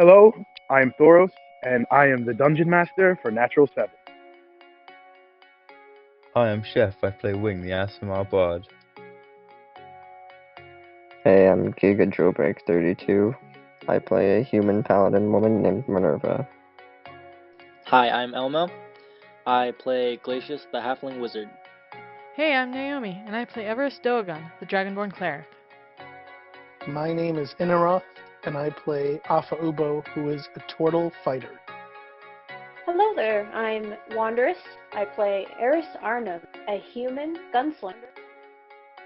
Hello, I am Thoros, and I am the Dungeon Master for Natural 7. Hi, I'm Chef. I play Wing, the ASMR bard. Hey, I'm Giga Drillbreak 32. I play a human paladin woman named Minerva. Hi, I'm Elmo. I play Glacius, the Halfling Wizard. Hey, I'm Neomi, and I play Everest Doagon, the Dragonborn Cleric. My name is Inaroth, and I play Afa Ubo, who is a turtle fighter. Hello there, I'm Wanderous. I play Eris Arnhem, a human gunslinger.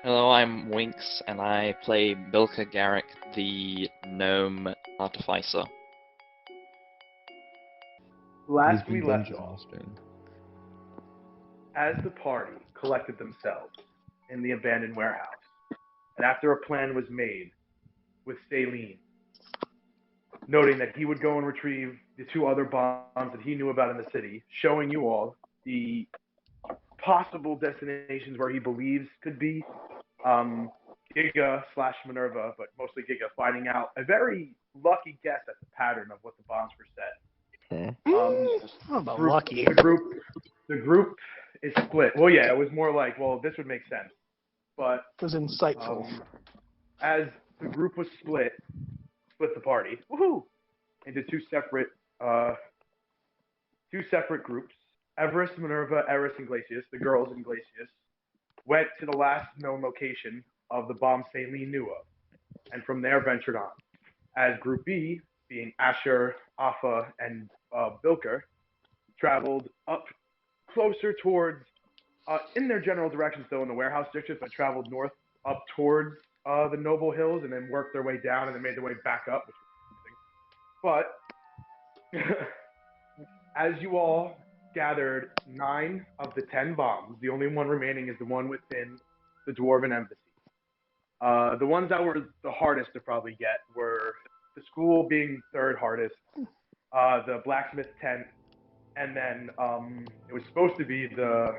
Hello, I'm Winks, and I play Bilka Garrick, the gnome artificer. Last He's we been left dungeon off, mastering. as the party collected themselves in the abandoned warehouse, and after a plan was made with Saline, noting that he would go and retrieve the two other bombs that he knew about in the city, showing you all the possible destinations where he believes could be Giga / Minerva, but mostly Giga, finding out a very lucky guess at the pattern of what the bombs were set. How about lucky? The group is split. Well, yeah, it was more like, well, this would make sense. But It was insightful. as the group was split the party, woohoo, into two separate groups. Everest, Minerva, Eris, and Glacius, the girls in Glacius, went to the last known location of the bomb Saline knew of, and from there ventured on. As Group B, being Asher, Afa, and Bilker, traveled up closer towards, in their general direction, still in the warehouse district, but traveled north up towards the Noble Hills, and then worked their way down, and then made their way back up, which was interesting. But as you all gathered 9 of the 10 bombs, the only one remaining is the one within the Dwarven Embassy. The ones that were the hardest to probably get were the school being third hardest, the blacksmith tent, and then it was supposed to be the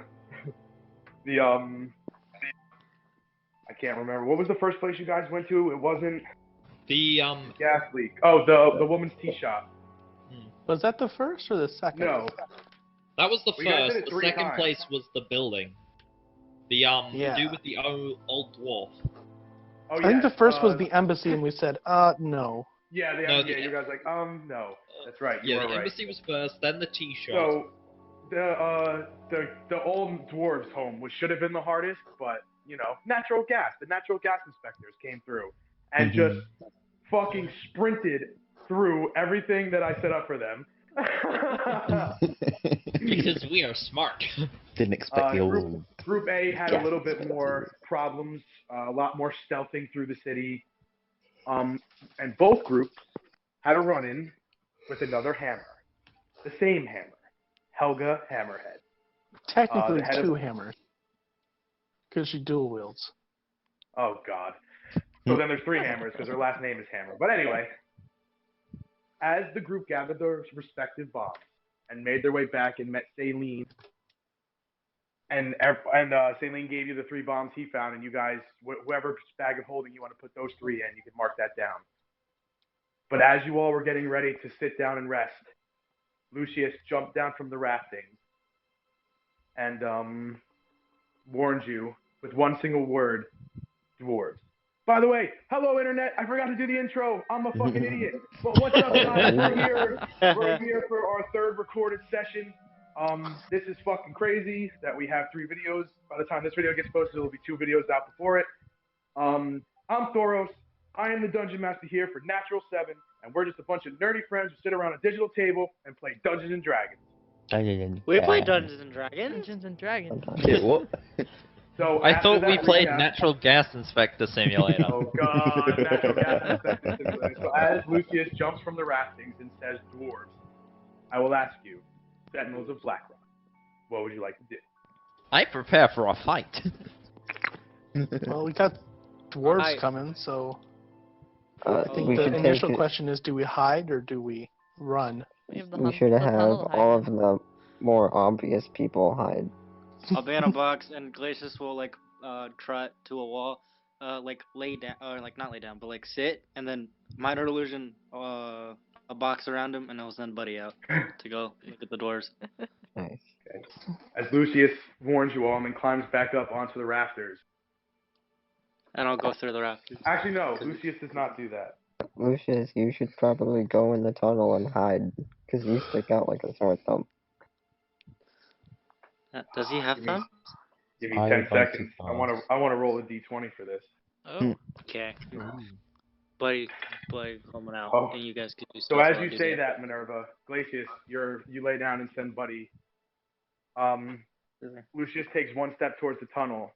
I can't remember. What was the first place you guys went to? It wasn't The gas leak. Oh, the woman's tea shop. Was that the first or the second? No. that was the We guys first. did it The 3 second times. place was the building. The dude with the old dwarf. Oh, I think yes, the first was the embassy, and we said, no. Yeah, No, you guys like, no. That's right. You Yeah, were the right. embassy was first, then the tea shop. So the old dwarves' home should have been the hardest, but natural gas. The natural gas inspectors came through and just fucking sprinted through everything that I set up for them. Because we are smart. Didn't expect the old. Group A had a little bit more problems, a lot more stealthing through the city, and both groups had a run-in with another hammer, the same hammer, Helga Hammerhead. Technically the head two of- hammers. Because she dual wields. Oh, God. So then there's 3 hammers because her last name is Hammer. But anyway, as the group gathered their respective bombs and made their way back and met Saline, and Saline gave you the 3 bombs he found, and you guys, whoever bag of holding you want to put those 3 in, you can mark that down. But as you all were getting ready to sit down and rest, Lucius jumped down from the rafting and warned you with one single word, dwarves. By the way, hello internet. I forgot to do the intro. I'm a fucking idiot. But what's up, guys? We're here for our 3rd recorded session. This is fucking crazy that we have 3 videos. By the time this video gets posted, there'll be 2 videos out before it. I'm Thoros. I am the Dungeon Master here for Natural 7, and we're just a bunch of nerdy friends who sit around a digital table and play Dungeons and Dragons. We play Dungeons and Dragons? Dungeons and Dragons. Shit, what? So I after thought we that played recap- Natural Gas Inspector Simulator. Oh God, natural gas inspector simulator. So as Lucius jumps from the raftings and says dwarves, I will ask you, Sentinels of Blackrock, what would you like to do? I prepare for a fight. Well, we got dwarves coming, so I think we the should initial take it- question is, do we hide or do we run? We should have all of the more obvious people hide. I'll be in a box, and Glacius will trot to a wall, lay down, or not lay down, but sit, and then minor illusion, a box around him, and I'll send Buddy out to go look at the doors. Nice. As Lucius warns you all and then climbs back up onto the rafters. And I'll go through the rafters. Actually, no, Lucius does not do that. Lucius, you should probably go in the tunnel and hide, because you stick out like a sore thumb. Does he have thumb? Give me I 10 would like to seconds. pass. I want to roll a d20 for this. Oh, Okay. Buddy coming out, Oh. and you guys can do So stuff. as while I you do say the- that, Minerva, Glacius, you lay down and send Buddy. Lucius takes one step towards the tunnel,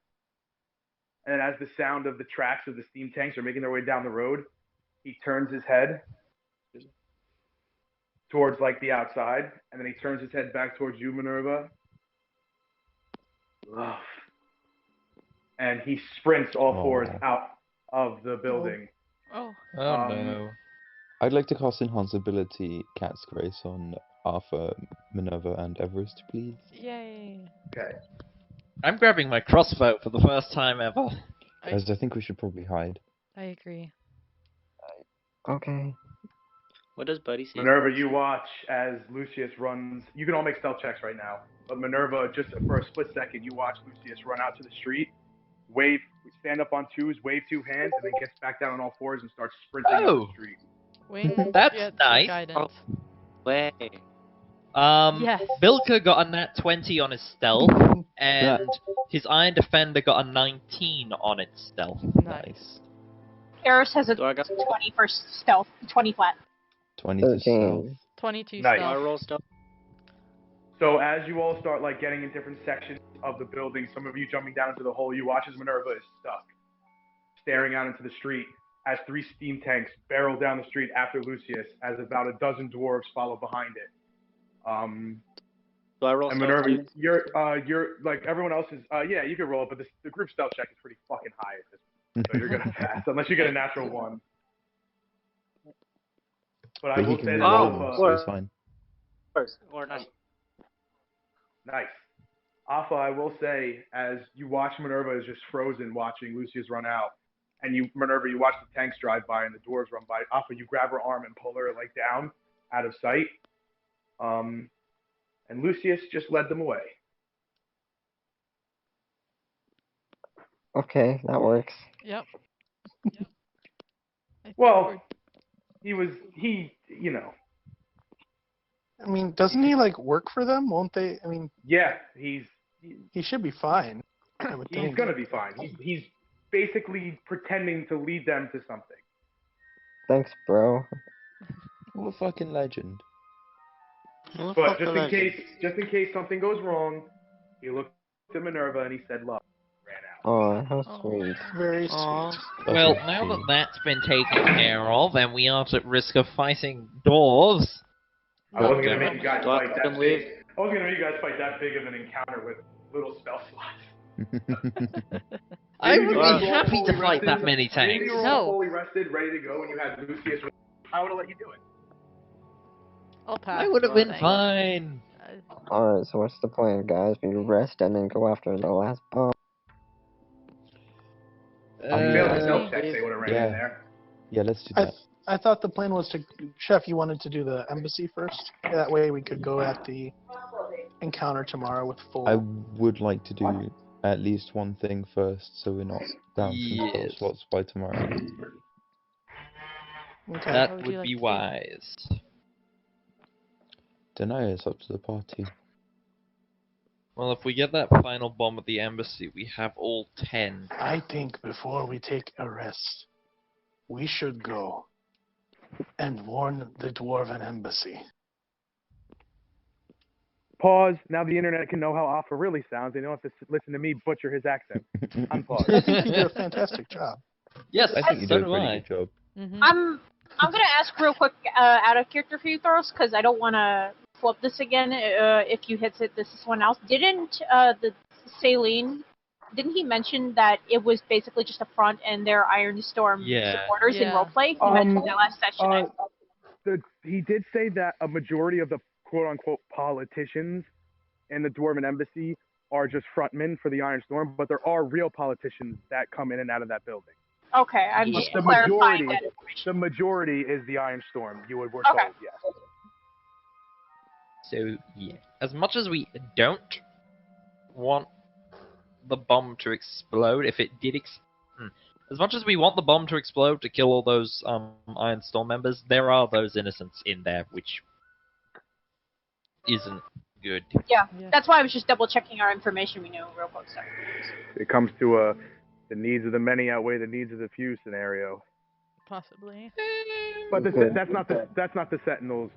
and as the sound of the tracks of the steam tanks are making their way down the road, he turns his head towards like the outside, and then he turns his head back towards you, Minerva. Ugh. And he sprints all fours out of the building. oh. Oh no. I'd like to cast Enhance Ability Cat's Grace on Arthur, Minerva, and Everest, please. Yay. Okay. I'm grabbing my crossbow for the first time ever. Guys, I think we should probably hide. I agree. Okay. What does Buddy see? Minerva, you watch as Lucius runs. You can all make stealth checks right now, but Minerva, just for a split second, you watch Lucius run out to the street, stand up on twos, wave two hands, and then gets back down on all fours and starts sprinting up the street. Wing That's gets nice. guidance. Way. Yes. Bilka got a nat 20 on his stealth, and his Iron Defender got a 19 on its stealth. Nice. Eris has a Do I got 20 for stealth, 20 flat. 20 to stealth. 22 Nice. Do I stealth. roll stuff? So as you all start like getting in different sections of the building, some of you jumping down into the hole, you watch as Minerva is stuck, staring out into the street as 3 steam tanks barrel down the street after Lucius, as about a dozen dwarves follow behind it. Do I roll And stuff? Minerva, too? you're like everyone else is. Yeah, you can roll it, but the group stealth check is pretty fucking high at this point, so you're gonna pass unless you get a natural one. But I But he will can say that roll Alpha. them, so it's fine. First, or not. Nice. Alpha, I will say, as you watch Minerva is just frozen watching Lucius run out, and Minerva, you watch the tanks drive by and the dwarves run by. Alpha, you grab her arm and pull her like down out of sight. And Lucius just led them away. Okay, that works. Yep. I Well, figured- I mean, doesn't he like work for them? Won't they? I mean, yeah, he should be fine. I would he's think. gonna be fine. He's basically pretending to lead them to something. Thanks, bro. What a fucking legend. But just in case something goes wrong, he looked at Minerva and he said, "Love." Ran out. Oh, how sweet. Very Aw. sweet. That's Well, a now that shame. that's been taken care of, and we aren't at risk of fighting dwarves. I wasn't gonna Okay. make you guys Do I fight let that them leave? big. I wasn't gonna make you guys fight that big of an encounter with little spell slots. I Maybe would you were be happy to fully fight that rested- many Maybe tanks. you were No. all fully rested, ready to go, and you had Lucius. I would have let you do it. I'll pass. I would have been Thanks. fine. Alright, so what's the plan, guys? We rest and then go after the last bomb. If you failed the Uh, stealth check, they would have ran yeah. in there. Yeah, let's do I, that. I thought the plan was to, Chef, you wanted to do the embassy first? That way we could go at the encounter tomorrow with full... I would like to do at least one thing first, so we're not down some spell Yes. slots by tomorrow. Okay. That would would you like be to do? wise. Dunno, it's up to the party. Well, if we get that final bomb at the embassy, we have all 10. I think before we take a rest, we should go and warn the Dwarven Embassy. Pause. Now the internet can know how Alpha really sounds. They don't have to listen to me butcher his accent. Unpause. I think you did a fantastic job. Yes, I think you so did a do pretty I. good job. Mm-hmm. I'm gonna ask real quick out of character for you, Thoros, because I don't want to flip this again. If you hit it, this is one else. Didn't the Saline? Didn't he mention that it was basically just a front and their Iron Storm Yeah. supporters in Yeah. roleplay? He mentioned that last session. He did say that a majority of the quote-unquote politicians in the Dwarven Embassy are just frontmen for the Iron Storm, but there are real politicians that come in and out of that building. Okay, I'm But just the clarifying majority- that information. The majority is the Iron Storm. You were Okay. told, yes. So, yeah. As much as we don't want the bomb to explode, if it did as much as we want the bomb to explode to kill all those Iron Storm members, there are those innocents in there, which isn't good. Yeah, Yeah. that's why I was just double checking our information we knew real quick. So. It comes to the needs of the many outweigh the needs of the few scenario. Possibly. But Okay. that's not the Sentinels'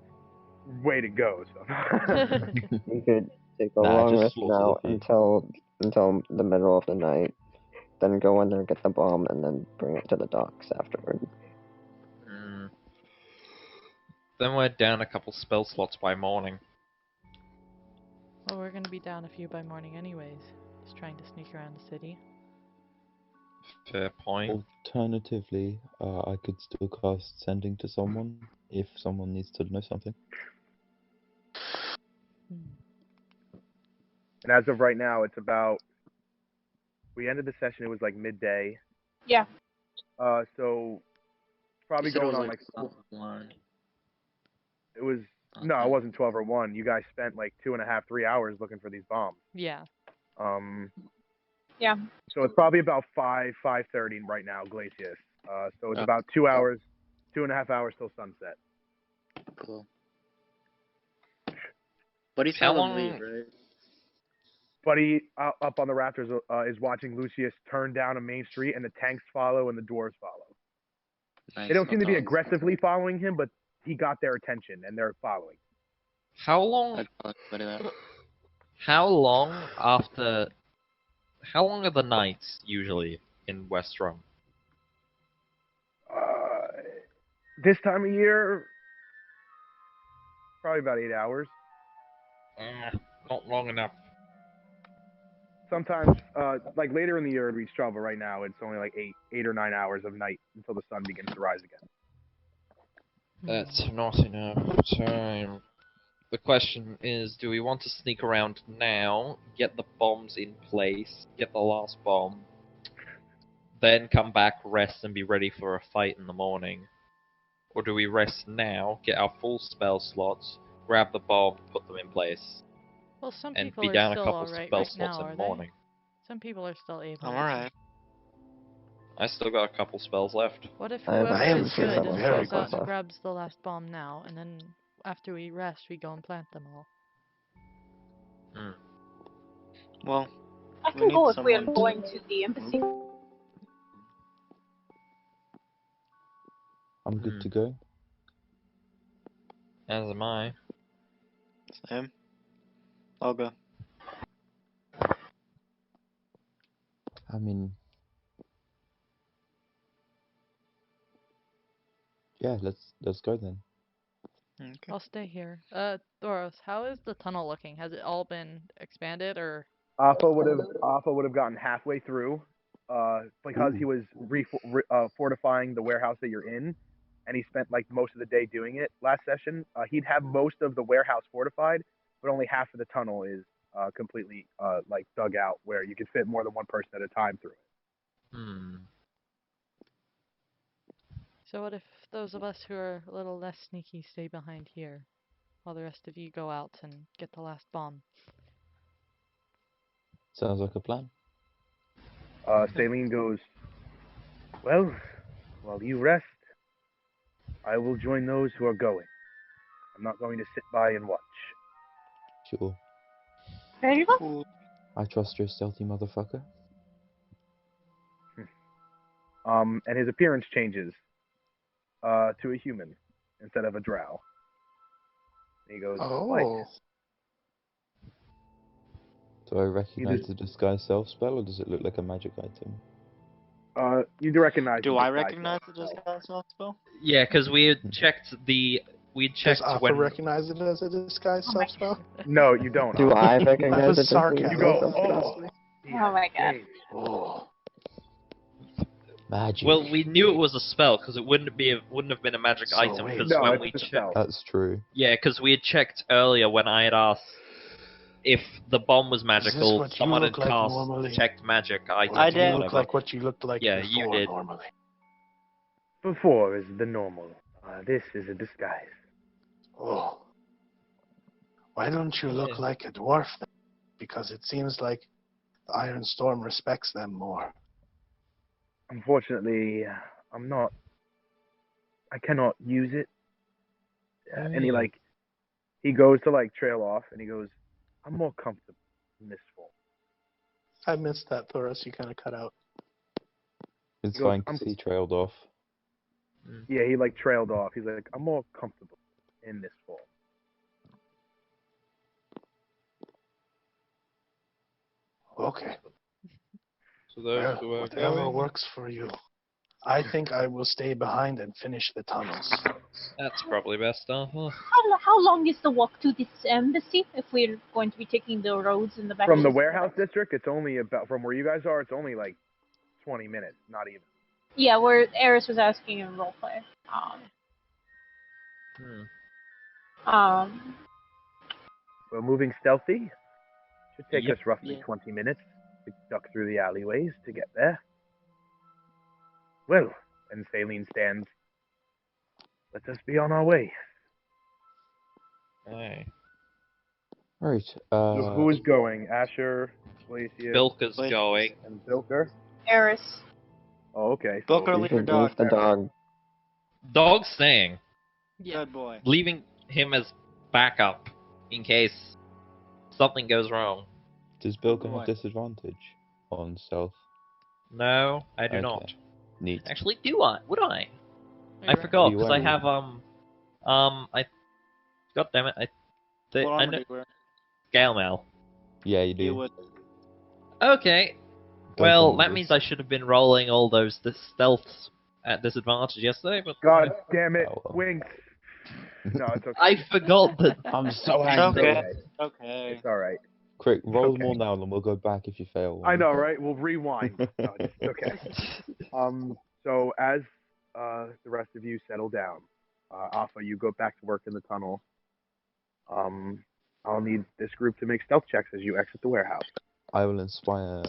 way to go. So. You could take a Nah, long just rest slaughter now the few. until the middle of the night. Then go in there, get the bomb, and then bring it to the docks afterward. Then we're down a couple spell slots by morning. Well, we're gonna be down a few by morning anyways. Just trying to sneak around the city. Fair point. Alternatively, I could still cast Sending to someone if someone needs to know something. And as of right now, it's about. We ended the session. It was like midday. Yeah. So probably You said it going was on like like. 1. It was no, it wasn't 12 or 1. You guys spent like 2.5, 3 hours looking for these bombs. Yeah. Yeah. So it's probably about 5:30 right now, Glacius. So it's Oh. about 2 hours, 2.5 hours till sunset. Cool. But he's How how long- leave, right? Buddy up on the rafters is watching Lucius turn down a main street, and the tanks follow and the dwarves follow. Nice. They don't seem to be That's awesome. aggressively following him, but he got their attention, and they're following. How long? I'd call everybody that. How long after? How long are the nights usually in Westrom? This time of year, probably about 8 hours. Not long enough. Sometimes, like later in the year, it'd be trouble. Right now, it's only like 8 or 9 hours of night until the sun begins to rise again. That's not enough time. The question is, do we want to sneak around now, get the bombs in place, get the last bomb, then come back, rest, and be ready for a fight in the morning? Or do we rest now, get our full spell slots, grab the bomb, put them in place, Well, some and people be are down a still couple alright spell right slots now, in are the morning? they? Some people are still able. I'm alright. I still got a couple spells left. What if I whoever am is feeling good very goes out good. and grabs the last bomb now, and then after we rest, we go and plant them all? Well, I We can need go if we are someone going to the embassy. I'm good to go. As am I. same. I'll go. I mean, yeah, let's go then. Okay. I'll stay here. Thoros, how is the tunnel looking? Has it all been expanded, or? Alpha would have gotten halfway through, because he was fortifying the warehouse that you're in, and he spent like most of the day doing it last session. He'd have most of the warehouse fortified, but only half of the tunnel is completely like dug out, where you can fit more than one person at a time through it. So what if those of us who are a little less sneaky stay behind here, while the rest of you go out and get the last bomb? Sounds like a plan. Saline goes, well, while you rest, I will join those who are going. I'm not going to sit by and watch. Sure. There you go. Cool. I trust your stealthy motherfucker. And his appearance changes to a human instead of a drow. And he goes, Oh. Do I recognize the disguise self spell, or does it look like a magic item? You do recognize. Do the I disguise recognize the spell. disguise soft spell? Yeah, because we had checked the. We Does checked Alpha when. recognize it as a disguise Oh my self-spell? No, you don't. Do I That recognize was it? sarcasm. You go, honestly. Oh my god. Oh. Magic. Well, we knew it was a spell because it wouldn't have been a magic So item wait. because No, when it's we a checked. spell. That's true. Yeah, because we had checked earlier when I had asked if the bomb was magical. what you Someone had look like cast normally? detect magic items. I or did. You look whatever. like what you looked like Yeah, before you did. normally. Before is the normal. This is a disguise. Oh. Why don't you look like a dwarf then? Because it seems like the Iron Storm respects them more. Unfortunately, I cannot use it. And he goes to trail off, and he goes, I'm more comfortable in this form. I missed that, Thoros. You kind of cut out. It's He goes, fine because he trailed off. Yeah, he trailed off. He's like, I'm more comfortable in this form. Okay. So those Well, whatever works for you. I think I will stay behind and finish the tunnels. That's probably best, huh? How long is the walk to this embassy if we're going to be taking the roads in the back? From the warehouse district, it's only about, from where you guys are, it's only 20 minutes, not even. Yeah, where Eris was asking in roleplay. We're moving stealthy. Should take Yep. us roughly 20 minutes to duck through the alleyways to get there. Well, and Saline stands. Let us be on our way. Hey. Right. So who is going? Asher, Glacius, Bilka's going. and Bilker? Eris. Oh, okay. Bilker, You leave your should dog. leave the dog. Dog's staying. Good boy. Leaving him as backup in case something goes wrong. Does Bilka Boy. have disadvantage on stealth? No, I do Okay. not. Neat. Actually, do I? Would I? I Alright. forgot You because I won't. have God damn it! What I armor do know you wear? scale mail. Yeah, you do. You would. Okay. Don't Well, bother that with means this. I should have been rolling all those stealths at disadvantage yesterday, but God damn it, Oh, well. Winks. No, it's okay. I forgot that. I'm so It's angry. okay. Okay. It's alright. Quick, roll them Okay. all now and we'll go back if you fail. I know, right? We'll rewind. No, it's okay. So as the rest of you settle down, Alpha, you go back to work in the tunnel. I'll need this group to make stealth checks as you exit the warehouse. I will inspire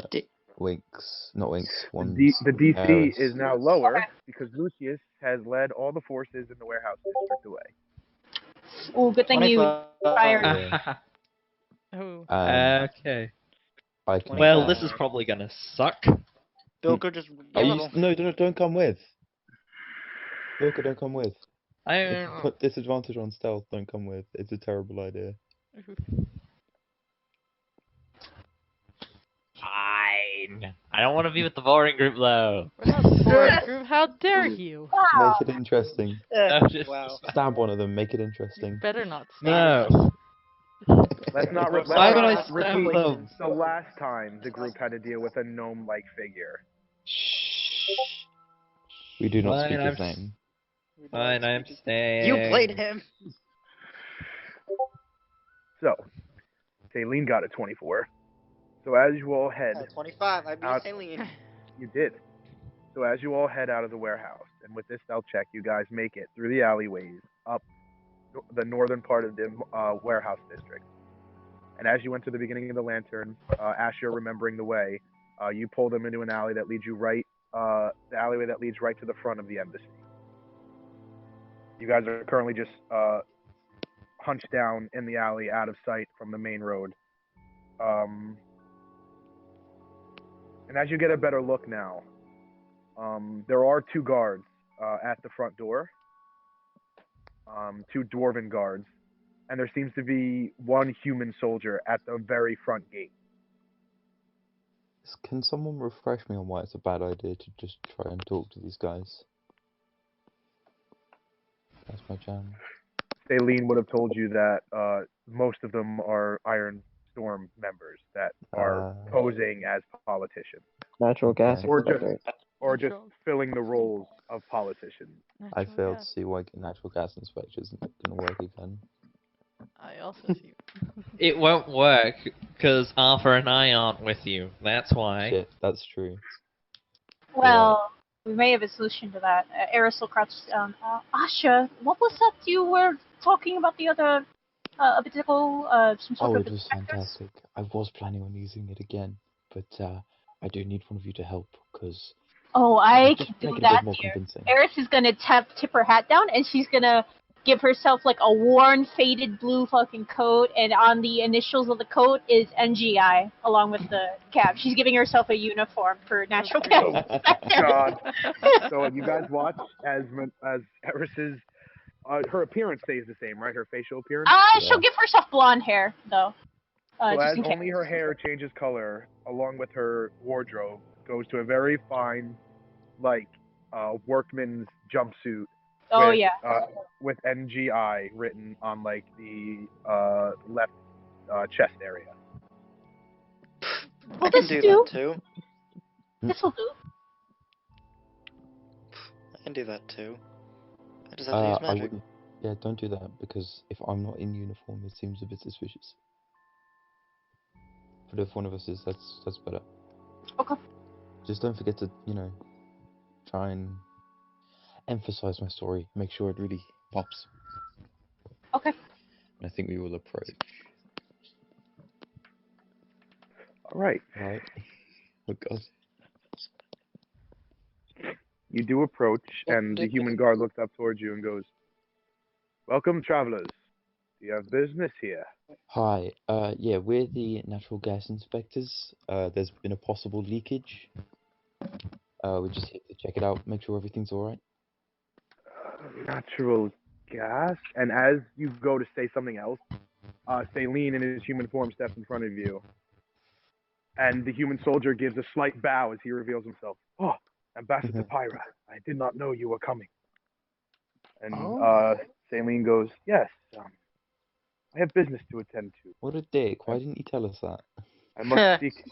Winks, not Winks, one. The DC Eris. is now lower because Lucius has led all the forces in the warehouse district away. Oh, good thing you 25. fired. Yeah. Oh. Okay. I can, Well, this is probably gonna suck. Bilker, just Are you, yell. no, don't come with. Bilka, don't come with. I If you put disadvantage on stealth, don't come with. It's a terrible idea. Fine. I don't want to be with the boring group though. We're not boring group. How dare you? Make it interesting. No, just- Wow. Stab one of them, make it interesting. Better not stay. No. Let's not Why would I repeat stab them? the last time the group had to deal with a gnome-like figure. Shh. We do not Fine, speak his I'm name. Fine, I'm staying. You played him. So, Saline got a 24. So as you all head, 25. I beat Out. Saline. you did. So as you all head out of the warehouse, and with this stealth check, you guys make it through the alleyways up the northern part of the warehouse district. And as you enter the beginning of the lantern, Asher remembering the way, you pull them into an alley that leads you right, the alleyway that leads right to the front of the embassy. You guys are currently just hunched down in the alley, out of sight from the main road. And as you get a better look now, there are two guards at the front door, two dwarven guards, and there seems to be one human soldier at the very front gate. Can someone refresh me on why it's a bad idea to just try and talk to these guys? That's my jam. Saline would have told you that most of them are Iron Storm members that are posing as politicians. Natural gas Or just- exploders. Or just Natural- filling the roles of politicians. I natural failed to gas. see why natural gas inspectors isn't going to work again. I also see. It won't work because Arthur and I aren't with you. That's why. Shit, that's true. Well, we may have a solution to that. Eris will crouch down. Asha, what was that you were talking about the other obstacle? Some sort Oh, of it was fantastic. I was planning on using it again, but I do need one of you to help, because Oh, I Just can do make it a bit that more here. convincing. Eris is gonna tip her hat down, and she's gonna give herself like a worn, faded blue fucking coat, and on the initials of the coat is NGI, along with the cap. She's giving herself a uniform for natural gas Oh, inspector. God. So you guys watch as Eris's her appearance stays the same, right? Her facial appearance. She'll give herself blonde hair, though. So Just as in case. only her hair changes color, along with her wardrobe, goes to a very fine, like, workman's jumpsuit. Oh, with, yeah. With NGI written on like the left chest area. Will I can this do do? that too. This will do. I can do that too. I just have to use I magic. wouldn't. Yeah, don't do that because if I'm not in uniform, it seems a bit suspicious. But if one of us is, that's better. Okay. Just don't forget to, try and emphasize my story. Make sure it really pops. Okay. And I think we will approach. All right. Right. Oh God. You do approach, and the human guard looks up towards you and goes, "Welcome, travelers. Do you have business here?" Hi. Yeah, we're the natural gas inspectors. There's been a possible leakage. We just here to check it out, make sure everything's all right. Natural gas. And as you go to say something else, Saline in his human form steps in front of you, and the human soldier gives a slight bow as he reveals himself. "Oh, Ambassador Pyra, I did not know you were coming." And Saline goes, "Yes, I have business to attend to. What a dick! Why didn't you tell us that? I must speak.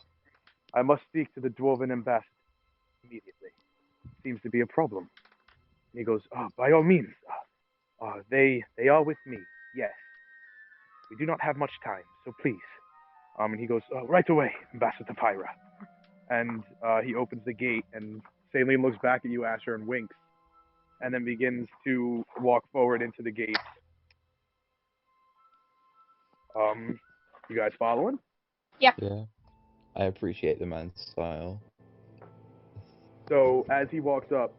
I must speak to the dwarven ambassador immediately. Seems to be a problem." And he goes, "By all means. They are with me. Yes. We do not have much time, so please." And he goes, "Right away, Ambassador Pyra." And he opens the gate, and Saline looks back at you, Asher, and winks, and then begins to walk forward into the gate. You guys following? Yeah. Yeah. I appreciate the man's style. So as he walks up,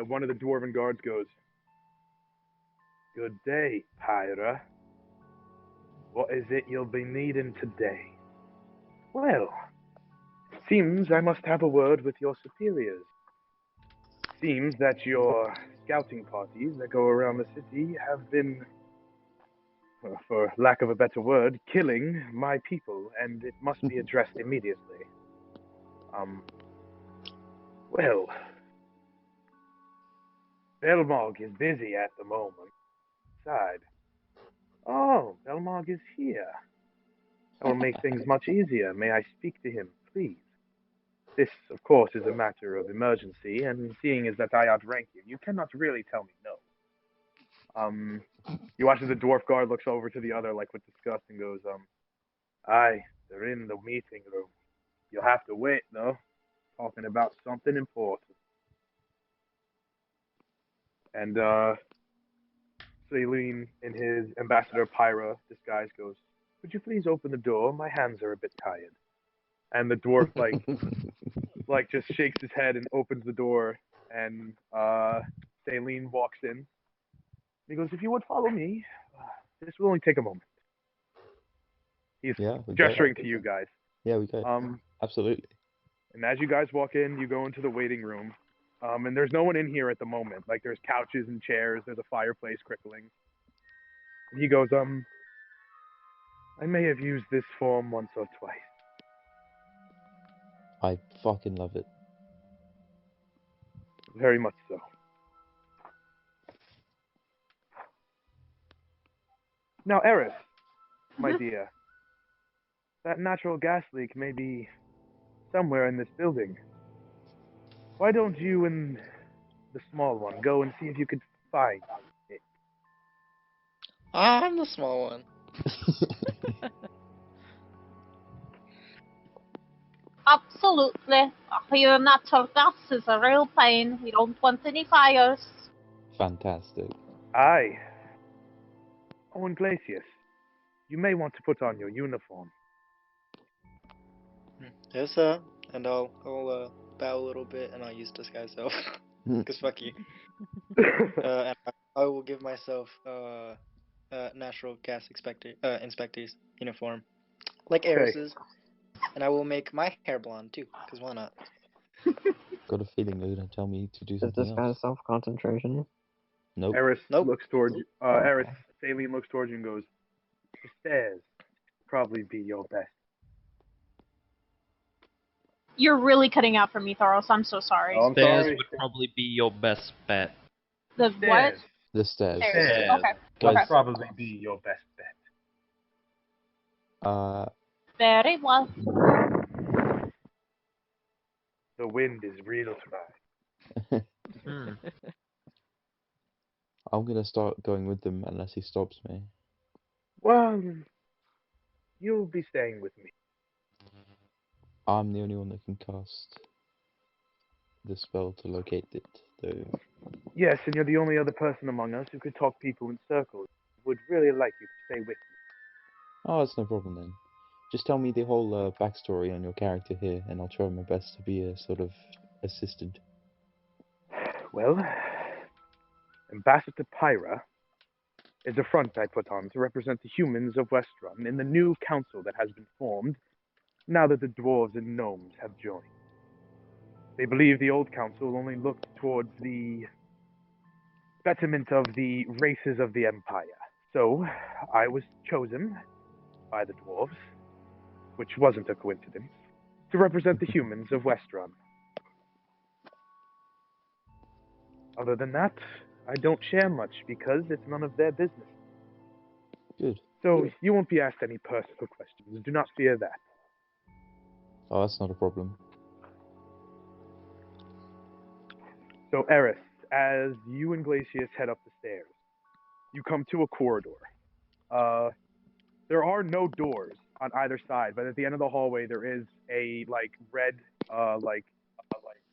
one of the dwarven guards goes, "Good day, Pyra. What is it you'll be needing today?" "Well, it seems I must have a word with your superiors. Seems that your scouting parties that go around the city have been, well, for lack of a better word, killing my people, and it must be addressed immediately. Well, Belmog is busy at the moment. Side. Oh, Belmog is here. That will make things much easier. May I speak to him, please? This, of course, is a matter of emergency, and seeing as that I outrank you, you cannot really tell me no." You watch as the dwarf guard looks over to the other, like with disgust, and goes, "Aye, they're in the meeting room. You'll have to wait, though. Talking about something important." And, Celine, in his Ambassador Pyra disguise, goes, "Would you please open the door? My hands are a bit tired." And the dwarf, like just shakes his head and opens the door, and Celine walks in. He goes, "If you would follow me, this will only take a moment." He's gesturing to you guys. Yeah, we go. Absolutely. And as you guys walk in, you go into the waiting room. And there's no one in here at the moment. Like, there's couches and chairs. There's a fireplace crickling. And he goes, "I may have used this form once or twice." I fucking love it. Very much so. Now, Eris, my dear, that natural gas leak may be somewhere in this building. Why don't you and the small one go and see if you could find it? I'm the small one. Absolutely. Your natural gas is a real pain. We don't want any fires. Fantastic. Aye. Oh, and Glacius, you may want to put on your uniform. Yes, sir. And I'll bow a little bit, and I'll use disguise self. Mm. Cause fuck you. And I will give myself natural gas inspector's uniform, like Okay. Eris's, and I will make my hair blonde too. Cause why not? Got a feeling they're gonna tell me to do Is something this else. guy's self-concentration? Nope. Eris Nope. looks towards you. Okay. Eris, Saline looks towards you and goes, "The stairs probably be your best." You're really cutting out for me, Thoros. I'm so sorry. Oh, I'm Stairs sorry. would probably be your best bet. The what? Stairs. The stairs. Stairs. Okay. Will Guys, probably be your best bet. Very well. The wind is real tonight. Hmm. I'm gonna start going with them unless he stops me. Well, you'll be staying with me. I'm the only one that can cast the spell to locate it, though. Yes, and you're the only other person among us who could talk people in circles. Would really like you to stay with me. Oh, that's no problem then. Just tell me the whole backstory on your character here, and I'll try my best to be a sort of assistant. Well, Ambassador Pyra is a front I put on to represent the humans of Westrun in the new council that has been formed now that the dwarves and gnomes have joined. They believe the old council only looked towards the betterment of the races of the Empire. So, I was chosen by the dwarves, which wasn't a coincidence, to represent the humans of Westrun. Other than that, I don't share much because it's none of their business. Good. So you won't be asked any personal questions. Do not fear that. Oh, that's not a problem. So Eris, as you and Glacius head up the stairs, you come to a corridor. There are no doors on either side, but at the end of the hallway there is a red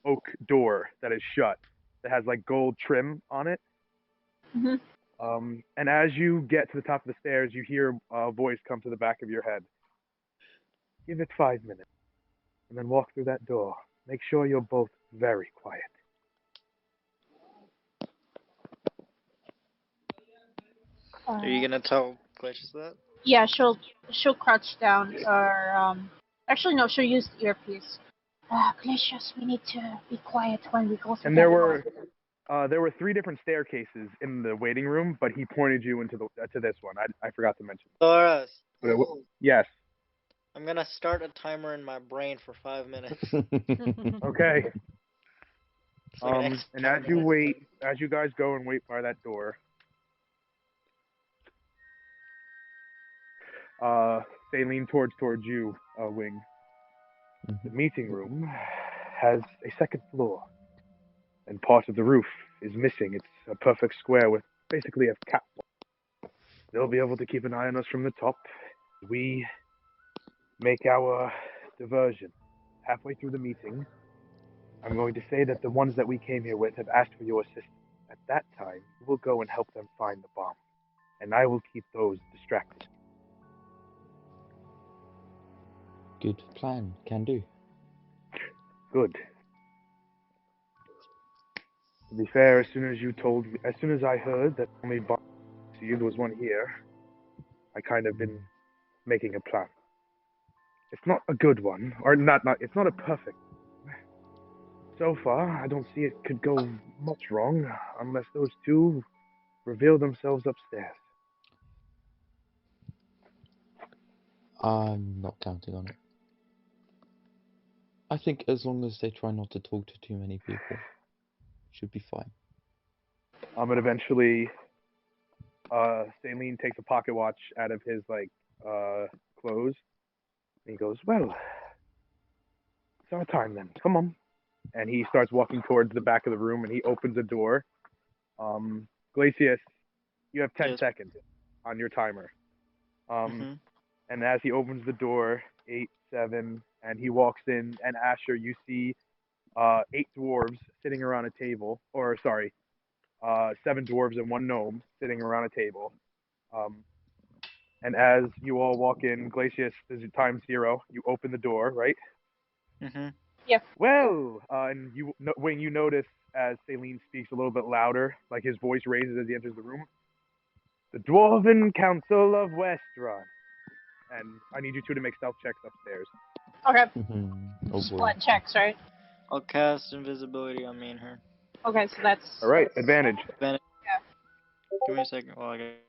oak door that is shut that has gold trim on it. Mm-hmm. And as you get to the top of the stairs, you hear a voice come to the back of your head. Give it 5 minutes, and then walk through that door. Make sure you're both very quiet. Are you gonna tell Glacius that? Yeah, she'll crouch down, or actually no, she'll use the earpiece. Glacius, we need to be quiet when we go through. And there were 3 different staircases in the waiting room, but he pointed you into to this one. I forgot to mention. Thoros. Yes. I'm gonna start a timer in my brain for 5 minutes. Okay. It's like an And as you guys go and wait by that door, they lean towards you, Wing. The meeting room has a second floor, and part of the roof is missing. It's a perfect square with basically a catwalk. They'll be able to keep an eye on us from the top. We make our diversion. Halfway through the meeting, I'm going to say that the ones that we came here with have asked for your assistance. At that time, we'll go and help them find the bomb, and I will keep those distracted. Good plan. Can do. Good. To be fair, as soon as I heard that only bomb received was one here, I kind of been making a plan. It's not a good one, or it's not a perfect. So far, I don't see it could go much wrong unless those two reveal themselves upstairs. I'm not counting on it. I think as long as they try not to talk to too many people, should be fine. But eventually, Saline takes a pocket watch out of his clothes, and he goes, "Well, it's our time then. Come on." And he starts walking towards the back of the room, and he opens a door. Glacius, you have 10 seconds on your timer. And as he opens the door, 8, 7, and he walks in, and Asher, you see 8 dwarves sitting around a table, 7 dwarves and 1 gnome sitting around a table. And as you all walk in, Glacius, this is time 0. You open the door, right? Yeah. Well, and when you notice as Saline speaks a little bit louder, like his voice raises as he enters the room, the Dwarven Council of Westron. And I need you two to make stealth checks upstairs. Okay. Oh boy. Split checks, right? I'll cast invisibility on me and her. Okay, so that's. All right, advantage. Advantage. Yeah. Give me a second while I get.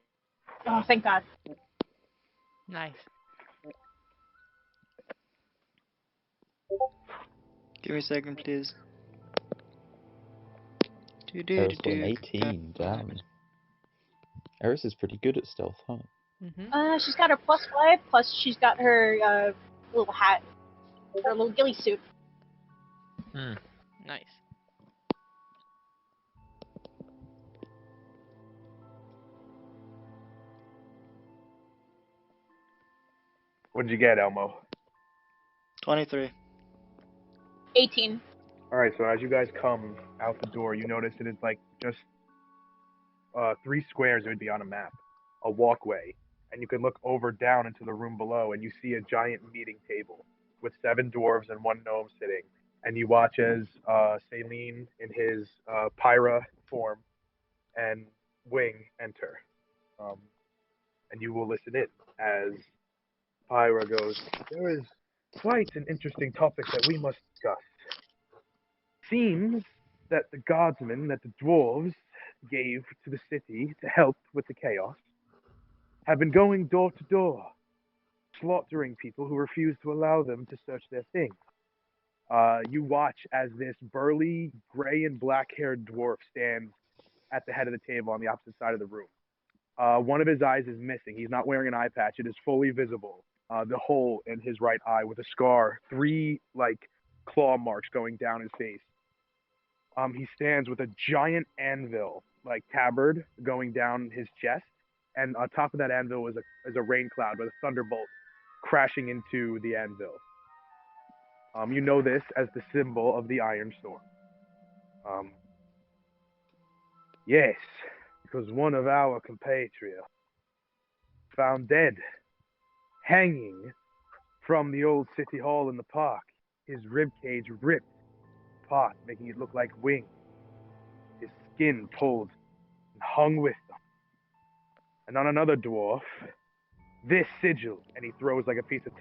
Oh, thank God. Nice. Give me a second, please. Eris got an 18, damn. Eris is pretty good at stealth, huh? She's got her +5, plus she's got her little hat, her little ghillie suit. Nice. What did you get, Elmo? 23. 18. All right, so as you guys come out the door, you notice it is like just 3 squares. It would be on a map, a walkway, and you can look over down into the room below, and you see a giant meeting table with 7 dwarves and 1 gnome sitting. And you watch as Saline in his Pyra form and Wing enter. And you will listen in as Pyra goes, "There is quite an interesting topic that we must discuss. Seems that the guardsmen that the dwarves gave to the city to help with the chaos have been going door to door, slaughtering people who refuse to allow them to search their things. You watch as this burly, gray and black-haired dwarf stands at the head of the table on the opposite side of the room. One of his eyes is missing. He's not wearing an eye patch. It is fully visible. The hole in his right eye with a scar, 3 claw marks going down his face. He stands with a giant anvil, tabard, going down his chest, and on top of that anvil is a rain cloud with a thunderbolt crashing into the anvil. You know this as the symbol of the Iron Storm. Yes, because one of our compatriots found dead, hanging from the old city hall in the park, his ribcage ripped apart, making it look like wings, his skin pulled and hung with them. And on another dwarf, this sigil, and he throws a piece of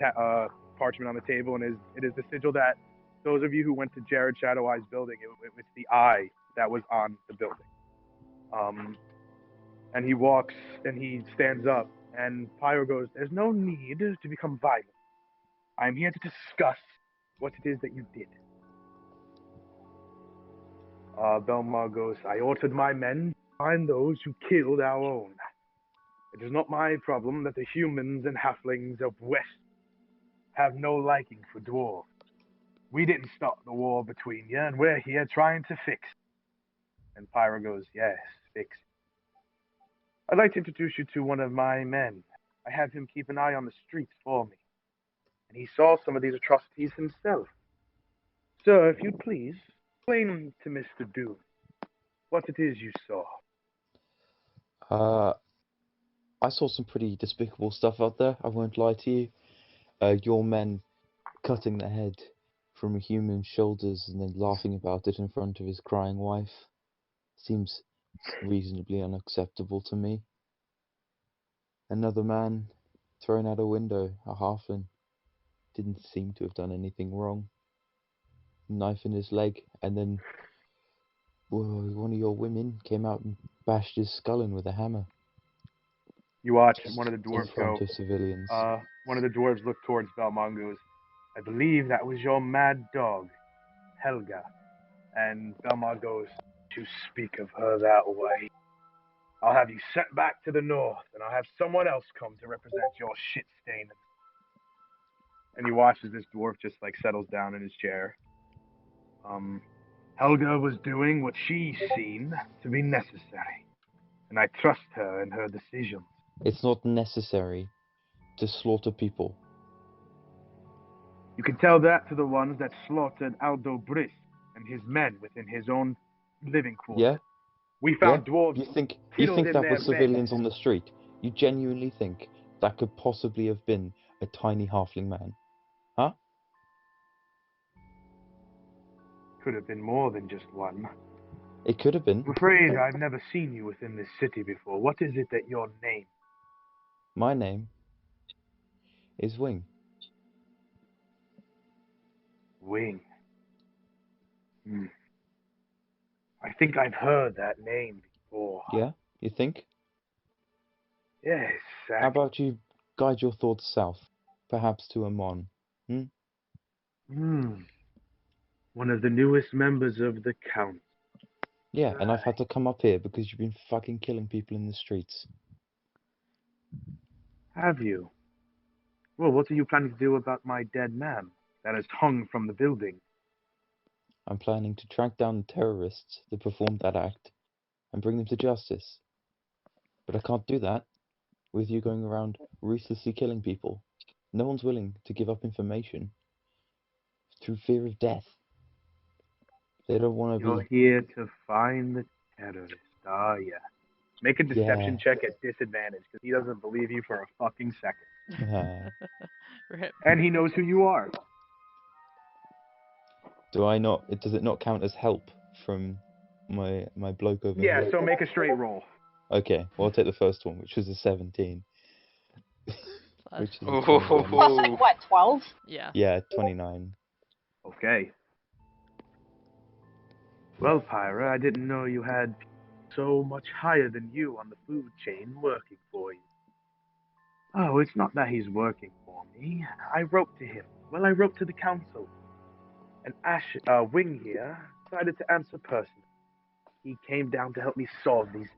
parchment on the table, and it is the sigil that those of you who went to Jared Shadow Eye's building, it's the eye that was on the building. And he walks and he stands up, and Pyro goes, "There's no need to become violent. I'm here to discuss what it is that you did." Belmar goes, "I ordered my men to find those who killed our own. It is not my problem that the humans and halflings of West have no liking for dwarves. We didn't start the war between you, and we're here trying to fix it." And Pyro goes, "Yes, fix it. I'd like to introduce you to one of my men. I have him keep an eye on the streets for me. And he saw some of these atrocities himself. Sir, if you'd please, explain to Mr. Doom what it is you saw." I saw some pretty despicable stuff out there, I won't lie to you. Your men cutting the head from a human's shoulders and then laughing about it in front of his crying wife seems reasonably unacceptable to me. Another man thrown out a window, a halfling, didn't seem to have done anything wrong. Knife in his leg, and then one of your women came out and bashed his skull in with a hammer. You watch one of the In dwarves front go. of civilians. One of the dwarves look towards Belmont and goes, "I believe that was your mad dog, Helga." And Belmont goes, "To speak of her that way, I'll have you sent back to the north, and I'll have someone else come to represent your shit stain." And you watch as this dwarf just settles down in his chair. Helga was doing what she seen to be necessary, and I trust her in her decisions. It's not necessary to slaughter people. You can tell that to the ones that slaughtered Aldo Briss and his men within his own living quarters. Yeah? We found Yeah? dwarves You think killed in that their was civilians beds. on the street? You genuinely think that could possibly have been a tiny halfling man? Huh? Could have been more than just one. It could have been. I'm afraid I've never seen you within this city before. What is it that your name? My name is Wing. Wing. Hmm. I think I've heard that name before. Yeah? You think? Yes. How about you guide your thoughts south? Perhaps to Amon. Hmm. One of the newest members of the Council. Yeah, and I've had to come up here because you've been fucking killing people in the streets. Have you? Well, what are you planning to do about my dead man that is hung from the building? I'm planning to track down the terrorists that performed that act and bring them to justice. But I can't do that with you going around ruthlessly killing people. No one's willing to give up information through fear of death. They don't want to You're here to find the terrorist. Ah, yeah. Make a deception check at disadvantage, because he doesn't believe you for a fucking second. Rip. And he knows who you are. Do I not? Does it not count as help from my bloke over Yeah, here? so make a straight roll. Okay, well I'll take the first one, which was a 17. Which is a Oh. 21. Plus, like, what, 12? Yeah. Yeah, 29. Okay. Well, Pyra, I didn't know you had so much higher than you on the food chain working for you. Oh, it's not that he's working for me. I wrote to him. Well, I wrote to the council. And Wing here decided to answer personally. He came down to help me solve these.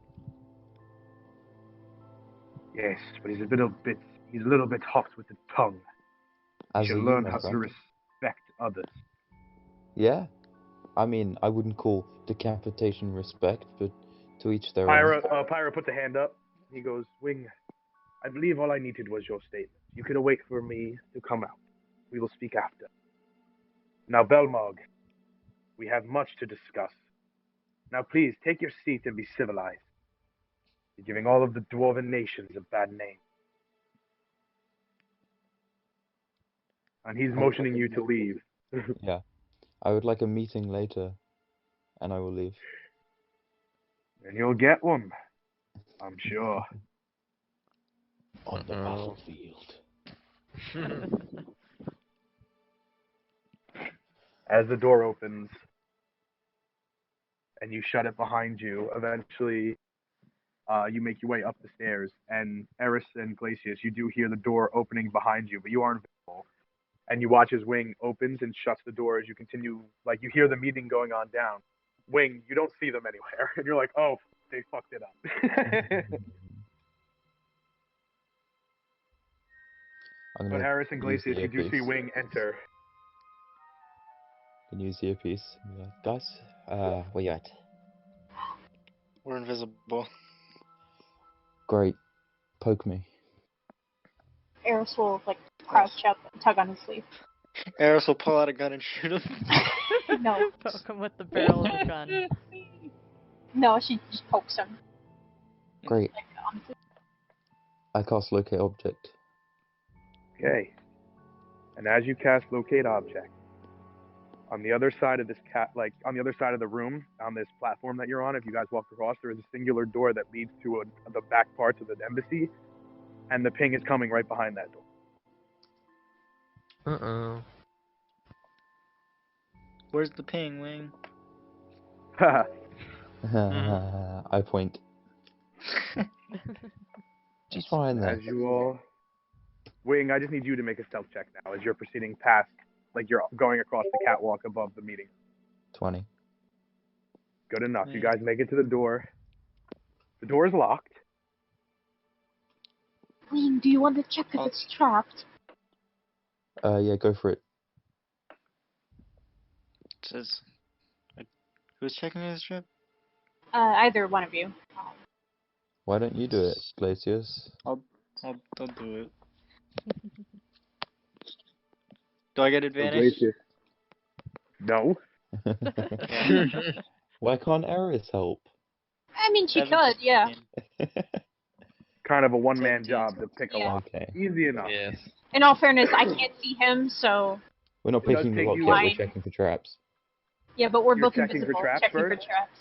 Yes, but he's a little bit hot with the tongue. As Should are you, learn my how to friend. respect others. Yeah, I mean, I wouldn't call decapitation respect, but to each their own. Pyra puts a hand up. He goes, Wing, I believe all I needed was your statement. You can wait for me to come out. We will speak after. Now, Belmog, we have much to discuss. Now, please, take your seat and be civilized. You're giving all of the dwarven nations a bad name. And he's motioning you to leave. Yeah, I would like a meeting later, and I will leave. And you'll get one, I'm sure. On the battlefield. As the door opens and you shut it behind you, eventually you make your way up the stairs. And Eris and Glacius, you do hear the door opening behind you, but you aren't visible. And you watch as Wing opens and shuts the door as you continue, like you hear the meeting going on down. Wing, you don't see them anywhere. And you're like, oh, they fucked it up. But Eris and Glacius, you do see Wing enter. Can use the earpiece. Be like, guys, where you at? We're invisible. Great. Poke me. Eris will, like, crouch up and tug on his sleeve. Eris will pull out a gun and shoot him. No. Poke him with the barrel of the gun. No, she just pokes him. Great. Like, I cast locate object. Okay. And as you cast locate object, on the other side of this on the other side of the room, on this platform that you're on, if you guys walk across, there is a singular door that leads to the back parts of the embassy, and the ping is coming right behind that door. Uh-oh. Where's the ping, Wing? I point. Just fine there. As you all... Wing, I just need you to make a stealth check now as you're proceeding past, like you're going across the catwalk above the meeting. 20. Good enough. You guys make it to the door. The door is locked. Wing, do you want to check if it's trapped? Yeah, go for it. It says, who's checking his trip? Either one of you. Why don't you do it, Glacius? I'll do it. Do I get advantage? No. Why can't Eris help? I mean, she could, yeah. Kind of a one-man job to pick a lock. Okay. Easy enough. Yes. In all fairness, I can't see him, so... We're not It does picking the take lock you yet, line. we're checking for traps. Yeah, but we're You're both checking for invisible. traps Checking for first? traps.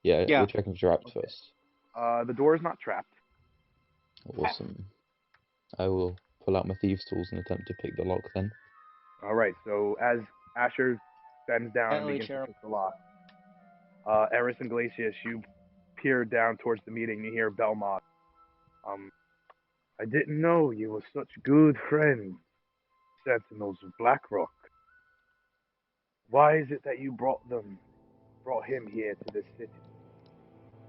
Yeah, Yeah. we're checking for traps first. The door is not trapped. Awesome. I will pull out my thieves' tools and attempt to pick the lock then. All right. So as Asher bends down and Gently begins to cheer pick the lock, Eris and Glacius, you peer down towards the meeting. You hear Belmont. I didn't know you were such good friends, Sentinels of Blackrock. Why is it that you brought him here to this city?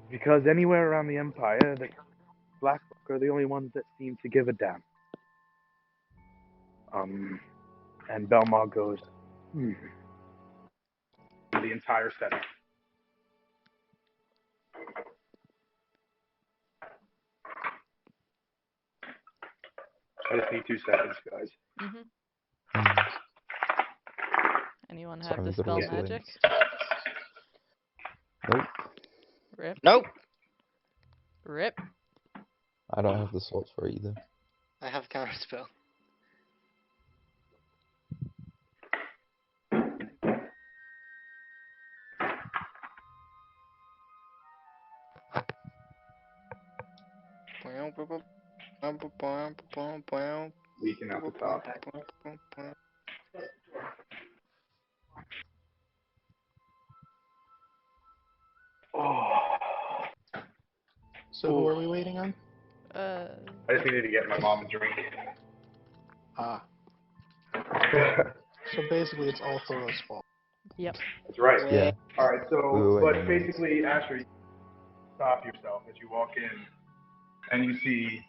Because anywhere around the Empire, the Blackrock are the only ones that seem to give a damn. And Belmont goes, the entire setup. I just need 2 seconds, guys. Anyone have Sorry, we've got dispel all the magic? links. Nope. Rip. Nope. Rip. I don't have the slots for it either. I have counter spell. Leaking out the top. Oh. So who are we waiting on? I just needed to get my mom a drink. Ah. So basically, it's all Thoros' fault. Yep. That's right. Yeah. All right. So, We were but waiting on basically, Asher, you stop yourself as you walk in, and you see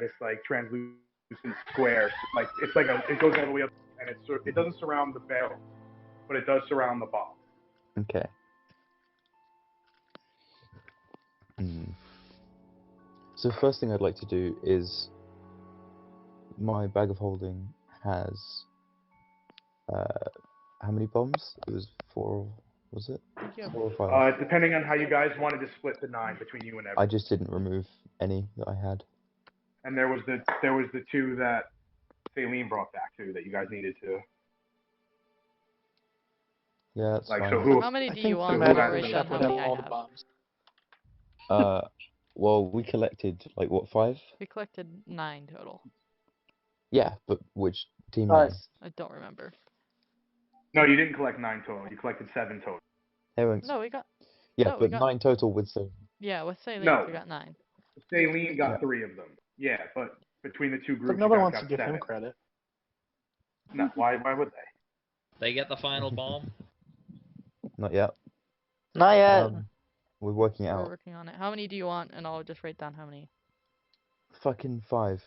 this like translucent square. Like it's like it goes all the way up, and it doesn't surround the barrel, but it does surround the box. Okay. So the first thing I'd like to do is my bag of holding has how many bombs? It was 4, was it? Yeah. 4 or 5? Depending on how you guys wanted to split the 9 between you and I everyone. just didn't remove any that I had. And there was the 2 that Faylene brought back too that you guys needed to. Yeah, that's Like fine. so who? How many I do think you the want? I'll magic write down shop how would have many I all the have. bombs. Well, we collected like what, 5? We collected 9 total. Yeah, but which team name? I don't remember. No, you didn't collect 9 total. You collected 7 total. Hey, wait. No, we got. Yeah, no, we but got... 9 total with so. Yeah, with Saline, No. we got 9. Faylene got Yeah. 3 of them. Yeah, but between the 2 groups, But nobody you guys wants to got give 7. him credit. No, why would they? They get the final bomb. Not yet. Not yet. We're working it We're out. working on it. How many do you want? And I'll just write down how many. Fucking 5.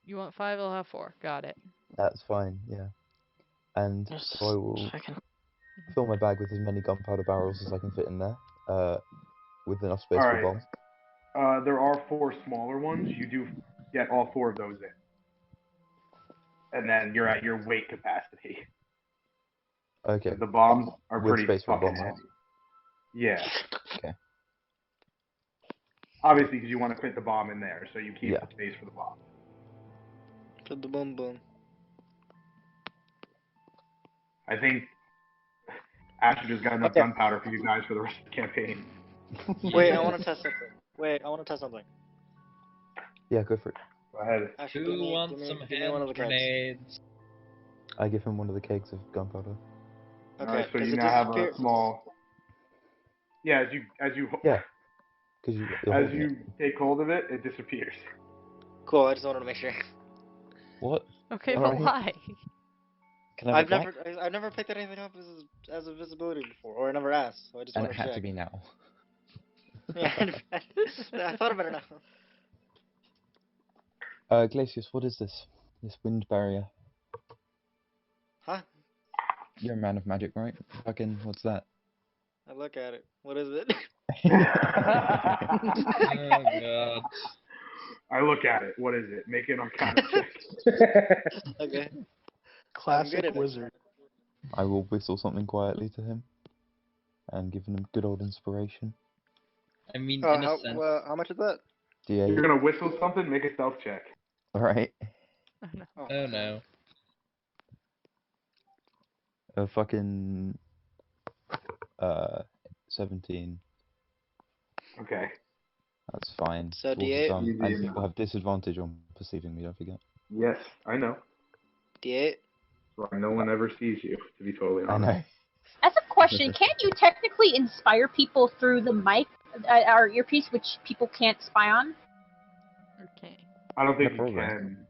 You want 5? I'll have 4. Got it. That's fine, yeah. And Just so I will checking. fill my bag with as many gunpowder barrels as I can fit in there, with enough space for Alright. bombs. There are 4 smaller ones. You do get all 4 of those in. And then you're at your weight capacity. Okay. The bombs are With pretty space for fucking bombs. heavy. Yeah. Okay. Obviously, because you want to fit the bomb in there, so you keep Yeah. the space for the bomb. Put the boom boom. I think Asher just got enough Okay. gunpowder for you guys for the rest of the campaign. Wait, I want to test something. Yeah, go for it. Go ahead. Actually, Who wants some give me one of hand the kegs. grenades? I give him one of the kegs of gunpowder. Okay. Alright, so does you it now have a disappear? small. Yeah, as you Yeah. Because you're as holding you it. take hold of it, it disappears. Cool. I just wanted to make sure. What? Okay, but Alright. why? Can I have it back? I've never picked anything up as a visibility before, or I never asked, so I just And wanted it to had check. to be now. Yeah, I thought about it now. Glacius, what is this? This wind barrier? Huh? You're a man of magic, right? Fucking, what's that? I look at it. What is it? Oh god. I look at it. What is it? Make an arcana check. Okay. Classic good at it. wizard. I will whistle something quietly to him and give him good old inspiration. I mean, in a How, sense. how much is that? You're D8. gonna whistle something. Make a stealth check. Alright. Oh, no. Oh no. Fucking 17. Okay. That's fine. So Dwarf is D8? done. Easy And enough. people have disadvantage on perceiving me, don't forget. Yes, I know. D8? Well, no one ever sees you, to be totally I honest. know. As a question, can't you technically inspire people through the mic or earpiece, which people can't spy on? Okay. I don't think Yeah, you probably. can.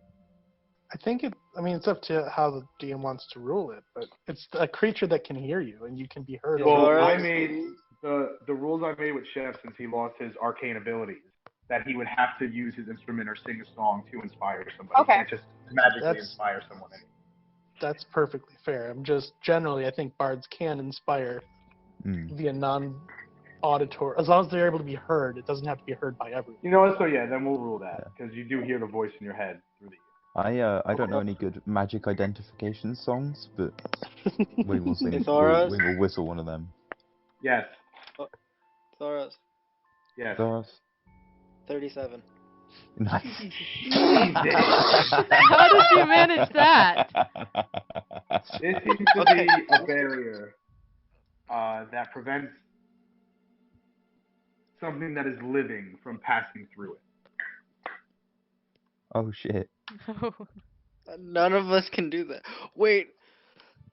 I think it's up to how the DM wants to rule it, but it's a creature that can hear you and you can be heard. Well, Taurus? I made the rules I made with Chef since he lost his arcane abilities that he would have to use his instrument or sing a song to inspire somebody. Okay. He can't just magically That's- inspire someone. That's perfectly fair. I'm just generally, I think bards can inspire via non-auditory, as long as they're able to be heard. It doesn't have to be heard by everyone. You know what? So yeah, then we'll rule that because you do hear the voice in your head through the. I don't know any good magic identification songs, but we will sing. Thoros? We will whistle one of them. Yes. Thoros, Yes. Thoros? 37. Nice. How did you manage that? This seems to be a barrier that prevents something that is living from passing through it. Oh shit. None of us can do that. Wait.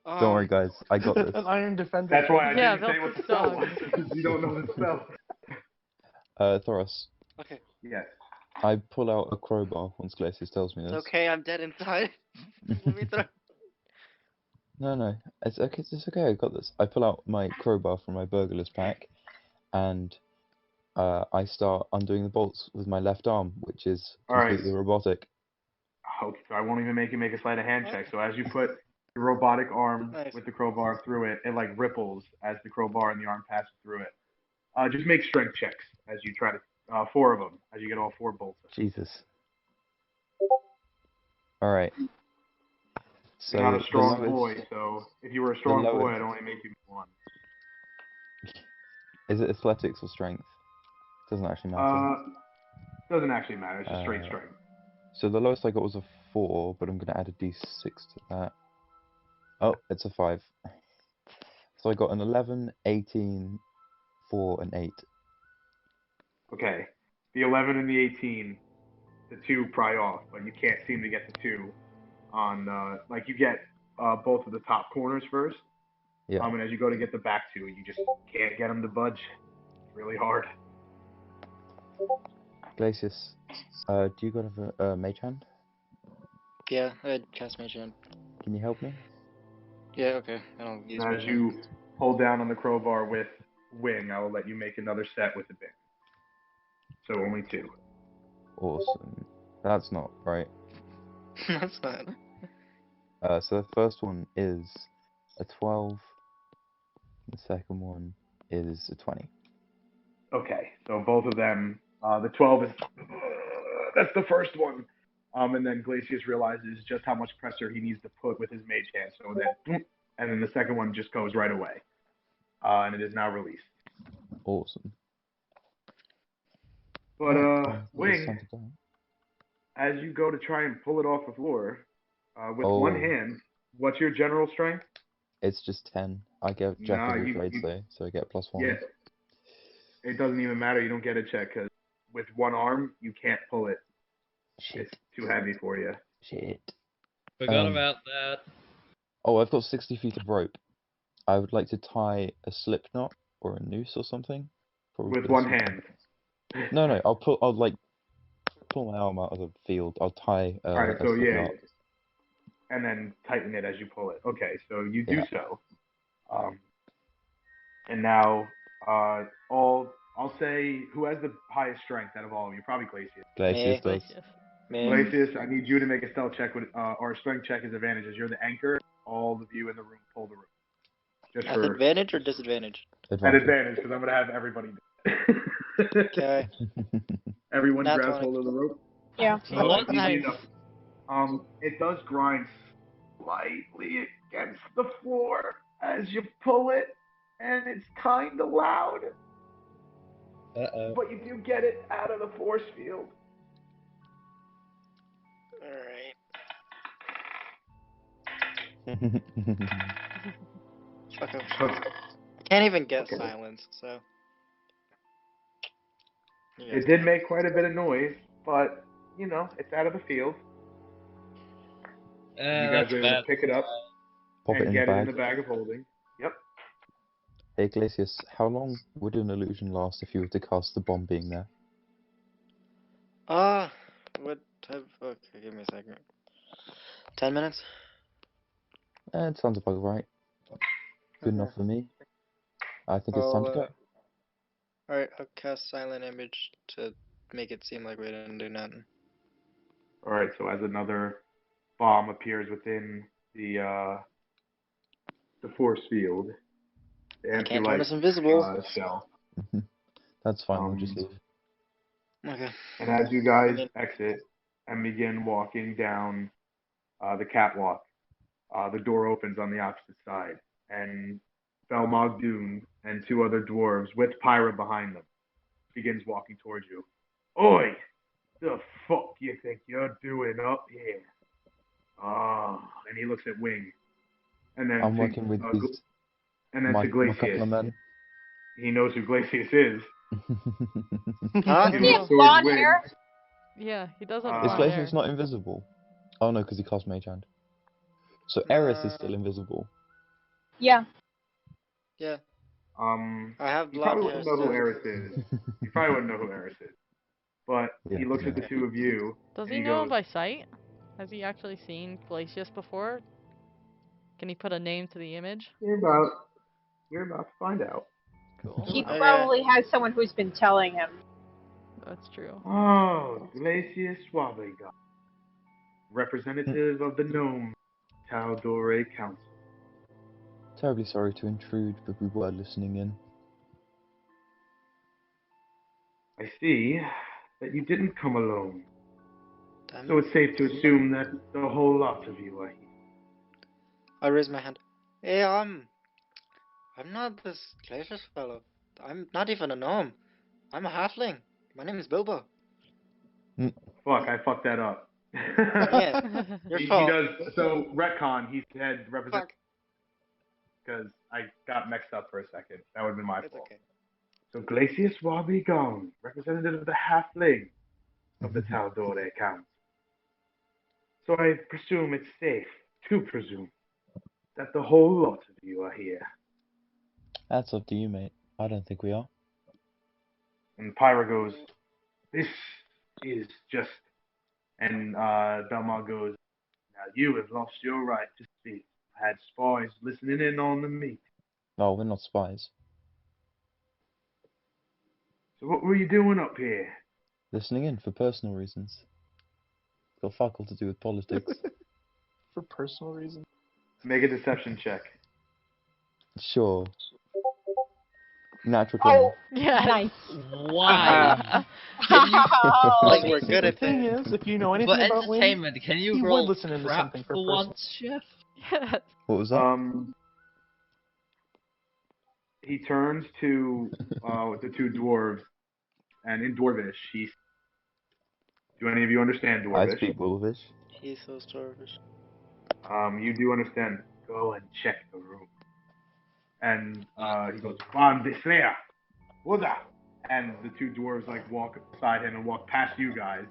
Don't worry, guys. I got this. An iron defender. That's why I Yeah, didn't say what the spell was, because you don't know the spell. Thoros. Okay. Yes. I pull out a crowbar once Glacius tells me this. It's okay, I'm dead inside. Let me throw. No. It's okay. It's okay. I got this. I pull out my crowbar from my burglar's pack, and I start undoing the bolts with my left arm, which is completely robotic. Okay, so I won't even make you make a sleight of hand check. So as you put your robotic arm with the crowbar through it, it like ripples as the crowbar and the arm passes through it. Just make strength checks as you try to 4 of them as you get all 4 bolts. Jesus. All right. So You're not a strong the boy, lowest- so if you were a strong boy, lowest- I'd only make you 1. Is it athletics or strength? Doesn't actually matter. Doesn't actually matter. It's just straight strength. So the lowest I got was a 4, but I'm going to add a d6 to that. Oh, it's a 5. So I got an 11, 18, 4, and 8. Okay. The 11 and the 18, the 2 pry off, but you can't seem to get the 2 on, like you get both of the top corners first. Yeah. And as you go to get the back 2, you just can't get them to budge. It's really hard. Glacius, do you got a mage hand? Yeah, I cast Mage Hand. Can you help me? Yeah, okay. I'll use And as you hold down on the crowbar with wing, I will let you make another set with the big. So only 2. Awesome. That's not right. That's not. So the first one is a 12. The second one is a 20. Okay, so both of them, the 12 is, that's the first one. And then Glacius realizes just how much pressure he needs to put with his mage hand. So then, and then the second one just goes right away. And it is now released. Awesome. But, It's Wing, time to go. as you go to try and pull it off the floor, with Oh. one hand, what's your general strength? It's just 10. I get Jack Nah, of all you- trades you- though, so I get +1. Yeah. It doesn't even matter. You don't get a check because with one arm, you can't pull it. Shit. It's too heavy for you. Shit. Forgot about that. Oh, I've got 60 feet of rope. I would like to tie a slip knot or a noose or something. Probably With one something. hand. No, I'll like pull my arm out of the field. I'll tie Alright, a so slip yeah. knot. And then tighten it as you pull it. Okay, so you do Yeah. so. And now, I'll say who has the highest strength out of all of you? Probably Glacius. Glacius does. Glacius. Me. Glacius, I need you to make a stealth check with, or a strength check as advantage. As you're the anchor, all of you in the room pull the room. Just At for advantage or disadvantage? at advantage, because I'm gonna have everybody do it. Okay. Everyone Nat grabs 20. hold of the rope. Yeah. Oh, What? easy Nice. enough. It does grind slightly against the floor as you pull it, and it's kind of loud, Uh-oh. but you do get it out of the force field. Alright. Fuck up. I can't even get Okay. silence, so. You guys It did make quite a bit of noise, but you know, it's out of the field. You guys That's were able bad. to pick it up Pop it and in the get it in bag. the bag of holding. Yep. Hey Glacius, how long would an illusion last if you were to cast the bomb being there? What type? Okay, give me a second. 10 minutes? It sounds about right. Good enough for me. I think it's time to go. Alright, I'll cast Silent Image to make it seem like we didn't do nothing. All right. So as another bomb appears within the force field, the I can't turn us anti-light invisible. shell. That's fine, we'll just leave. Okay. And as you guys exit and begin walking down the catwalk, the door opens on the opposite side, and Belmog Dune and two other dwarves with Pyra behind them begins walking towards you. Oi! The fuck you think you're doing up here? And he looks at Wing, and then I'm working with these, and then my to couple Glacius. of men. He knows who Glacius is. Huh? He He looks has towards blonde Wing. hair. Yeah, he does have Is Is blonde hair. Glacius not invisible? Oh no, because he cast Mage Hand. So Eris is still invisible. Yeah. Yeah. I have You blonde probably hair wouldn't know who still. Eris is. You probably wouldn't know who Eris is. But Yeah, he looks at the yeah. two of you. Does and he he know goes, him by sight? Has he actually seen Glacius before? Can he put a name to the image? You're about to find out. Cool. He Okay. probably has someone who's been telling him. That's true. Oh, Glacius Swabiga, representative of the Gnome Taldore Council. Terribly sorry to intrude, but we were listening in. I see that you didn't come alone, Damn so it. it's safe to assume that the whole lot of you are here. I raise my hand. Hey, I'm not this Glacius fellow. I'm not even a gnome. I'm a halfling. My name is Bilbo. Fuck, I fucked that up. Yeah, your he fault. does. So retcon, he said represent Fuck. because I got mixed up for a second. That would have been my It's fault. okay. So Glacius Wabigone, representative of the halfling of the Taldore Council. So I presume it's safe to presume that the whole lot of you are here. That's up to you, mate. I don't think we are. And Pyra goes, this is just. And Belmont goes, now you have lost your right to speak. I had spies listening in on the meet. No, we're not spies. So what were you doing up here? Listening in for personal reasons. It's got fuck all to do with politics. For personal reasons. Make a deception check. Sure. Natural 20. Yes. Nice. Why? Like we're good The at thing this. is, if you know For anything about Wing, entertainment, can you he would roll listen into crap something for for personal. once, Chef? Yes. What was that? He turns to the two dwarves, and in Dwarvish, do any of you understand I Dwarvish? speak Wolvish. He's so starvish. You do understand. Go and check the room. And he goes, Van Disleya, Woda. And the two dwarves like walk beside him and walk past you guys.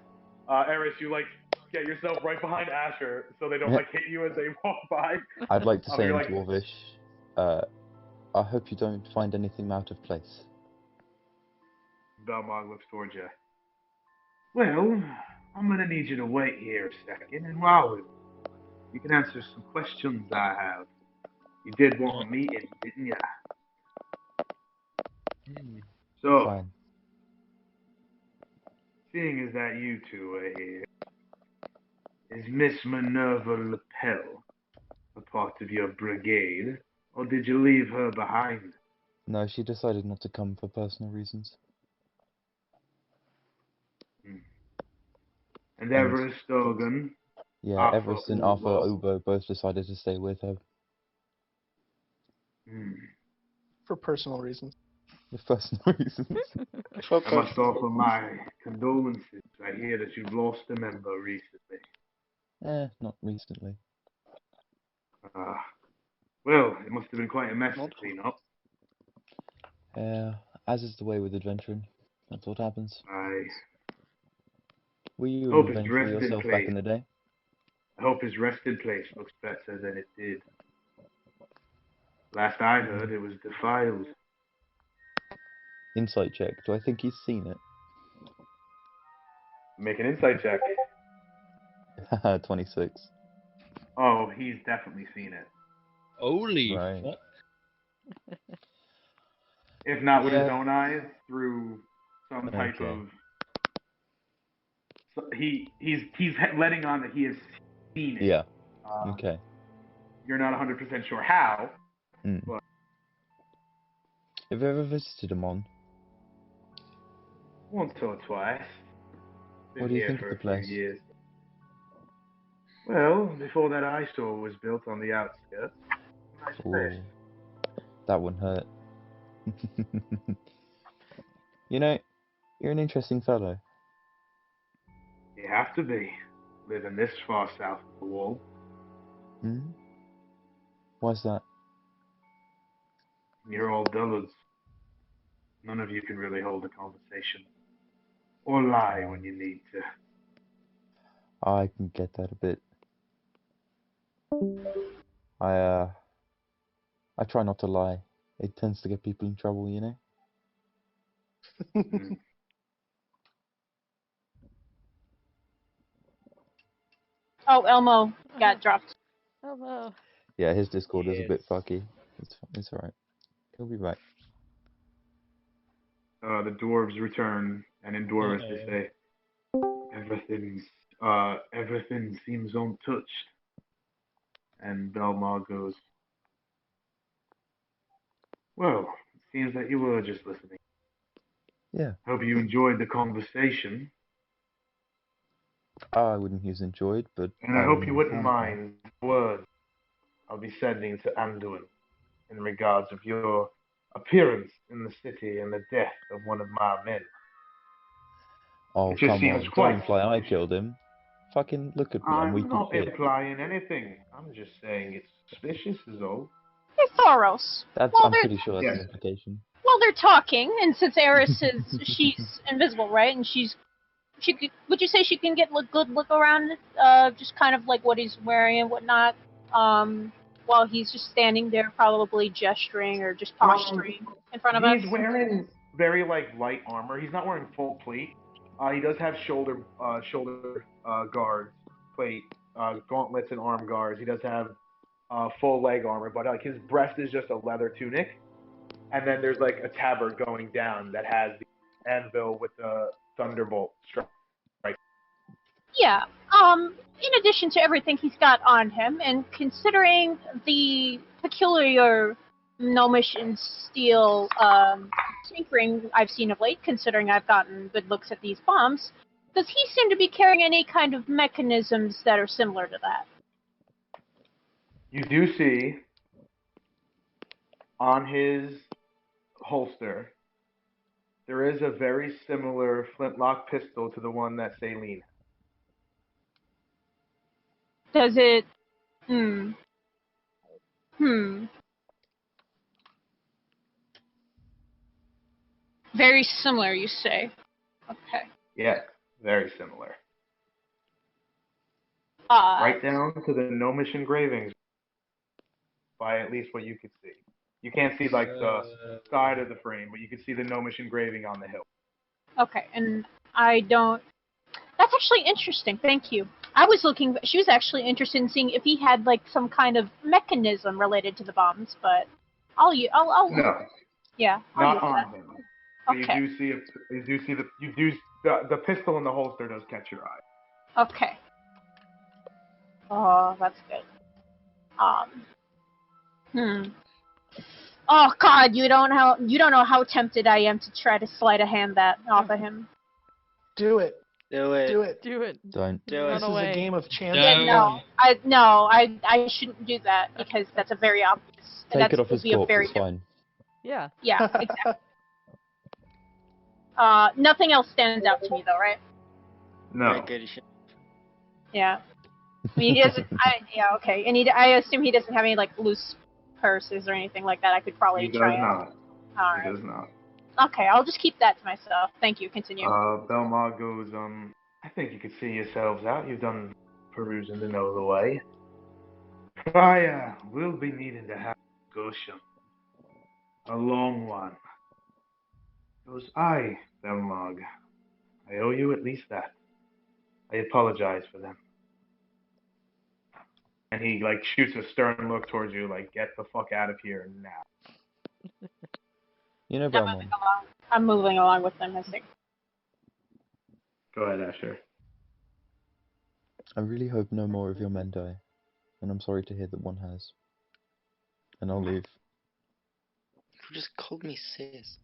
Eris, you like get yourself right behind Asher so they don't like hit you as they walk by. I'd like to say in you're like, Dwarvish, I hope you don't find anything out of place. Belmont looks towards you. Well, I'm gonna need you to wait here a second, and while you can answer some questions I have. You did want a meeting, didn't ya? So, Fine. seeing as that you two are here, is Miss Minerva Lapel a part of your brigade, or did you leave her behind? No, she decided not to come for personal reasons. And Everest Stogan? Yeah, Everest and Arthur Obo both decided to stay with her. For personal reasons. For personal reasons. I must offer my condolences. I hear that you've lost a member recently. Not recently. Well, it must have been quite a mess to clean up. Yeah, as is the way with adventuring. That's what happens. I Were you an hope his adventurer rested yourself back place. in the day? I hope his rested place looks better than it did. Last I heard, it was defiled. Insight check. Do I think he's seen it? Make an insight check. 26. Oh, he's definitely seen it. Holy Right. fuck. If not with his Yeah. own eyes, through some type Okay. of. He's letting on that he has seen it. Yeah. Um, Okay. You're not 100% sure how. Mm. But- Have you ever visited Amon? Once or twice. Been What do you here think for of the a few place? years. Well, before that eyesore was built on the outskirts. Nice place. Ooh, that one hurt. You know, you're an interesting fellow. You have to be, living this far south of the wall. Hmm? Why's that? You're all dullards. None of you can really hold a conversation. Or lie when you need to. I can get that a bit. I try not to lie. It tends to get people in trouble, you know? Mm. Oh, Elmo got dropped. Hello. Yeah, his Discord is a bit Yes. fucky. It's alright. He'll be back. The dwarves return, and in dwarves they say, everything seems untouched. And Belmar goes, well, it seems that you were just listening. Yeah. Hope you enjoyed the conversation, I wouldn't use enjoyed, but and I hope am you wouldn't informed now. mind the words I'll be sending to Anduin in regards of your appearance in the city and the death of one of my men. Oh, It just come seems on. quite Don't imply I suspicious. killed him. Fucking look at me. I'm weak I'm as not shit. implying anything. I'm just saying it's suspicious is all. Hey, Thoros. That's, Well, I'm pretty sure that's Yes. an implication. While they're talking, and since Eris is she's invisible, right? And would you say she can get a good look around, just kind of like what he's wearing and whatnot, while he's just standing there, probably gesturing or just posturing in front of us? He's wearing very light armor. He's not wearing full plate. He does have shoulder guards, plate, gauntlets and arm guards. He does have full leg armor, but his breast is just a leather tunic, and then there's a tabard going down that has the anvil with the thunderbolt strike. Yeah. In addition to everything he's got on him, and considering the peculiar gnomish and steel tinkering I've seen of late, considering I've gotten good looks at these bombs, does he seem to be carrying any kind of mechanisms that are similar to that? You do see on his holster there is a very similar flintlock pistol to the one that Saline. Does it... Very similar, you say? Okay. Yes, very similar. Right down to the gnomish engravings, by at least what you could see. You can't see the side of the frame, but you can see the gnomish engraving on the hilt. Okay, and I don't... That's actually interesting, thank you. I was looking... She was actually interested in seeing if he had, some kind of mechanism related to the bombs, but I'll No. Yeah, Not use on that. him. But Okay. you do see the pistol in the holster does catch your eye. Okay. Oh, that's good. Oh God, you don't know how tempted I am to try to sleight of hand that off of him. Do it. Do it. Do it. Do it. Don't. Do Run This it. is away. a game of chance. No. I shouldn't do that because that's a very obvious. Take that's it off his would be a corpse, very it's fine. Yeah. Yeah, exactly. Nothing else stands out to me though, right? No. Very good. Yeah. I mean, he doesn't. Yeah, okay. And I assume he doesn't have any loose purses or anything like that. I could probably He does try it. not. He Alright. does not. Okay, I'll just keep that to myself. Thank you. Continue. Belmont goes, I think you could see yourselves out. You've done perusing to know the way. I will be needing to have a discussion. A long one. Goes, aye, Belmog. I owe you at least that. I apologize for them. And he, like, shoots a stern look towards you, like, get the fuck out of here now. You know, Belmont. I'm moving along with them, I think. Go ahead, Asher. I really hope no more of your men die. And I'm sorry to hear that one has. And I'll leave. You just called me sis.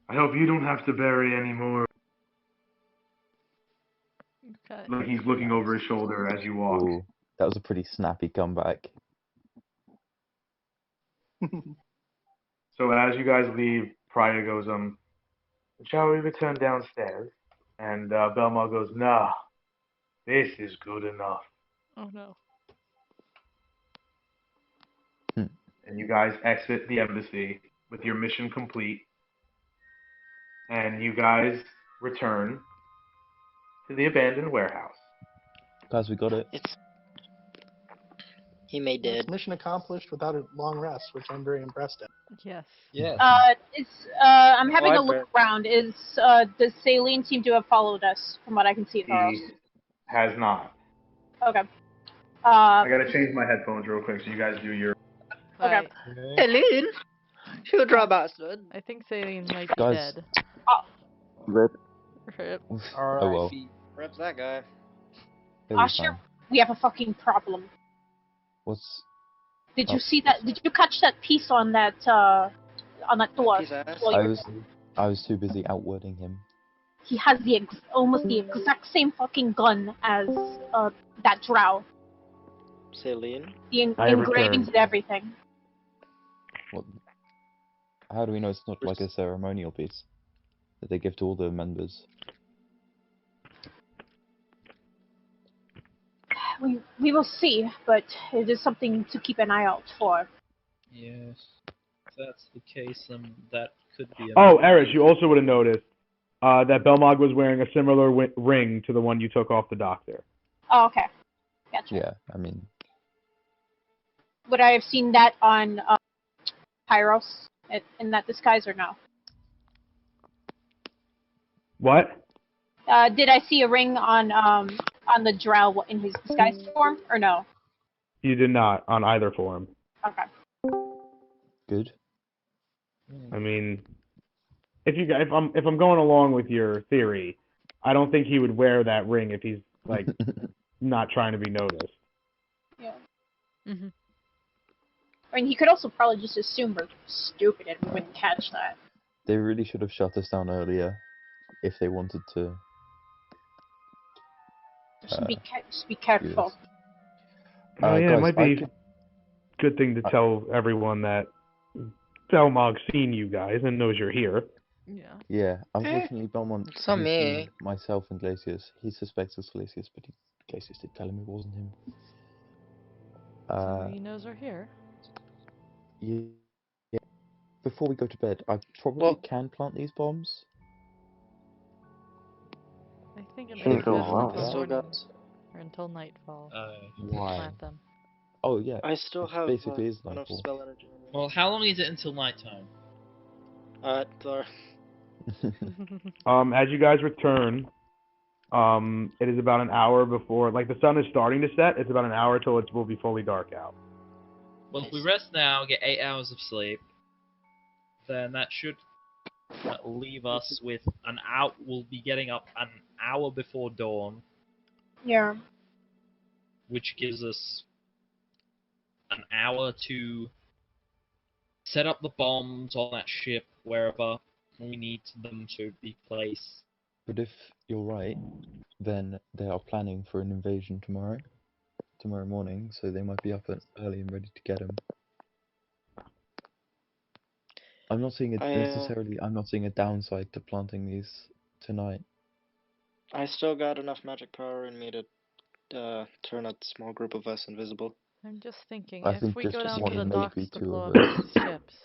I hope you don't have to bury any more. Okay. Like he's looking over his shoulder as you walk. Ooh, that was a pretty snappy comeback. So as you guys leave, Pryor goes, shall we return downstairs? And Belmont goes, nah, this is good enough. Oh no. And you guys exit the embassy with your mission complete. And you guys return to the abandoned warehouse. Guys, we got it. He may Yes, dead. mission accomplished without a long rest, which I'm very impressed at. Yes. Yeah. I'm having Oh, a look around. Does Saline seem to have followed us, from what I can see, Thoros? He has not. Okay. I gotta change my headphones real quick so you guys do your... Okay. Helene! You draw bastard. I think Saline might be Guys. dead. Rip. Rip. Oh Alright, well. Rip that guy. He'll be Asher, fine. we have a fucking problem. What's... Did Oh. you see that? Did you catch that piece on that door? Piece of ass. While you were- I was too busy outwording him. He has almost the exact same fucking gun as that drow. Celine. The I engravings returned. and everything. What? How do we know it's not like a ceremonial piece that they give to all the members? We will see, but it is something to keep an eye out for. Yes. If that's the case, then that could be a... Oh, Eris, you also would have noticed that Belmog was wearing a similar ring to the one you took off the doctor. Oh, okay. Gotcha. Yeah, I mean... Would I have seen that on Pyros in that disguise or no? What? Did I see a ring on the drow in his disguise form or no? You did not, on either form. Okay. Good. I mean, if I'm going along with your theory, I don't think he would wear that ring if he's like not trying to be noticed. Yeah. Mhm. I mean, he could also probably just assume we're stupid and we wouldn't catch that. They really should have shut us down earlier if they wanted to. Just be careful. Oh yeah, guys, it might I be could- good thing to tell everyone that Belmog's seen you guys and knows you're here. Yeah. Yeah, unfortunately, Belmont. It's not he's me. seen myself and Glacius. He suspects it's Glacius, but Glacius did tell him it wasn't him. So he knows we're here. Yeah. Before we go to bed, I probably can plant these bombs. I think it Should makes go sense well. until Still morning got- or until nightfall. Why? Plant them. Oh yeah. I still it have basically is enough nightfall. spell energy. Well, how long is it until nighttime? Thor. As you guys return, it is about an hour before, like the sun is starting to set. It's about an hour till it will be fully dark out. Well, if we rest now, get 8 hours of sleep, then that should leave us with an hour. We'll be getting up an hour before dawn, Yeah. which gives us an hour to set up the bombs on that ship wherever we need them to be placed. But if you're right, then they are planning for an invasion tomorrow morning, so they might be up early and ready to get them. I'm not seeing I'm not seeing a downside to planting these tonight. I still got enough magic power in me to turn a small group of us invisible. I'm just thinking, I if think we just go down one, to the maybe docks to two blow of up us. these ships,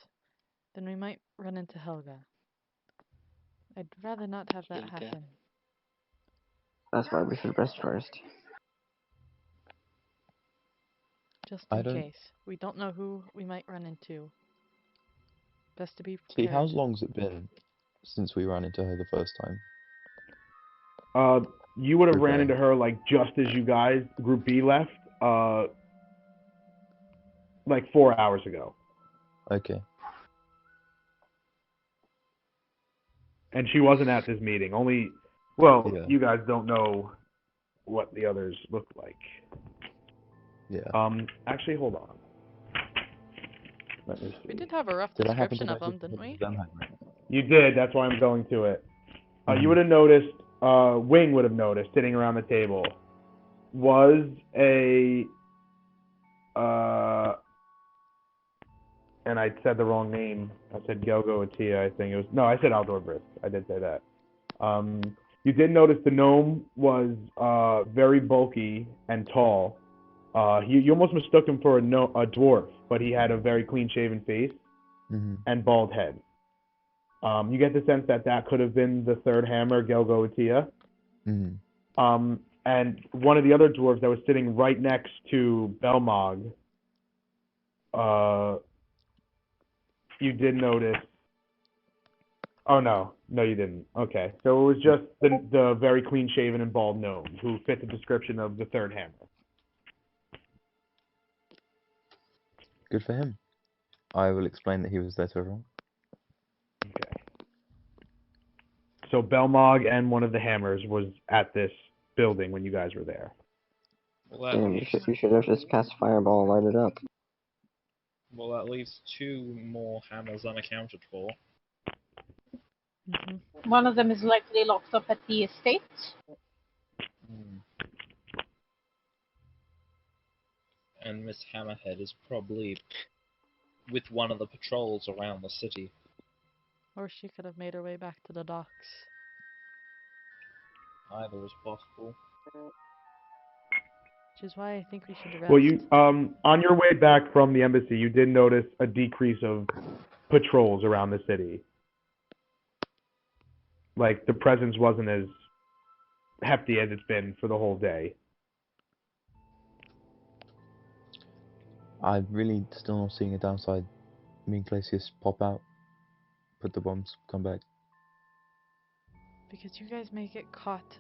then we might run into Helga. I'd rather not have that Helga. happen. That's why we should rest first. Just I in don't- case. We don't know who we might run into. Best to be See, prepared. how long's it been since we ran into her the first time? You would have Group ran A. into her like just as you guys, Group B, left, like 4 hours ago. Okay. And she wasn't at this meeting. Only, well, Yeah. you guys don't know what the others look like. Yeah. Actually, hold on. Let me see. We did have a rough Did I happen to description of them, notice didn't we? them hanging? You did. That's why I'm going to it. Mhm. You would have noticed. Wing would have noticed sitting around the table was a. And I said the wrong name. I said Gelgo Atia. I think it was. No, I said Aldor Brisk. I did say that. You did notice the gnome was very bulky and tall. You almost mistook him for a dwarf, but he had a very clean-shaven face and bald head. You get the sense that that could have been the third hammer, Gelgo Atia. And one of the other dwarves that was sitting right next to Belmog, you did notice. Oh, no, you didn't. Okay, so it was just the very clean-shaven and bald gnome who fit the description of the third hammer. Good for him. I will explain that he was there to everyone. Okay. So Belmog and one of the hammers was at this building when you guys were there. Well, that Damn, leaves, you should have just cast Fireball and light it up. well, that leaves 2 more hammers unaccounted for. One of them is likely locked up at the estate. And Miss Hammerhead is probably with one of the patrols around the city. Or she could have made her way back to the docks. Either is possible. Which is why I think we should rest. Well, you on your way back from the embassy, you did notice a decrease of patrols around the city. Like the presence wasn't as hefty as it's been for the whole day. I'm really still not seeing a downside. Me and Glacius pop out, put the bombs, come back. Because you guys may get caught.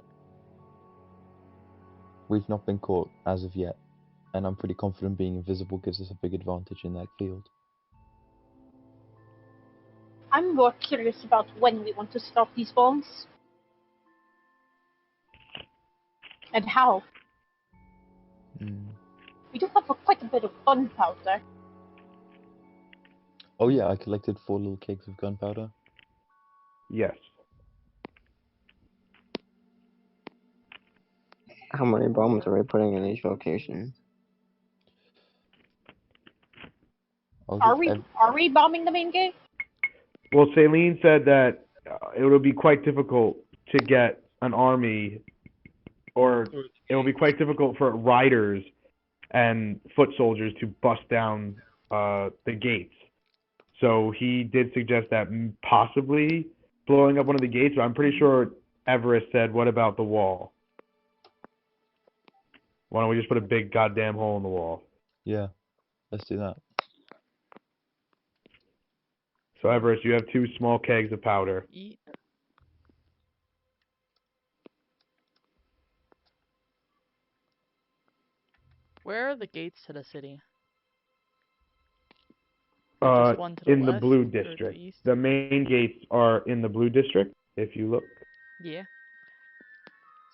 We've not been caught as of yet, and I'm pretty confident being invisible gives us a big advantage in that field. I'm more curious about when we want to stop these bombs. And how. We do have quite a bit of gunpowder. Oh yeah, I collected 4 little kegs of gunpowder. Yes. How many bombs are we putting in each location? Are we bombing the main gate? Well, Celine said that it would be quite difficult to get an army, or it will be quite difficult for riders and foot soldiers to bust down the gates. So he did suggest that possibly blowing up one of the gates, but I'm pretty sure Everest said, what about the wall? Why don't we just put a big goddamn hole in the wall? Yeah, let's do that. So Everest, you have 2 small kegs of powder. Eat. Where are the gates to the city? Just one to the In the west blue or to the district. east? The main gates are in the blue district, if you look. Yeah.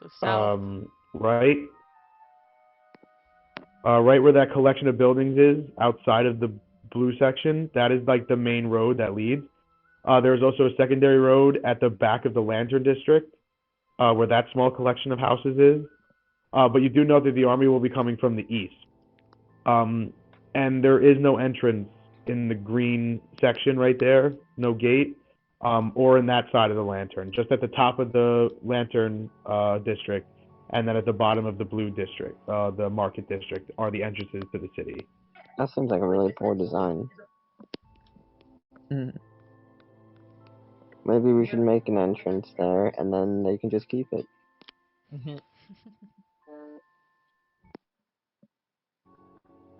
So south. Right. Right where that collection of buildings is, outside of the blue section, that is like the main road that leads. There's also a secondary road at the back of the Lantern District, where that small collection of houses is. But you do know that the army will be coming from the east. And there is no entrance in the green section right there, no gate, or in that side of the Lantern. Just at the top of the Lantern District, and then at the bottom of the blue district, the Market District, are the entrances to the city. That seems like a really poor design. Maybe we should make an entrance there, and then they can just keep it.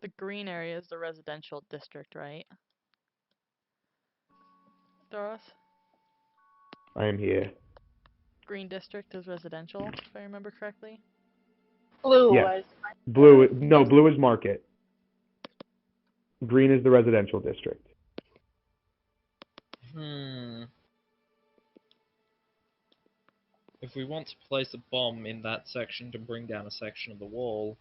The green area is the residential district, right? Thoros? I am here. Green district is residential, if I remember correctly. Blue Yes. was. Blue is market. Green is the residential district. If we want to place a bomb in that section to bring down a section of the wall,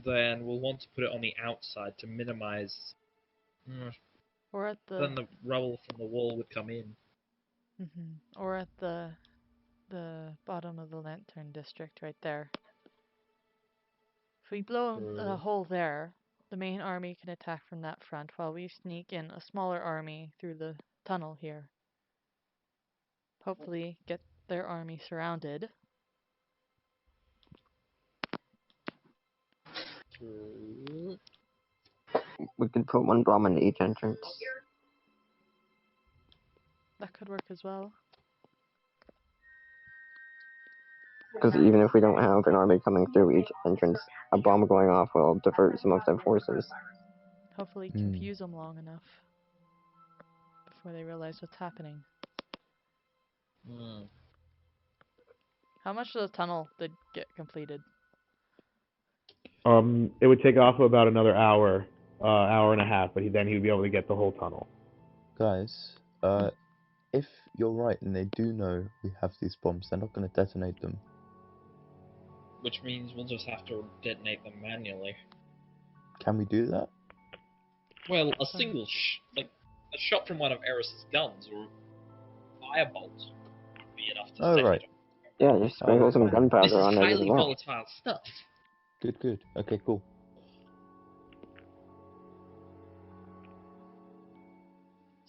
then we'll want to put it on the outside to minimize. Or at the. Then the rubble from the wall would come in. Or at the bottom of the lantern district, right there. If we blow a hole there, the main army can attack from that front, while we sneak in a smaller army through the tunnel here. Hopefully, get their army surrounded. We could put one bomb in each entrance. That could work as well. Because even if we don't have an army coming through each entrance, a bomb going off will divert some of their forces. Hopefully confuse them long enough before they realize what's happening. How much of the tunnel did get completed? It would take off about another hour and a half, but then he'd be able to get the whole tunnel. Guys, if you're right and they do know we have these bombs, they're not going to detonate them. Which means we'll just have to detonate them manually. Can we do that? Well, a single a shot from one of Eris's guns or a firebolt would be enough to set right. it. Yeah, just sprinkle some gunpowder This is on it as highly well. volatile stuff. Good. Okay, cool.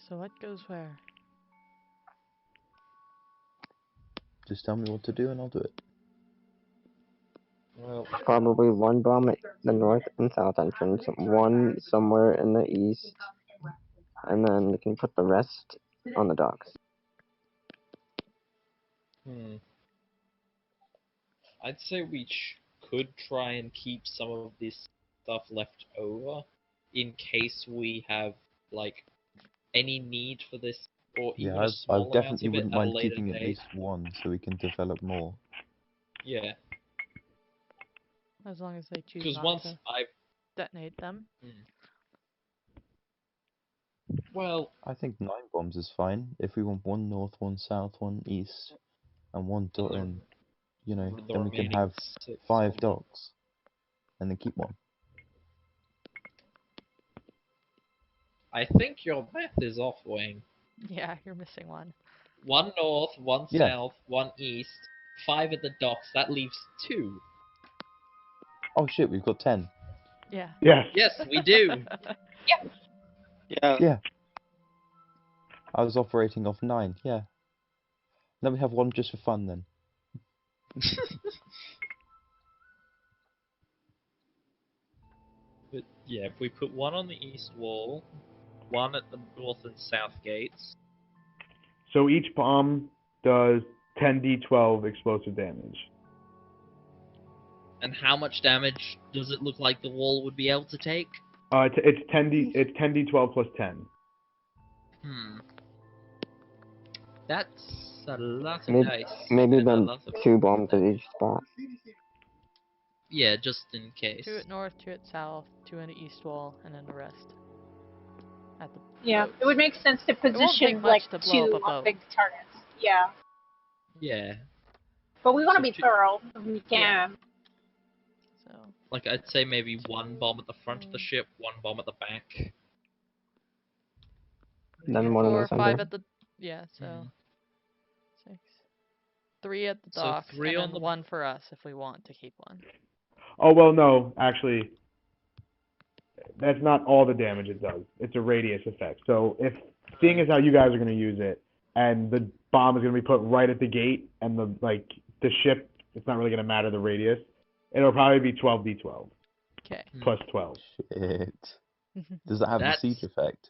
So what goes where? Just tell me what to do and I'll do it. Well, Probably one bomb at the north and south entrance, one somewhere in the east, and then we can put the rest on the docks. I'd say we could try and keep some of this stuff left over in case we have any need for this, or even a I small definitely amount of it wouldn't at a mind later keeping at date. least one so we can develop more. Yeah. As long as they choose Because not once to I've detonate them. Well, I think 9 bombs is fine. If we want one north, one south, one east, and one dot, and then we can have 5 docks, and then keep one. I think your math is off, Wayne. Yeah, you're missing one. 1 north, 1 south, 1 east, 5 at the docks. That leaves 2. Oh shit, we've got 10. Yeah. Yes. Yes, we do. Yeah. I was operating off 9, yeah. Then we have one just for fun then. But yeah, if we put 1 on the east wall, 1 at the north and south gates. So each bomb does 10d12 explosive damage. And how much damage does it look like the wall would be able to take? It's 10d12 plus 10. That's a lot of dice. Maybe And a then lot of- 2 bombs at each spot. Yeah, just in case. 2 at north, 2 at south, 2 in the east wall, and then the rest at the Yeah, boats. it would make sense to won't take position much like to blow 2 up a boat. big targets. Yeah, Yeah. but we want to So be two- thorough if we can. So I'd say maybe 1 bomb at the front of the ship, 1 bomb at the back. Then one in 4 the or 5 center. at the so 6. 3 at the So docks, 3 and on then the- 1 for us if we want to keep one. Oh, well, no, actually, that's not all the damage it does. It's a radius effect. So seeing as how you guys are going to use it, and the bomb is going to be put right at the gate, and the ship, it's not really going to matter the radius, it'll probably be 12d12 Okay. plus 12. Shit. Does that have a siege effect?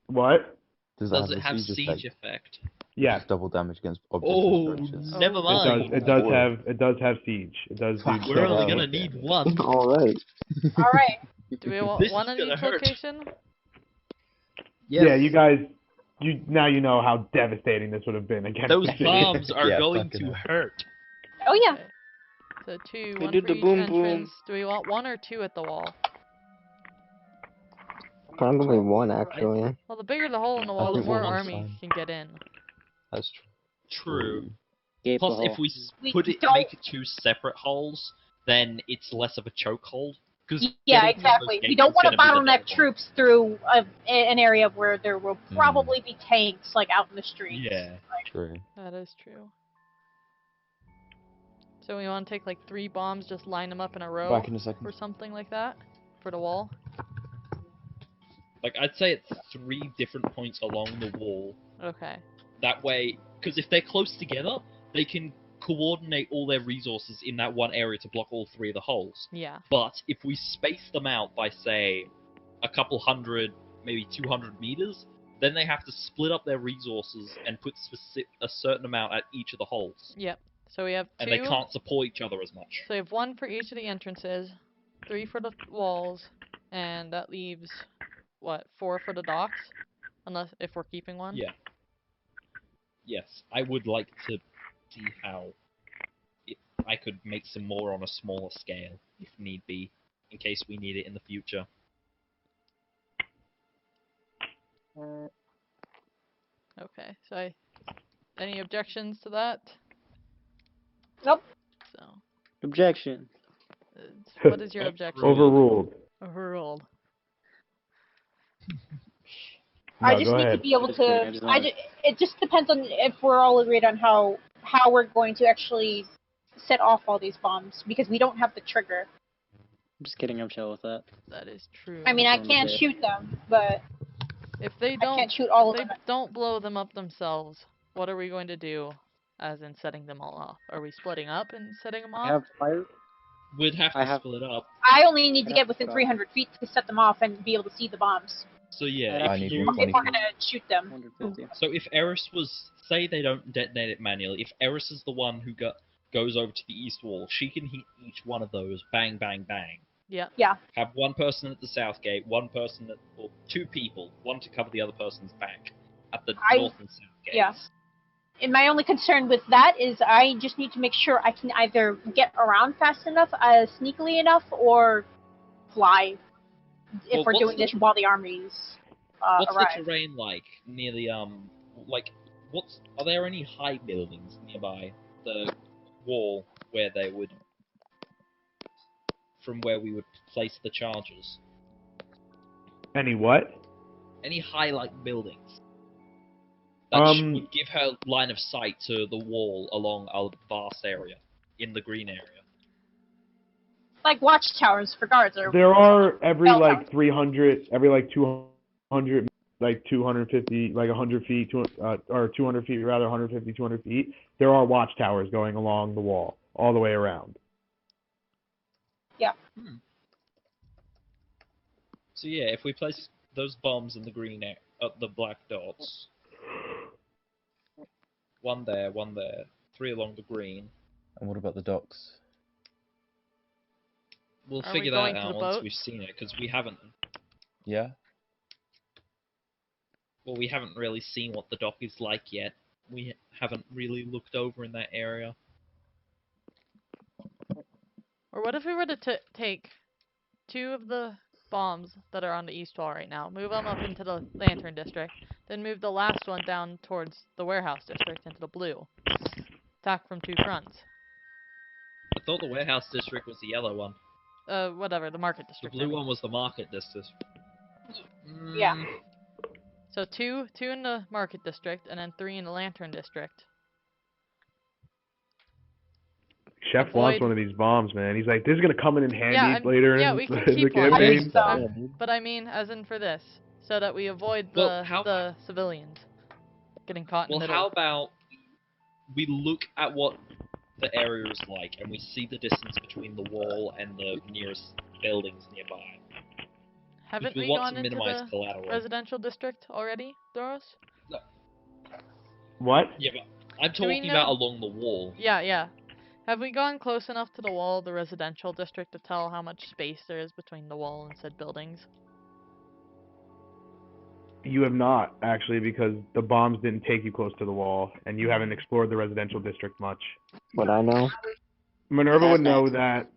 What? Does Does that it have siege siege effect? effect? Yes. Double damage against objects Oh, and structures. never It mind. does have siege. It does do We're only double gonna damage. need one. Alright. All right. Do we want This one is in gonna each hurt. location? Yes. Yeah, you guys, now you know how devastating this would have been against Those the city. bombs are Yeah, going fucking to hell. hurt. Oh yeah. Okay. So two, We one did for the each boom entrance. boom. Do we want one or two at the wall? Probably one, actually. Well, the bigger the hole in the wall, the think more one is army fine. can get in. That's True. Gape Plus, the if hole. we We put it, don't- make it two separate holes, then it's less of a chokehold. Yeah, exactly. We don't want to bottleneck troops through an area where there will probably be tanks, like out in the streets. Yeah. true. That is true. So we want to take like 3 bombs, just line them up in a row Back in a second. or something like that for the wall. Like, I'd say it's 3 different points along the wall. Okay. That way, because if they're close together, they can coordinate all their resources in that one area to block all 3 of the holes. Yeah. But if we space them out by, say, a couple hundred, maybe 200 meters, then they have to split up their resources and put a certain amount at each of the holes. Yep. So we have 2. And they can't support each other as much. So we have 1 for each of the entrances, 3 for the walls, and that leaves, what, 4 for the docks? Unless, if we're keeping one? Yeah. Yes, I would like to see how I could make some more on a smaller scale, if need be, in case we need it in the future. Okay, so any objections to that? Nope. So, Objection. what is your objection? Overruled. Overruled. I No, just go need to ahead. be able to. It just depends on if we're all agreed on how we're going to actually set off all these bombs, because we don't have the trigger. I'm just kidding, I'm chill with that. That is true. I mean, I on the can't bit. shoot them, but If they I don't, can't shoot all of they them. don't blow them up themselves, what are we going to do? As in setting them all off? Are we splitting up and setting them I off? have fire. We'd have to split up. I only need to Yeah, get within got it. 300 feet to set them off and be able to see the bombs. So yeah, I if need you... one. If we're gonna shoot them. 150. So if Eris was... Say they don't detonate it manually, if Eris is the one who goes over to the east wall, she can hit each one of those, bang, bang, bang. Yeah. Yeah. Have one person at the south gate, one person at... Or 2 people, one to cover the other person's back. At the north and south gates. Yeah. And my only concern with that is I just need to make sure I can either get around fast enough, sneakily enough, or fly. If Well, we're what's doing the this while the armies What's arrive. the terrain like near the like are there any high buildings nearby the wall where they would from where we would place the charges? Any what? Any high like buildings that would give her line of sight to the wall along a vast area in the green area. Like watchtowers for guards, or There are every Bell like towers. 300, every like 200, like 250, like 100 feet, or 200 feet rather, 150, 200 feet. There are watchtowers going along the wall, all the way around. Yeah. So yeah, if we place those bombs in the green the black dots, one there, 3 along the green. And what about the docks? We'll Are figure we going that to out the once boat? we've seen it, because we haven't. Yeah? Well, we haven't really seen what the dock is like yet. We haven't really looked over in that area. Or what if we were to take 2 of the bombs that are on the east wall right now, move them up into the lantern district, then move the last one down towards the warehouse district into the blue. Attack from 2 fronts. I thought the warehouse district was the yellow one. Whatever, the market The district. blue one was the market district. Yeah. So 2 in the market district, and then 3 in the lantern district. Chef wants one of these bombs, man. He's like, this is gonna come in handy later yeah, in we can the keep one. campaign. But I mean, as in for this, so that we avoid the civilians getting caught in the Well, middle. how about we look at what the area is like, and we see the distance between the wall and the nearest buildings nearby. Haven't we we want gone to into minimize the collateral. residential district already, Doros? No. What? Yeah, but I'm Do we talking about know- along the wall. Yeah. Have we gone close enough to the wall of the residential district to tell how much space there is between the wall and said buildings? You have not, actually, because the bombs didn't take you close to the wall, and you haven't explored the residential district much. Would I know? Minerva would know that,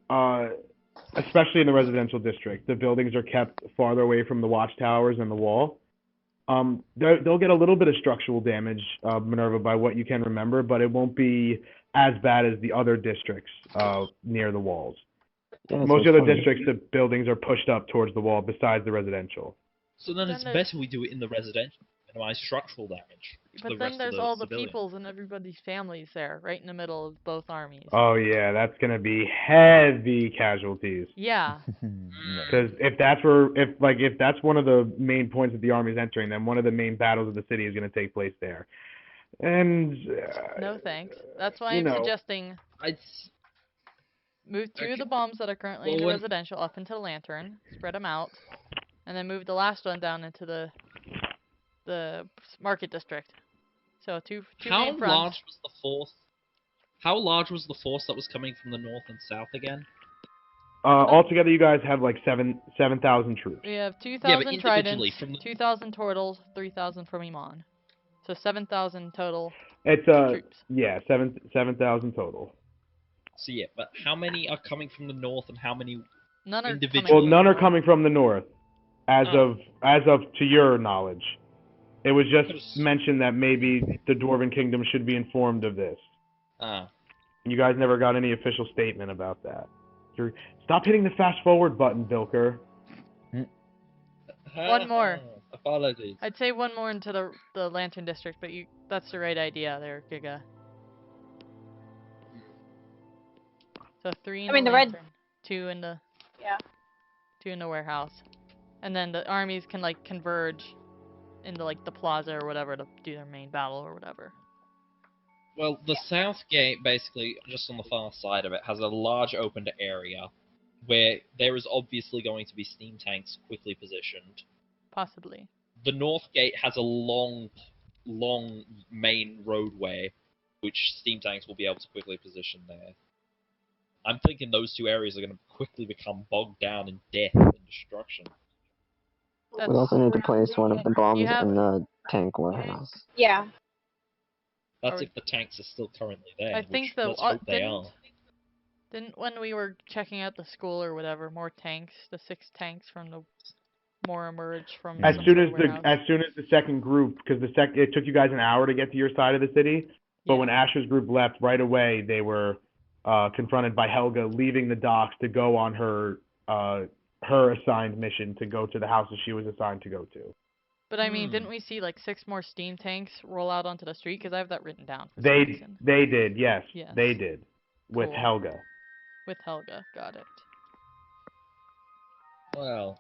especially in the residential district, the buildings are kept farther away from the watchtowers and the wall. They'll get a little bit of structural damage, Minerva, by what you can remember, but it won't be as bad as the other districts near the walls. Yeah, Most so of the funny. districts, the buildings are pushed up towards the wall besides the residential. So then Then it's there's- better we do it in the residential, minimize structural damage. to But the then rest there's of the all the civilians. peoples and everybody's families there, right in the middle of both armies. Oh yeah, that's gonna be heavy casualties. Yeah. Because if that's one of the main points that the army is entering, then one of the main battles of the city is going to take place there. And No thanks. That's why you I'm know. suggesting I'd move two Okay. of the bombs that are currently in Well, the when- residential up into the lantern, spread them out, and then move the last one down into the market district. So two How main fronts. large was the force? How large was the force that was coming from the north and south again? altogether, you guys have like 7,000 troops. We have Yeah, 2,000 but individually tridents, from the 2,000 turtles, 3,000 from Iman. So 7,000 total It's troops. yeah, 7,000 total. So yeah, but how many are coming from the north and how many? None are individually. coming Well, from none the are north. coming from the north, as Oh. of to your knowledge. It was just Could've- mentioned that maybe the Dwarven Kingdom should be informed of this. Ah. You guys never got any official statement about that. Stop hitting the fast forward button, Vilker. One more. Apologies. I'd say one more into the Lantern District, but that's the right idea there, Giga. So 3 in I mean, the the red- Lantern, 2 in the Yeah. 2 in the warehouse. And then the armies can like converge into like the plaza or whatever to do their main battle or whatever. Well, the south gate, basically, just on the far side of it, has a large opened area where there is obviously going to be steam tanks quickly positioned. Possibly. The north gate has a long main roadway, which steam tanks will be able to quickly position there. I'm thinking those two areas are going to quickly become bogged down in death and destruction. We also need to place one of the bombs have- in the tank warehouse. Yeah. That's Are- if the tanks are still currently there. I think which the let's hope they are. didn't when we were checking out the school or whatever, more tanks, the 6 tanks from the more emerged from As some soon sort as of warehouse. the second group, because it took you guys an hour to get to your side of the city, but Yeah. when Asher's group left, right away they were confronted by Helga leaving the docks to go on her assigned mission to go to the houses she was assigned to go to. But I mean, didn't we see like 6 more steam tanks roll out onto the street? Because I have that written down for some They reason. did, yes, Yes. they did, with Cool. Helga. With Helga, got it. Well,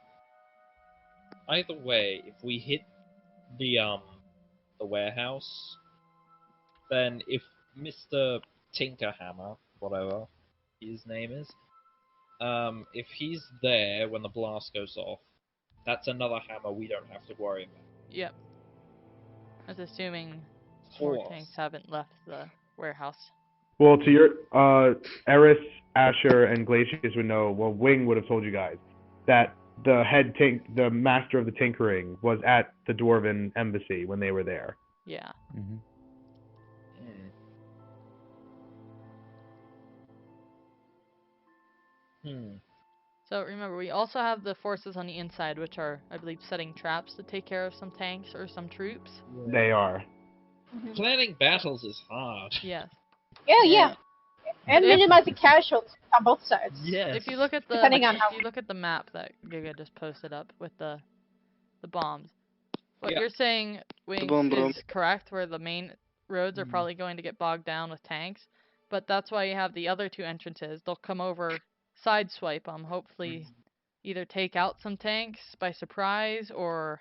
either way, if we hit the warehouse, then if Mr. Tinkerhammer, whatever his name is, if he's there when the blast goes off, that's another hammer we don't have to worry about. Yep. I was assuming more Horse. tanks haven't left the warehouse. Well, to your Eris, Asher, and Glacius would know. Well, Wing would have told you guys that the master of the tinkering, was at the Dwarven embassy when they were there. Yeah. Mm-hmm. So remember, we also have the forces on the inside, which are, I believe, setting traps to take care of some tanks or some troops. They are. Planning battles is hard. Yes. Yeah. And If- minimizing casualties on both sides. Yes. If you look at the Depending on how- if you look at the map that Giga just posted up with the bombs, what Yeah. you're saying, Wings, boom, boom. is correct. Where the main roads are probably going to get bogged down with tanks, but that's why you have the other 2 entrances. They'll come over, sideswipe them, hopefully either take out some tanks by surprise or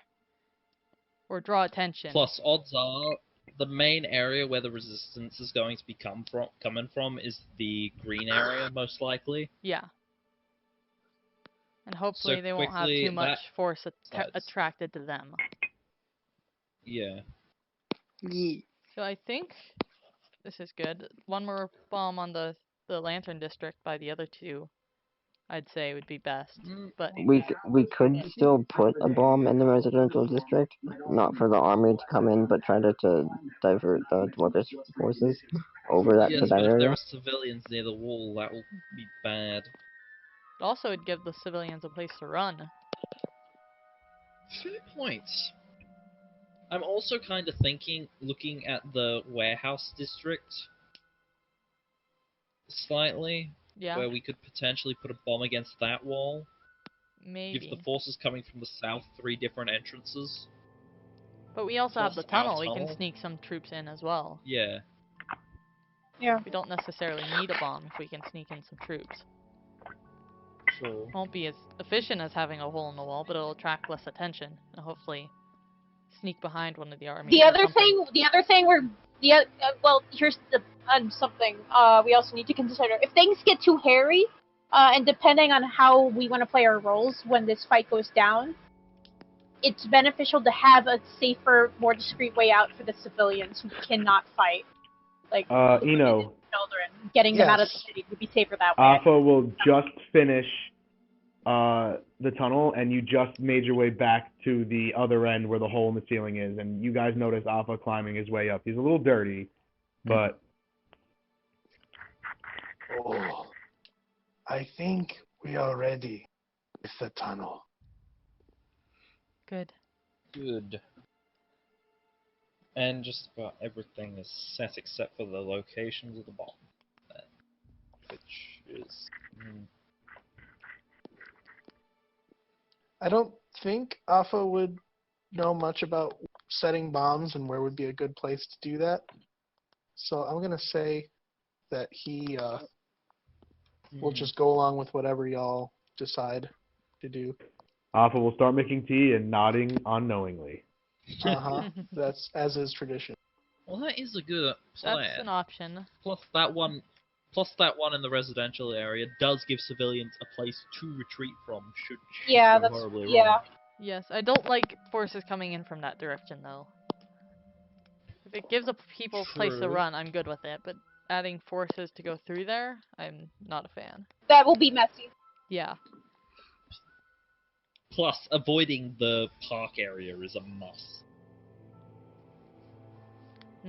draw attention. Plus, odds are the main area where the resistance is going to be coming from is the green area, most likely. Yeah. And hopefully they won't have quickly, too much that force sides. attracted to them. Yeah. Yee. So I think this is good. One more bomb on the Lantern District by the other two, I'd say would be best. But We could still put a bomb in the residential district, not for the army to come in, but try to divert the dwarvish forces over that Yes, to that but if there area. are civilians near the wall, that will be bad. also it'd give the civilians a place to run. Fair points. I'm also kind of thinking, looking at the warehouse district slightly, Yeah, where we could potentially put a bomb against that wall. Give the maybe. forces coming from the south 3 different entrances. But we also have Plus the our tunnel. We can tunnel. sneak some troops in as well. Yeah. Yeah. We don't necessarily need a bomb if we can sneak in some troops. True. Won't be as efficient as having a hole in the wall, but it'll attract less attention and hopefully sneak behind one of the armies. The other thing well, here's the something we also need to consider. If things get too hairy, and depending on how we want to play our roles when this fight goes down, it's beneficial to have a safer, more discreet way out for the civilians who cannot fight. Like the women and children, getting them out of the city would be safer that way. Alpha will just finish the tunnel, and you just made your way back to the other end where the hole in the ceiling is, and you guys notice Alpha climbing his way up. He's a little dirty, but... Oh, I think we are ready with the tunnel. Good. Good. And just about everything is set except for the locations of the bomb. Which is... I don't think Alpha would know much about setting bombs and where would be a good place to do that. So I'm going to say that he will just go along with whatever y'all decide to do. Alpha will start making tea and nodding unknowingly. That's as is tradition. Well, that is a good plan. That's an option. Plus that one in the residential area does give civilians a place to retreat from should shit go horribly wrong. Yes, I don't like forces coming in from that direction though. If it gives a people a place to run, I'm good with it, but adding forces to go through there, I'm not a fan. That will be messy. Yeah. Plus, avoiding the park area is a must.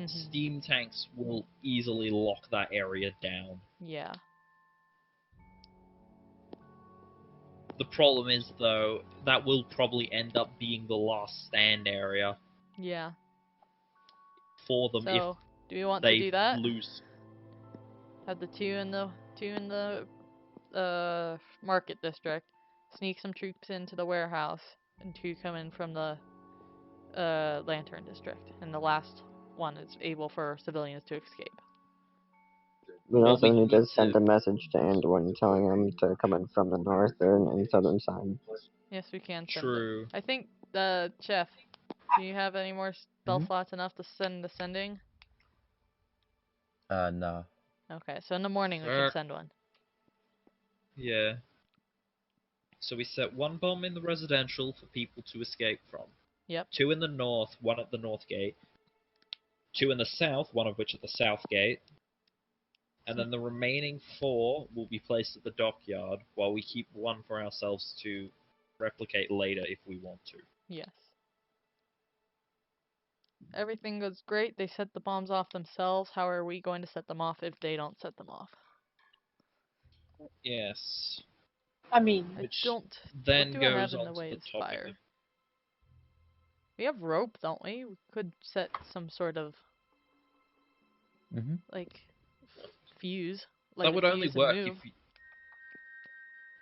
Steam tanks will easily lock that area down. Yeah. The problem is, though, that will probably end up being the last stand area. Yeah. For them, so, if do we want they to do that? lose. Have the two in the market district, sneak some troops into the warehouse, and 2 come in from the lantern district, and the last one is able for civilians to escape. We also need to send a message to Anduin telling him to come in from the northern and southern side. Yes, we can send True. I think, Chef, do you have any more spell slots enough to send the sending? No. Okay, so in the morning we can send one. Yeah. So we set 1 bomb in the residential for people to escape from. Yep. 2 in the north, 1 at the north gate. 2 in the south, 1 of which at the south gate. And then the remaining 4 will be placed at the dockyard, while we keep 1 for ourselves to replicate later if we want to. Yes. Everything goes great. They set the bombs off themselves. How are we going to set them off if they don't set them off? Yes. I mean, Which what then do I goes have in on the to way the of topic fire? of... We have rope, don't we? We could set some sort of like fuse. That would only work if you...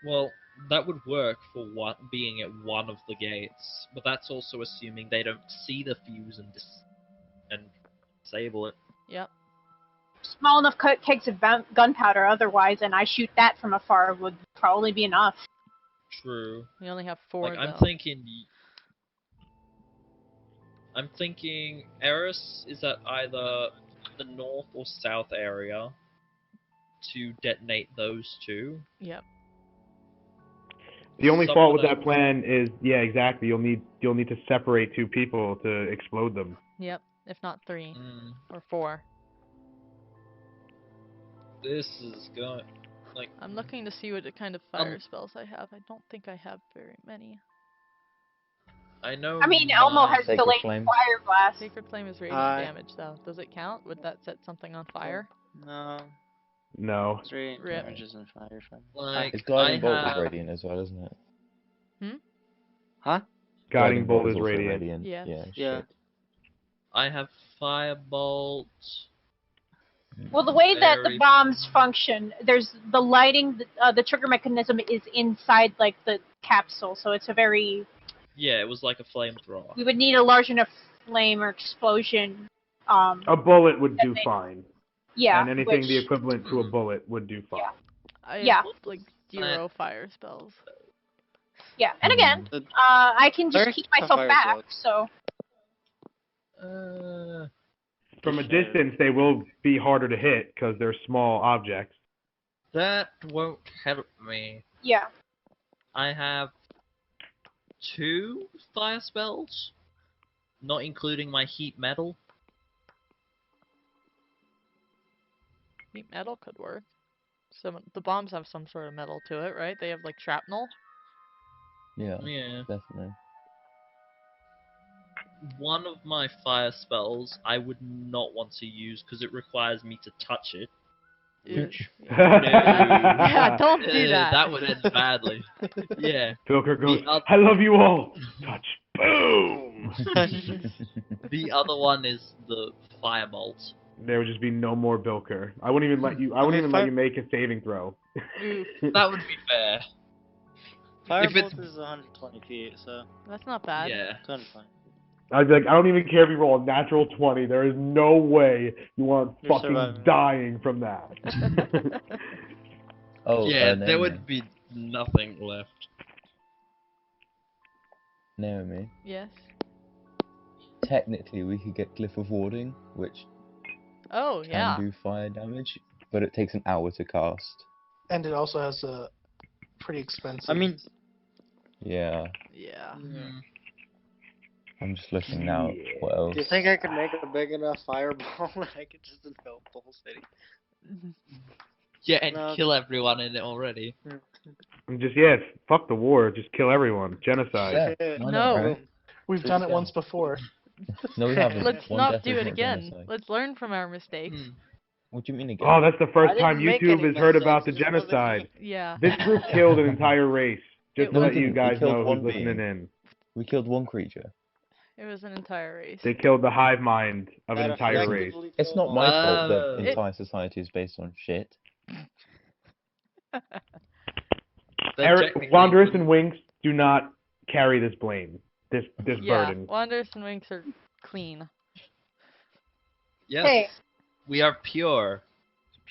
Well, that would work for being at one of the gates, but that's also assuming they don't see the fuse and disable it. Yep. Small enough kegs of gunpowder otherwise, and I shoot that from afar would probably be enough. True. We only have 4 though. I'm thinking Eris is at either the north or south area to detonate those 2. Yep. The only fault with that plan is, yeah, exactly. You'll need to separate 2 people to explode them. Yep. if not 3 Mm, or 4. this is going like. I'm looking to see what kind of fire spells I have. I don't think I have very many. I know. I mean, Elmo has Sacred delayed Flame. fire blast. Sacred Flame is radiant Hi. damage, though. Does it count? Would that set something on fire? No, No. 3 Rip. damages and fire from. Like It's Guiding Bolt have, is radiant as well, isn't it? Huh? Guiding Bolt is also radiant. Yes. Yeah. Yeah. Shit. I have Firebolt. Well, the way that the Very- bombs function, there's the lighting, the trigger mechanism is inside like the capsule, so it's a very. Yeah, it was like a flamethrower. We would need a large enough flame or explosion. A bullet would do fine. Yeah. And anything which, the equivalent to a bullet would do fine. I Yeah. have, like, 0 fire spells. Yeah, and again, The I can just Very keep tough myself fire back. blocks. So From a distance, they will be harder to hit because they're small objects. That won't help me. yeah. I have 2 fire spells, not including my heat metal. Heat metal could work. The bombs have some sort of metal to it, right? They have, like, shrapnel. Yeah, Yeah. definitely. One of my fire spells I would not want to use because it requires me to touch it. Ew. Yeah, don't do that. That would end badly. Yeah. Pilker goes, The oth- I love you all. Touch. Boom. The other one is the firebolt. There would just be no more Bilker. I wouldn't even let you. I wouldn't even let you make a saving throw. That would be fair. Firebolt is 120 feet, so That's not bad. Yeah. it's kind of fine. I'd be like, I don't even care if you roll a natural 20. There is no way you aren't You're fucking surviving. dying from that. Oh, Yeah, Naomi. there would be nothing left. Naomi. Yes. Technically, we could get Glyph of Warding, which Oh, can yeah. do fire damage, but it takes an hour to cast. And it also has a pretty expensive. I mean, Yeah, Yeah. Mm. I'm just looking now. What else? do you think I could make a big enough fireball that I could just envelop the whole city? Yeah, and No. kill everyone in it already. And just, fuck the war. Just kill everyone. Genocide. Yeah, why No. not, right? We've done it once before. No, we haven't. Let's One not death do is it not again. genocide. Let's learn from our mistakes. Hmm. What do you mean again? Oh, that's the I first didn't time make YouTube any has heard about the mistakes, just genocide. Yeah. This group killed an entire race. Just It to was- let you We guys killed know one who's listening being. in. We killed one creature. It was an entire race. They killed the hive mind of an That entire race. effectively It's not killed my all- fault that Oh. entire society is based on shit. Eric, Technically- Wanderous and Winks do not carry this blame, this Yeah. burden. Wanderers and Winks are clean. Yes, Hey. we are pure.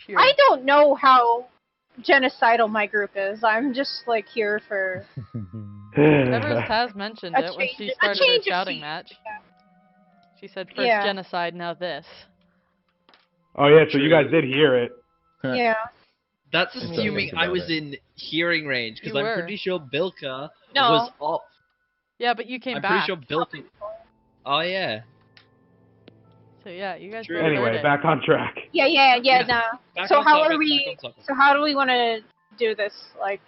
Pure. I don't know how genocidal my group is. I'm just like here for. Everest has mentioned A it when she change- a started her change of shouting scene. match. She said first Yeah. genocide, now this. Oh yeah, so you True. guys did hear it. Yeah. That's Just assuming think I about was it. in hearing range, because You I'm were. pretty sure Bilka No. was off. Yeah, but you came I'm back. pretty sure Bilka. Oh yeah. So yeah, you guys True. both heard Anyway, it. back on track. Yeah. Yeah. No. Back So on how topic, are we? back on topic. So how do we want to do this? Like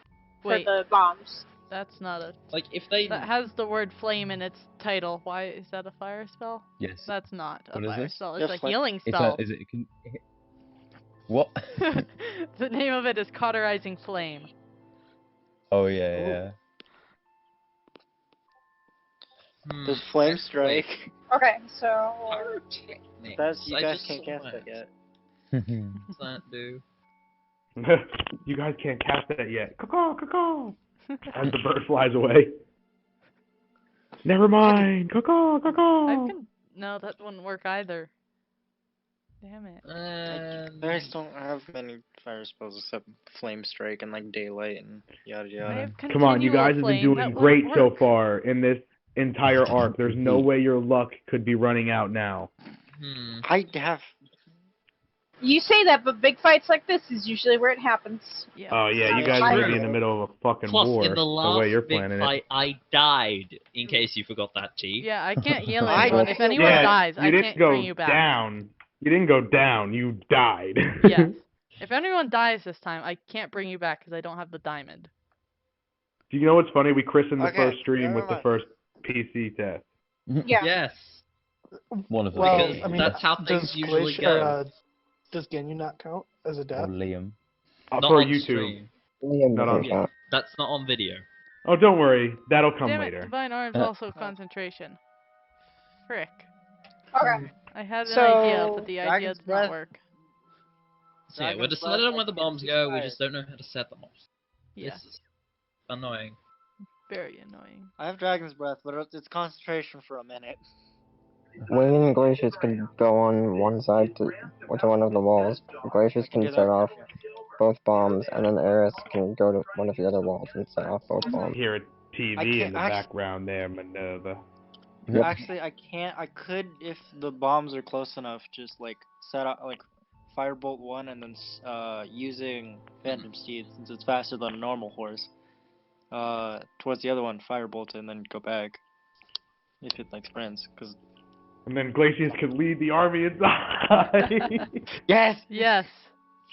for Wait, the bombs? that's not a. Like if they. That has the word flame in its title. Why is that a fire spell? Yes. That's not a What is fire this? spell. Yeah, It's a flame. healing It's spell. a, is it? Can, what? The name of it is cauterizing flame. Oh yeah. Does flame Wait. strike? Okay, so Pyrotechnics. That's you I guys just can't saw cast that yet. Yeah. What's that do? You guys can't cast that yet. Caw caw. As the bird flies away. Never mind. Caw caw. No, that wouldn't work either. Damn it. You guys don't have many fire spells except flame strike and like daylight and yada I yada. have Come on, you continual guys have been flame, doing that great wouldn't so work. far in this entire arc. There's no way your luck could be running out now. Hmm. I have. You say that, but big fights like this is usually where it happens. Yeah. Oh yeah, you Yeah, guys are gonna true. be in the middle of a fucking Plus, war. in the the last way you're big planning fight, I died. In case you forgot that, Chief. Yeah, I can't heal I anyone. can If heal anyone Yeah, dies, you I didn't can't go bring you back. down. You didn't go down. You died. Yes. If anyone dies this time, I can't bring you back because I don't have the diamond. Do you know what's funny? We christened the Okay, first stream never with the mind. first PC test. Yeah. Yes. One of them. Well, Because I mean, that's how things does usually Glacier, go. does Ginyu not count as a Or death? Liam. Not For on YouTube. stream. Liam Not doesn't on- count. That's not on video. Oh, don't worry. That'll come Damn it, later. Divine Arm's also concentration. Frick. Okay. I had an So, idea, but the idea Dragon's did Breath. not work. So yeah, we're Dragon's decided Breath, on where the I bombs can't go, we fire. just don't know how to set them off. Yeah, This is annoying. very annoying. I have Dragon's Breath, but it's concentration for a minute. Wayne and Glaciers can go on one side to one of the walls. Glaciers can can do set that. off both bombs, and then Eris can go to one of the other walls and set off both I bombs. hear a I TV can't in the background there, Minerva. Yep. Actually, I can't. I could if the bombs are close enough. Just like set up like firebolt one, and then using Phantom Steed since it's faster than a normal horse. Towards the other one, firebolt, and then go back. If it like sprints, because And then Glacius could lead the army inside. yes, Yes.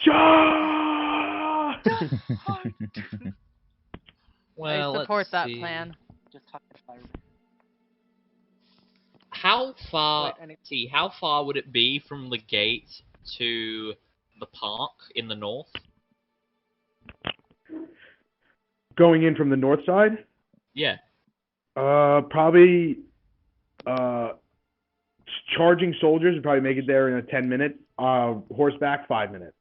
Charge! Well, I support let's that see. plan. just talk to firebolt. How far? Wait, and it- See, how far would it be from the gate to the park in the north? Going in from the north side? Yeah. Probably, charging soldiers would probably make it there in a 10-minute. Horseback, 5 minutes.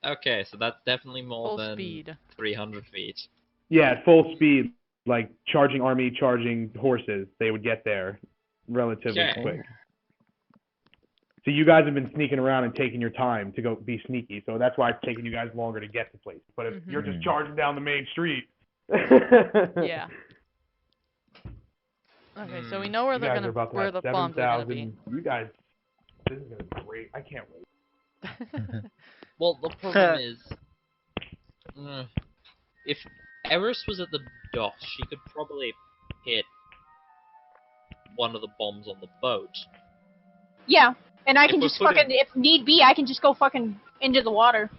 Okay, so that's definitely more Full than speed. 300 feet. Yeah, at full speed, like charging army, charging horses, they would get there relatively Okay. quick. So you guys have been sneaking around and taking your time to go be sneaky, so that's why it's taking you guys longer to get to place. But if you're just charging down the main street, Yeah. Okay, so we know where you they're guys are gonna about to where have the bombs are gonna be. 7,000. You guys, this is gonna be great. I can't wait. Well, the problem is, if Eris was at the dock, she could probably hit one of the bombs on the boat. Yeah, and I If can we're just putting- fucking, if need be, I can just go fucking into the water.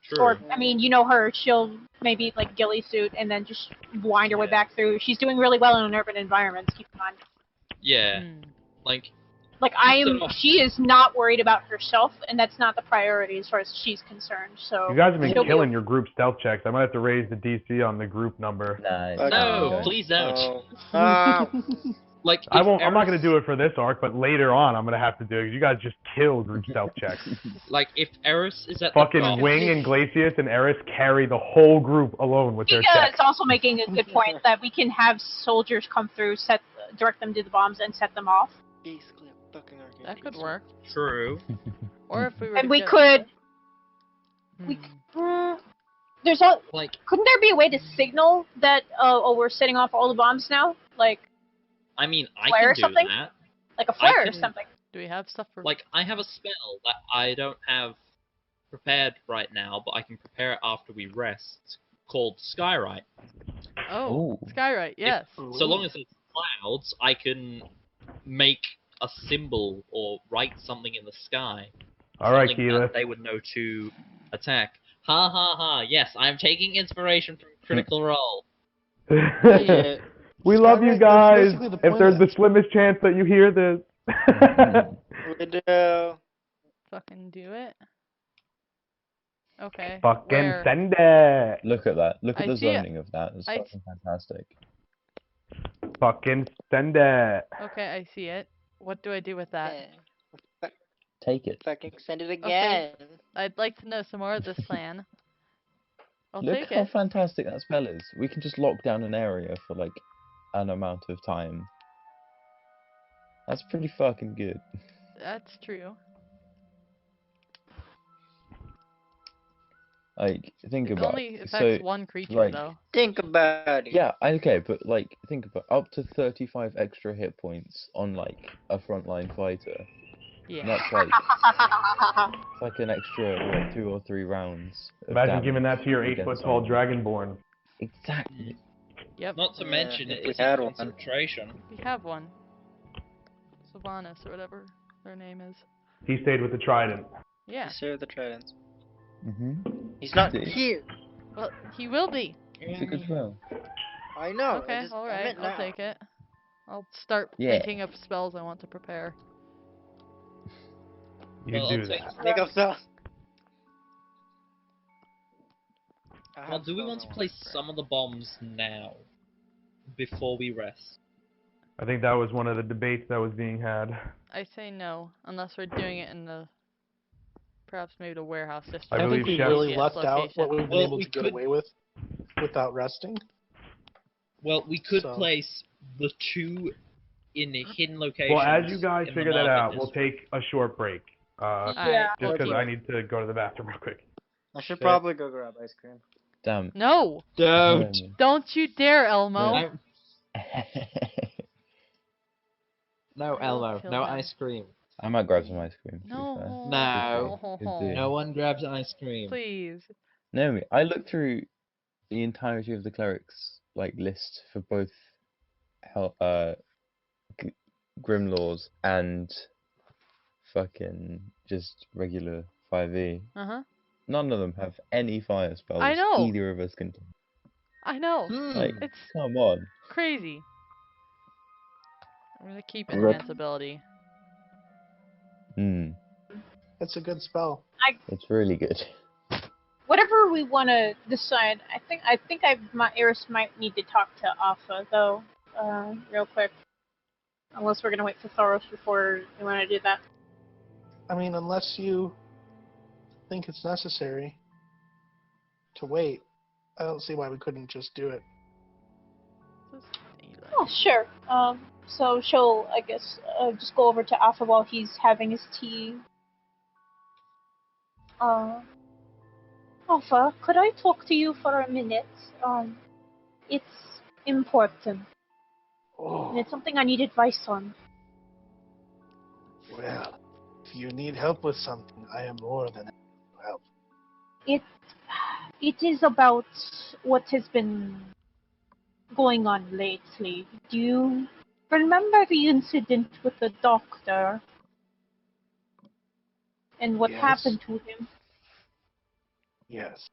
True. Or, I mean, you know her, she'll maybe, like, ghillie suit and then just wind her way Yeah. back through. She's doing really well in an urban environment, keep in mind. Yeah, Hmm. like, Like, she is not worried about herself, and that's not the priority as far as she's concerned, so. You guys have been she'll be- killing your group stealth checks. I might have to raise the DC on the group number. Nice. no, Okay. please don't. Oh. Ah. Like, I if won't. I'm not Eris- going to do it for this arc, but later on, I'm going to have to do it. You guys just kill group stealth checks. Like, if Eris is at Fucking the dock, Wing and Glacius and Eris carry the whole group alone with their Giga checks. is also making a good point that we can have soldiers come through, direct them to the bombs, and set them off. Basically, a fucking arcade. That could work. True. Or if we were And to we get- could. Hmm. There's all. Like, Couldn't there be a way to signal that? Oh, we're setting off all the bombs now, like I mean, I Flare or can do something? that. a flare or can- something. Do we have stuff for Like, I have a spell that I don't have prepared right now, but I can prepare it after we rest, called Skywrite. Oh, Ooh. Skywrite, yes. So long as it's clouds, I can make a symbol or write something in the sky. All right, Something Keyleth. that they would know to attack. Ha ha ha, yes, I'm taking inspiration from Critical Role. Yeah. We love you Skywrite, that's guys. basically the If point there's of the that. slimmest chance that you hear this. We do. Fucking do it. Okay. Fucking where? send it. Look at that. Look at I the see it. zoning of that. It's I- fucking fantastic. Fucking send it. Okay, I see it. What do I do with that? Take it. Fucking send it again. I'd like to know some more of this plan. I'll Look take how it. fantastic that spell is. We can just lock down an area for like an amount of time. That's pretty fucking good. That's true. Like, think It about only it. affects So, one creature, like- though. Think about it. yeah, okay, but like, think about up to 35 extra hit points on like a frontline fighter. Yeah. That's like it's like an extra 2 or 3 rounds. Of Imagine damage giving that to your against 8-foot-tall armor. Dragonborn. Exactly. Yep. Not to Yeah, mention if it we is in had one. concentration. We have one. Sylvanas or whatever their name is. He stayed with the trident. Yeah. Share the tridents. He's Mhm. not See? here. Well, he will be. It's a good spell. I know. Okay, I alright, meant I'll now. take it. I'll start Yeah. thinking of spells I want to prepare. You Well, do I'll take- that. Make up spells. Well, do we want to place some of the bombs now? Before we rest? I think that was one of the debates that was being had. I say no, unless we're doing it in the perhaps maybe the warehouse district. I I believe think we Chef- really Easiest left out location. what we've been Well, able we to get could- away with without resting. Well, we could So- place the 2 in hidden locations. Well, as you guys in the figure that market out, we'll district. take a short break. Yeah. Just because Okay. I need to go to the bathroom real quick. I should Okay. probably go grab ice cream. Damn. No! Don't you dare, Elmo! No. No, I will Elmo, kill no him. ice cream. I might grab some ice cream. to be No. fair. No. Could do. No one grabs ice cream. Please. Naomi, I looked through the entirety of the clerics list for both Grimlaws and fucking just regular 5e. Uh-huh. None of them have any fire spells. I know. Either of us can. I know. Like, It's come on. crazy. I'm gonna keep Rip. enhance ability. It's a good spell. It's really good. Whatever we want to decide, I think Eris might need to talk to Alpha though, real quick. Unless we're gonna wait for Thoros before we want to do that. I mean, unless you think it's necessary to wait, I don't see why we couldn't just do it. Oh, sure. So she'll, I guess, just go over to Alpha while he's having his tea. Alpha, could I talk to you for a minute? It's important. Oh, And it's something I need advice on. well, if you need help with something, I am more than happy to help. It is about what has been going on lately. Do you remember the incident with the doctor? And what Yes. happened to him? Yes.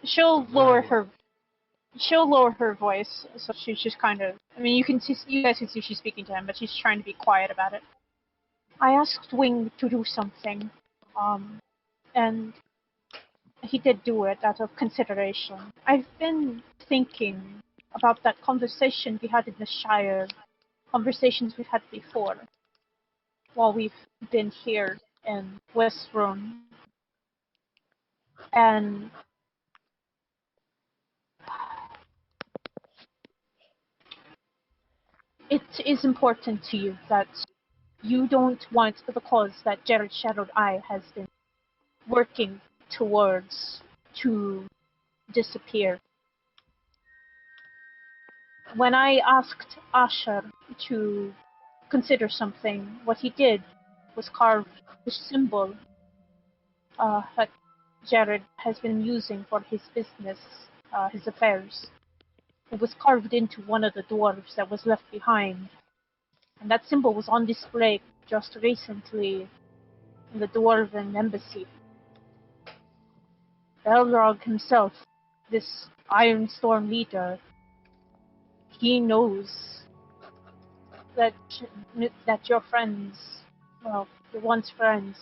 She'll lower her voice, so she's just kind of. I mean, you guys can see she's speaking to him, but she's trying to be quiet about it. I asked Wing to do something, and he did do it out of consideration. I've been thinking about that conversation we had in the Shire, conversations we've had before, while we've been here in Westrone, and it is important to you that you don't want the cause that Jared Shadowed Eye has been working towards to disappear. When I asked Asher to consider something, what he did was carve the symbol that Jared has been using for his business, his affairs. It was carved into one of the dwarves that was left behind. And that symbol was on display just recently in the Dwarven embassy. Belrog himself, this Iron Storm leader, he knows that your friends, well, your once friends,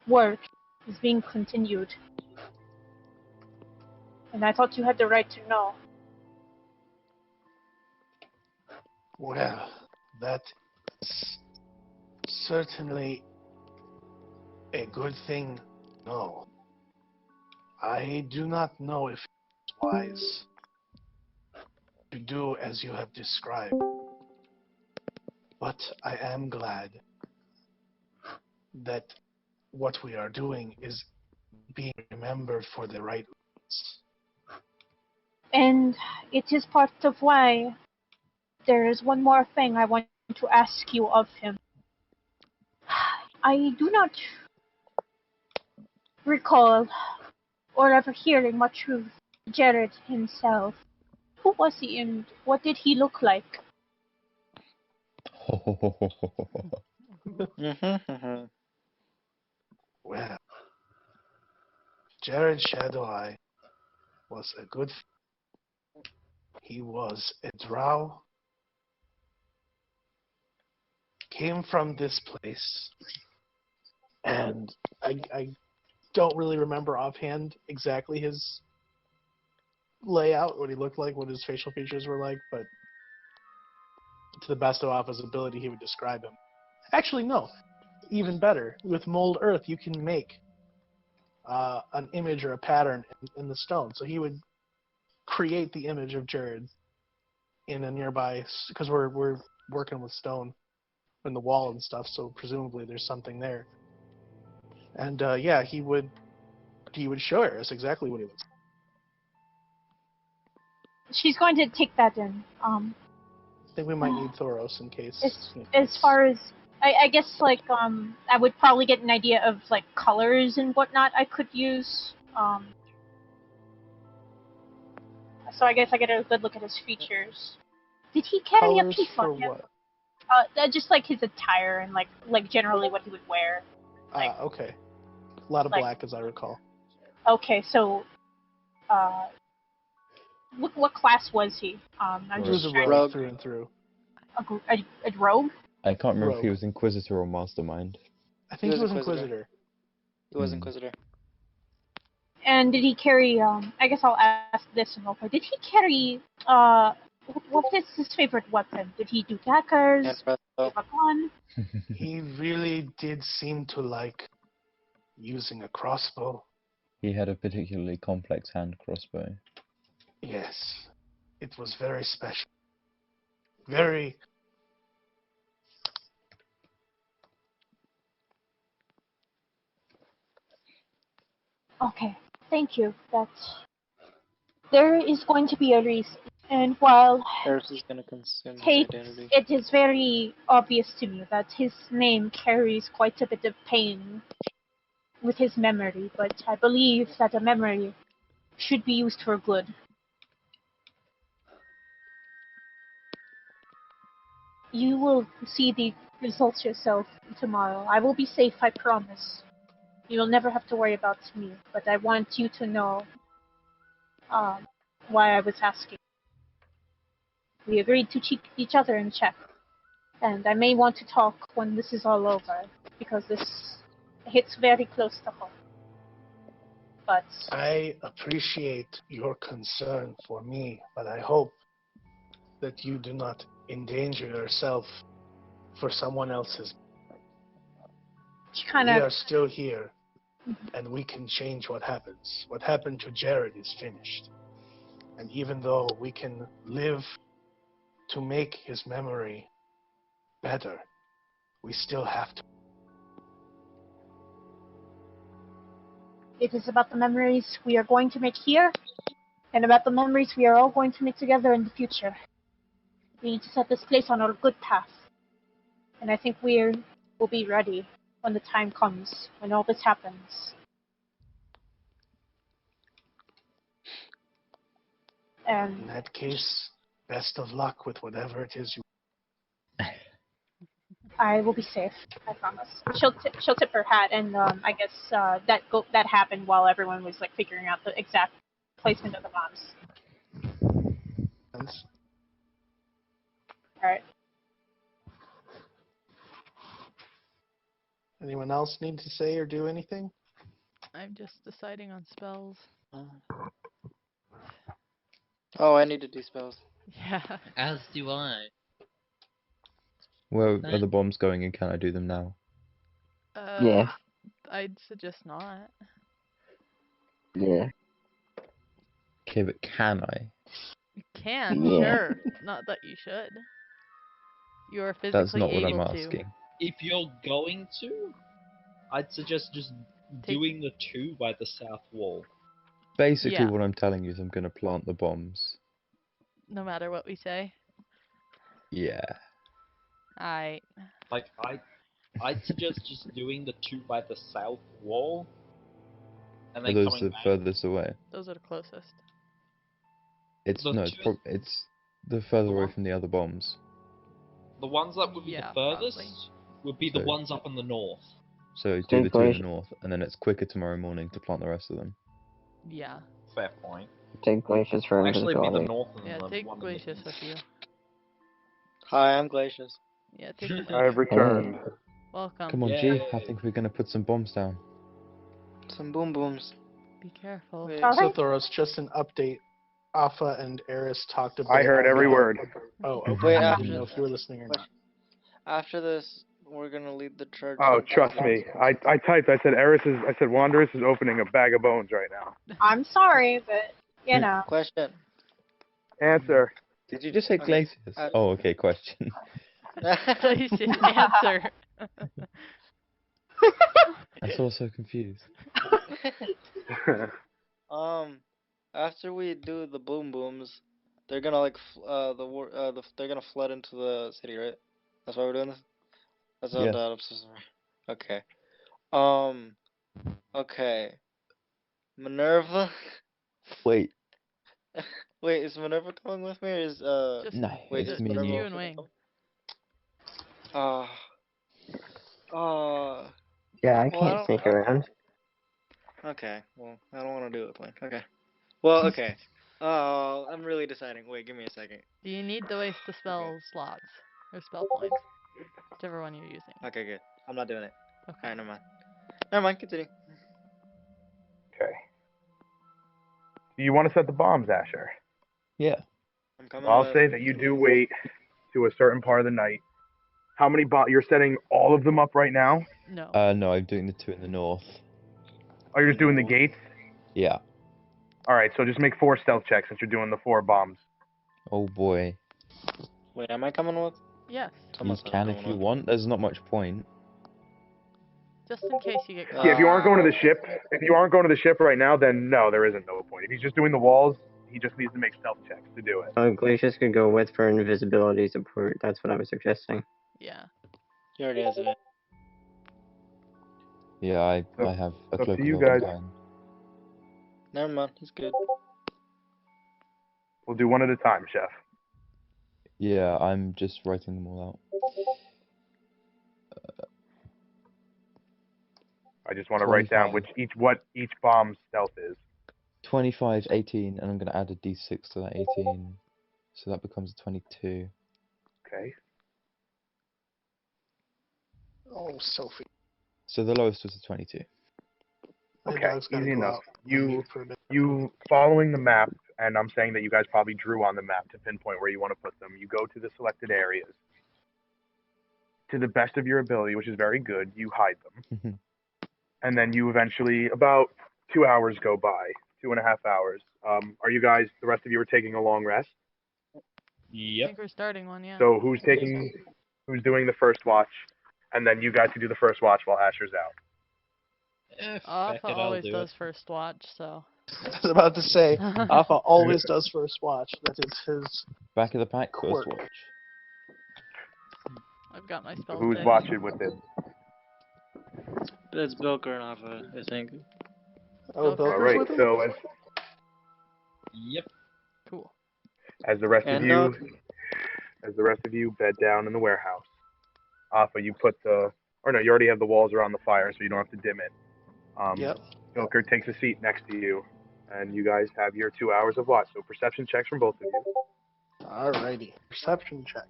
work is being continued. And I thought you had the right to know. Well, that is certainly a good thing. No. I do not know if it's wise to do as you have described. But I am glad that what we are doing is being remembered for the right reasons. And it is part of why there is one more thing I want to ask you of him. I do not recall or ever hearing much of Jared himself. Who was he and what did he look like? Well, Jared Shadoweye was a good. He was a drow. Came from this place, and I don't really remember offhand exactly his layout, what he looked like, what his facial features were like, but to the best of Alpha's ability, he would describe him. Actually, no. Even better. With Mold Earth, you can make an image or a pattern in the stone. So he would create the image of Jared in a nearby, because we're working with stone in the wall and stuff, so presumably there's something there. And yeah, he would show us exactly what he looks like. She's going to take that in. I think we might need Thoros in case. As far as I guess, like, I would probably get an idea of like colors and whatnot I could use. So I guess I get a good look at his features. Did he carry colors a piece for on him? what? Just like his attire and like generally what he would wear. Okay. A lot of black, as I recall. Okay, so what class was he? I'm He was just a rogue through and through. A rogue? I can't remember if he was Inquisitor or Mastermind. I think he was Inquisitor. He was Inquisitor. And did he carry, I guess I'll ask this real quick. Did he carry, what is his favorite weapon? Did he do daggers? A gun? He really did seem to like using a crossbow. He had a particularly complex hand crossbow. Yes. It was very special. Very... Okay, thank you. There is going to be a reason. And while Eris is going to consume his identity. it is very obvious to me that his name carries quite a bit of pain with his memory, but I believe that a memory should be used for good. You will see the results yourself tomorrow. I will be safe, I promise. You will never have to worry about me, but I want you to know why I was asking. We agreed to keep each other in check, and I may want to talk when this is all over, because this hits very close to home. But I appreciate your concern for me, but I hope that you do not endanger yourself for someone else's. We are still here, and we can change what happens. What happened to Jared is finished. And even though we can live to make his memory better, we still have to. it is about the memories we are going to make here, and about the memories we are all going to make together in the future. We need to set this place on a good path. And I think we will be ready when the time comes, when all this happens. And in that case, best of luck with whatever it is you... I will be safe, I promise. She'll tip her hat, and I guess that happened while everyone was like figuring out the exact placement of the bombs. All right. Anyone else need to say or do anything? I'm just deciding on spells. Oh, I need to do spells. Yeah. As do I. Where are the bombs going and can I do them now? Yeah. I'd suggest not. Yeah. Okay, but can I? You can, Yeah. sure. Not that you should. You are physically That's not what I'm able asking. If you're going to, I'd suggest just doing the two by the south wall. Basically, Yeah. what I'm telling you is I'm going to plant the bombs. No matter what we say. Yeah. I. Like, I'd suggest just doing the 2 by the south wall, and Are then those coming the back. furthest away? Those are the closest. It's The no, it's two- it's the further the away one- from the other bombs. The ones that would be Yeah, the furthest probably. would be the So- ones up in the north. So do Take the two in Glacier. the north, and then it's quicker tomorrow morning to plant the rest of them. Yeah. Fair point. Take Glacius for Actually, it'd be the invisibility. north and Yeah, the take one in the Glacius east. with you. Hi, I'm Glacius. Yeah, take him with I've you. returned. Welcome. Come on, Yeah. G. I think we're gonna put some bombs down. Some boom booms. Be careful. Wait, Alright. so Thoros, just an update. Alpha and Eris talked about. I heard every word. Oh, okay. Wait, I after didn't know if you were listening or not. After this, we're gonna lead the church. Oh, of- trust me. I typed. I said Wanderous is opening a bag of bones right now. I'm sorry, but you know. Question. Answer. Did you just say Okay, Glacius? Oh, okay. Question. Glacius, answer. I'm so confused. After we do the boom booms, they're gonna like they're gonna flood into the city, right? That's why we're doing this. That's all Yeah. that. I'm so sorry. Okay. Okay. Minerva. Wait. Wait, is Minerva coming with me, or is Just No, wait, it's is me and Minerva you you. and Wing. Yeah, I Well, can't sneak around. Okay. Well, I don't want to do it, Blink. Okay. Well, okay. I'm really deciding. Wait, give me a second. Do you need to waste the spell slots or spell points? Whichever one you're using. Okay, good. I'm not doing it. Okay. Alright, never mind. Never mind. Continue. Okay. Do you want to set the bombs, Asher? Yeah. I'm coming. I'll with- say that you do wait to a certain part of the night. How many bombs? You're setting all of them up right now? No. No, I'm doing the two in the north. Oh, you're just doing the gates? Yeah. All right, so just make 4 stealth checks since you're doing the 4 bombs. Oh boy. Wait, am I coming with? Yes. You Someone said I'm can if coming you with. want. There's not much point. Just in case you get caught. Yeah, if you aren't going to the ship, right now, then no, there isn't no point. If he's just doing the walls, he just needs to make stealth checks to do it. Glacius could go with for invisibility support. That's what I was suggesting. Yeah. He already has it. Yeah, I So- have a so cloak to of you Elven guys- Kind. Never mind. He's good. We'll do one at a time, Chef. Yeah, I'm just writing them all out. I just want to write down 25. what each bomb's stealth is. 25, 18, and I'm going to add a d6 to that 18. So that becomes a 22. Okay. Oh, Sophie. So the lowest was a 22. My Okay, dog's gotta easy go enough. out You for a bit. you following the map, and I'm saying that you guys probably drew on the map to pinpoint where you want to put them. You go to the selected areas. To the best of your ability, which is very good, you hide them. And then you eventually, about 2 hours go by, 2.5 hours. Are you guys, the rest of you are taking a long rest? I Yep. think we're starting one, yeah. So who's doing the first watch? And then you guys can do the first watch while Asher's out. Feck Alpha it, I'll always do does it. first watch, so. I was about to say, Alpha always does first watch. That is his. Back of the pack, first Quirk. watch. I've got my So spell who's saved. watching with it? It's Bilker and Alpha, I think. Oh, Okay. All Bilker's right. with him? So Yep. Cool. as the rest And of you bed down in the warehouse. Alpha, you put you already have the walls around the fire, so you don't have to dim it. Yep. Joker takes a seat next to you, and you guys have your 2 hours of watch. So perception checks from both of you. Alrighty. Perception check.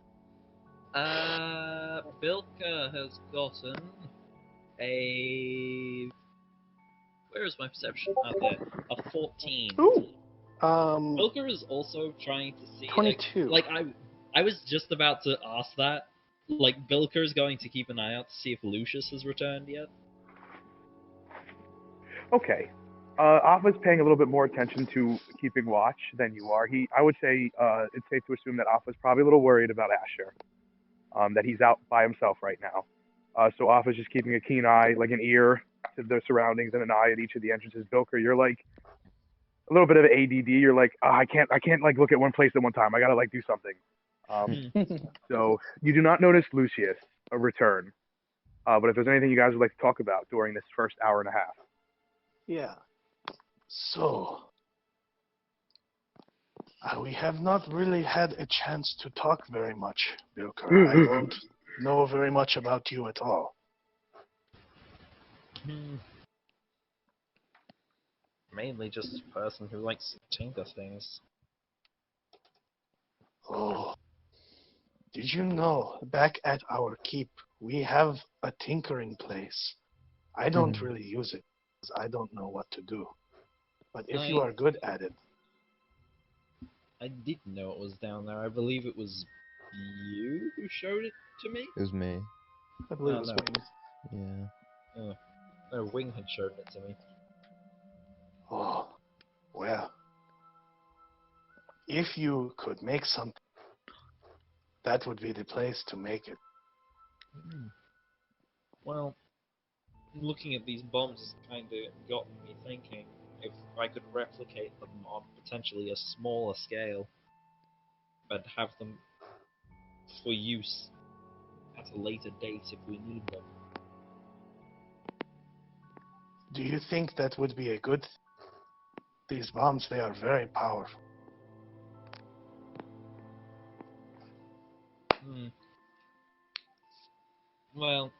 Bilka has gotten a. Where is my perception? Oh, there. A 14. Ooh. Bilka is also trying to see. 22. I was just about to ask that. Like, Bilker's going to keep an eye out to see if Lucius has returned yet. Okay. Alpha's paying a little bit more attention to keeping watch than you are. I would say it's safe to assume that Alpha's probably a little worried about Asher. That he's out by himself right now. So Alpha's just keeping a keen eye, like an ear to the surroundings and an eye at each of the entrances. Bilker, you're like a little bit of ADD. You're like, I can't like look at one place at one time. I gotta like do something. So you do not notice Lucius return. But if there's anything you guys would like to talk about during this first hour and a half. Yeah. So, we have not really had a chance to talk very much, Bilker. I don't know very much about you at all. Mainly just a person who likes to tinker things. Oh, did you know, back at our keep, we have a tinkering place. I don't really use it, because I don't know what to do. But if you are good at it... I didn't know it was down there. I believe it was you who showed it to me? It was me. I believe it was no. Wings. Yeah. No, Wing had showed it to me. Oh, well. If you could make something, that would be the place to make it. Well, looking at these bombs kind of got me thinking if I could replicate them on potentially a smaller scale, but have them for use at a later date if we need them. Do you think that would be a good thing? These bombs, they are very powerful. Well,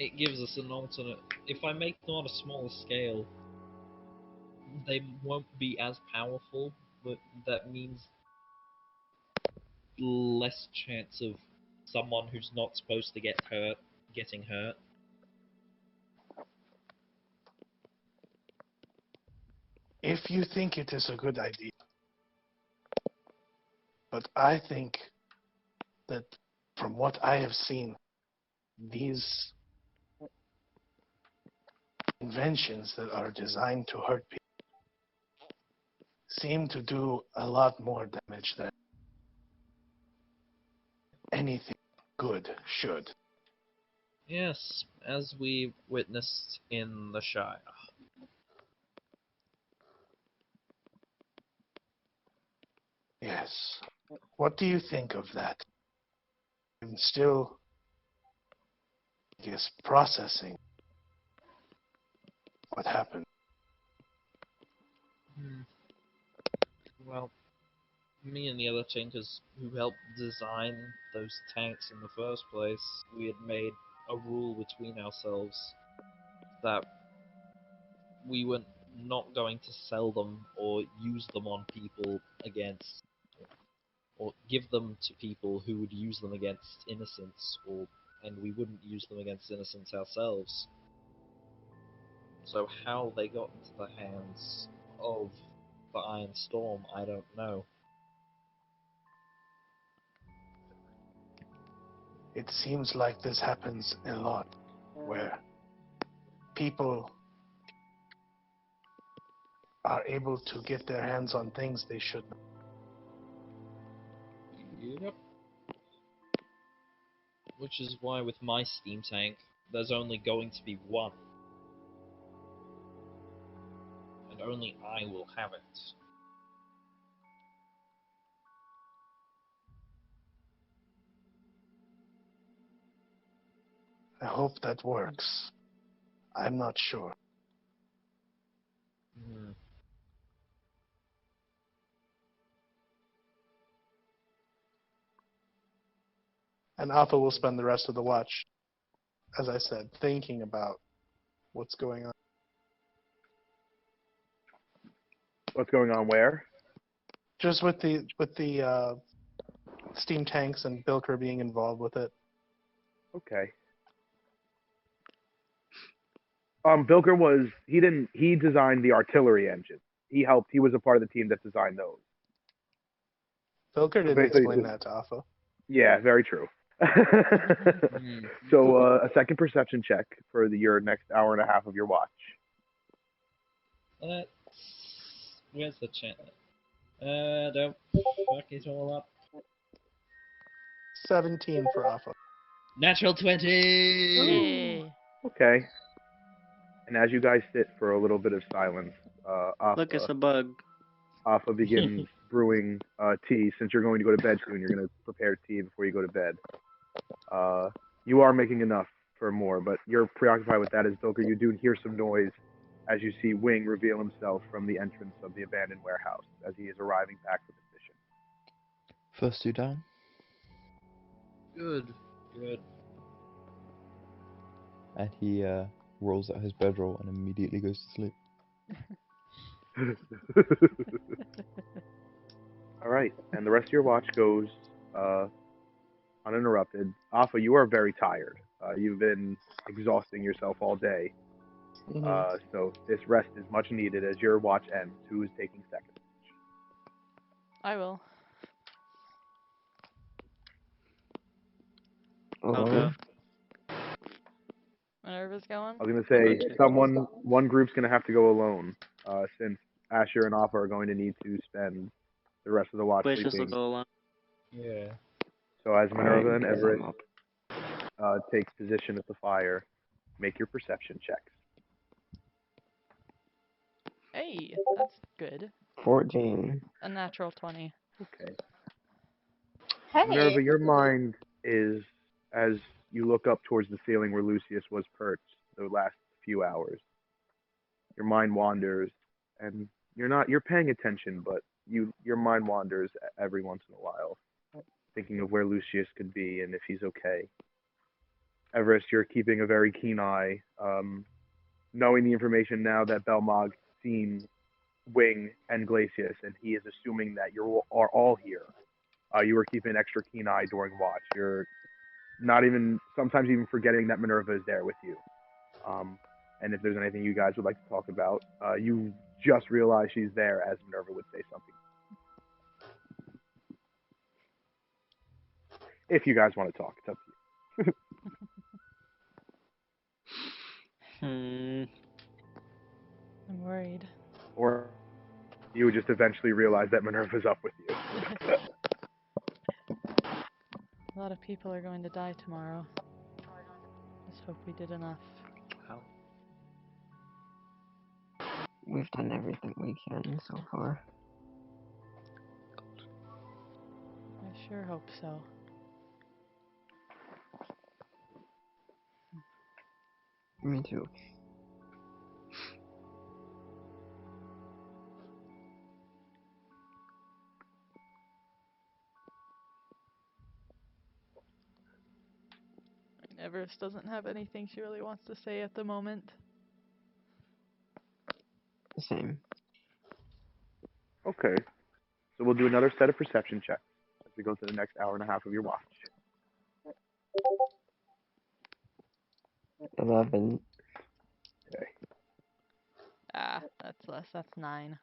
it gives us an alternate. If I make them on a smaller scale, they won't be as powerful, but that means less chance of someone who's not supposed to get hurt getting hurt. If you think it is a good idea. But I think that from what I have seen, these inventions that are designed to hurt people seem to do a lot more damage than anything good should. Yes, as we witnessed in the Shire. Yes. What do you think of that? I'm still, I guess, processing what happened. Well, me and the other Tinkers who helped design those tanks in the first place, we had made a rule between ourselves that we were not going to sell them or use them on people against, or give them to people who would use them against innocents, and we wouldn't use them against innocents ourselves. So how they got into the hands of the Iron Storm, I don't know. It seems like this happens a lot, where people are able to get their hands on things they shouldn't. Yep. Which is why with my steam tank, there's only going to be one. And only I will have it. I hope that works. I'm not sure. And Alpha will spend the rest of the watch, as I said, thinking about what's going on. What's going on where? Just with the steam tanks and Bilker being involved with it. Okay. Bilker he designed the artillery engine. He was a part of the team that designed those. Bilker didn't explain that to Alpha. Yeah, very true. So a second perception check for your next hour and a half of your watch. Where's the chat? Don't fuck it all up. 17 for Alpha. Natural 20! Yay. Okay. And as you guys sit for a little bit of silence, Look, it's a bug. Alpha begins brewing tea. Since you're going to go to bed soon, you're going to prepare tea before you go to bed. You are making enough for more, but you're preoccupied with that as Bilker. You do hear some noise as you see Wing reveal himself from the entrance of the abandoned warehouse as he is arriving back for this mission. First two down. Good. Good. And he rolls out his bedroll and immediately goes to sleep. All right, and the rest of your watch goes uninterrupted. Alpha, you are very tired. You've been exhausting yourself all day, so this rest is much needed as your watch ends. Who is taking second? I will. Okay. Minerva's going. I was gonna say Okay. one group's gonna have to go alone, since Asher and Alpha are going to need to spend the rest of the watch Glacius will sleeping. go along. Yeah. So as Minerva and Alright, Everett I'm up. take position at the fire, make your perception checks. Hey, that's good. 14. A natural 20. Okay. Hey. Minerva, your mind is, as you look up towards the ceiling where Lucius was perched the last few hours, your mind wanders, and you're paying attention, but your mind wanders every once in a while, thinking of where Lucius could be and if he's okay. Everest, you're keeping a very keen eye, knowing the information now that Belmog's seen Wing and Glacius, and he is assuming that you are all here. You were keeping an extra keen eye during watch. You're not even, sometimes even forgetting that Minerva is there with you. And if there's anything you guys would like to talk about, you just realize she's there as Minerva would say something. If you guys want to talk, it's up to you. I'm worried. Or you would just eventually realize that Minerva's up with you. A lot of people are going to die tomorrow. Just hope we did enough. We've done everything we can so far. I sure hope so. Me too. Everest doesn't have anything she really wants to say at the moment. Same. Okay. So we'll do another set of perception checks as we go to the next hour and a half of your watch. 11. Okay. That's less. That's 9.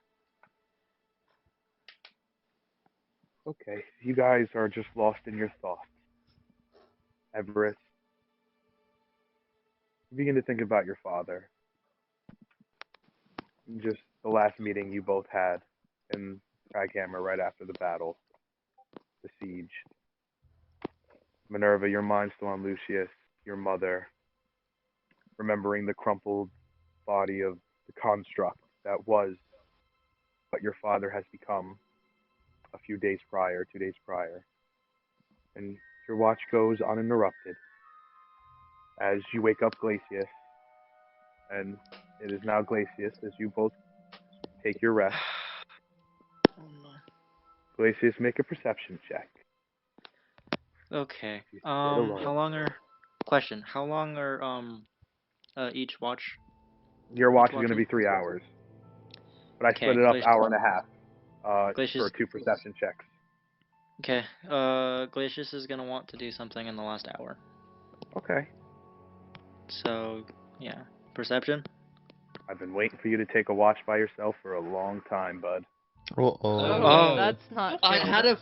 Okay. You guys are just lost in your thoughts. Everest, you begin to think about your father. Just the last meeting you both had in Skyhammer right after the battle, the siege. Minerva, your mind's still on Lucius, your mother, remembering the crumpled body of the construct that was what your father has become a few days prior, 2 days prior. And your watch goes uninterrupted as you wake up Glacius, and it is now Glacius as you both take your rest. Oh no. Glacius, make a perception check. Okay. You stayed alone. How long are? Question. How long are each watch? Your watch is watch going to be 3 hours, but I Okay, split it up Glacius- hour and a half Glacius- for 2 perception checks. Okay. Glacius is gonna want to do something in the last hour. Okay. So yeah, perception. I've been waiting for you to take a watch by yourself for a long time, bud. Oh. That's not I good. had a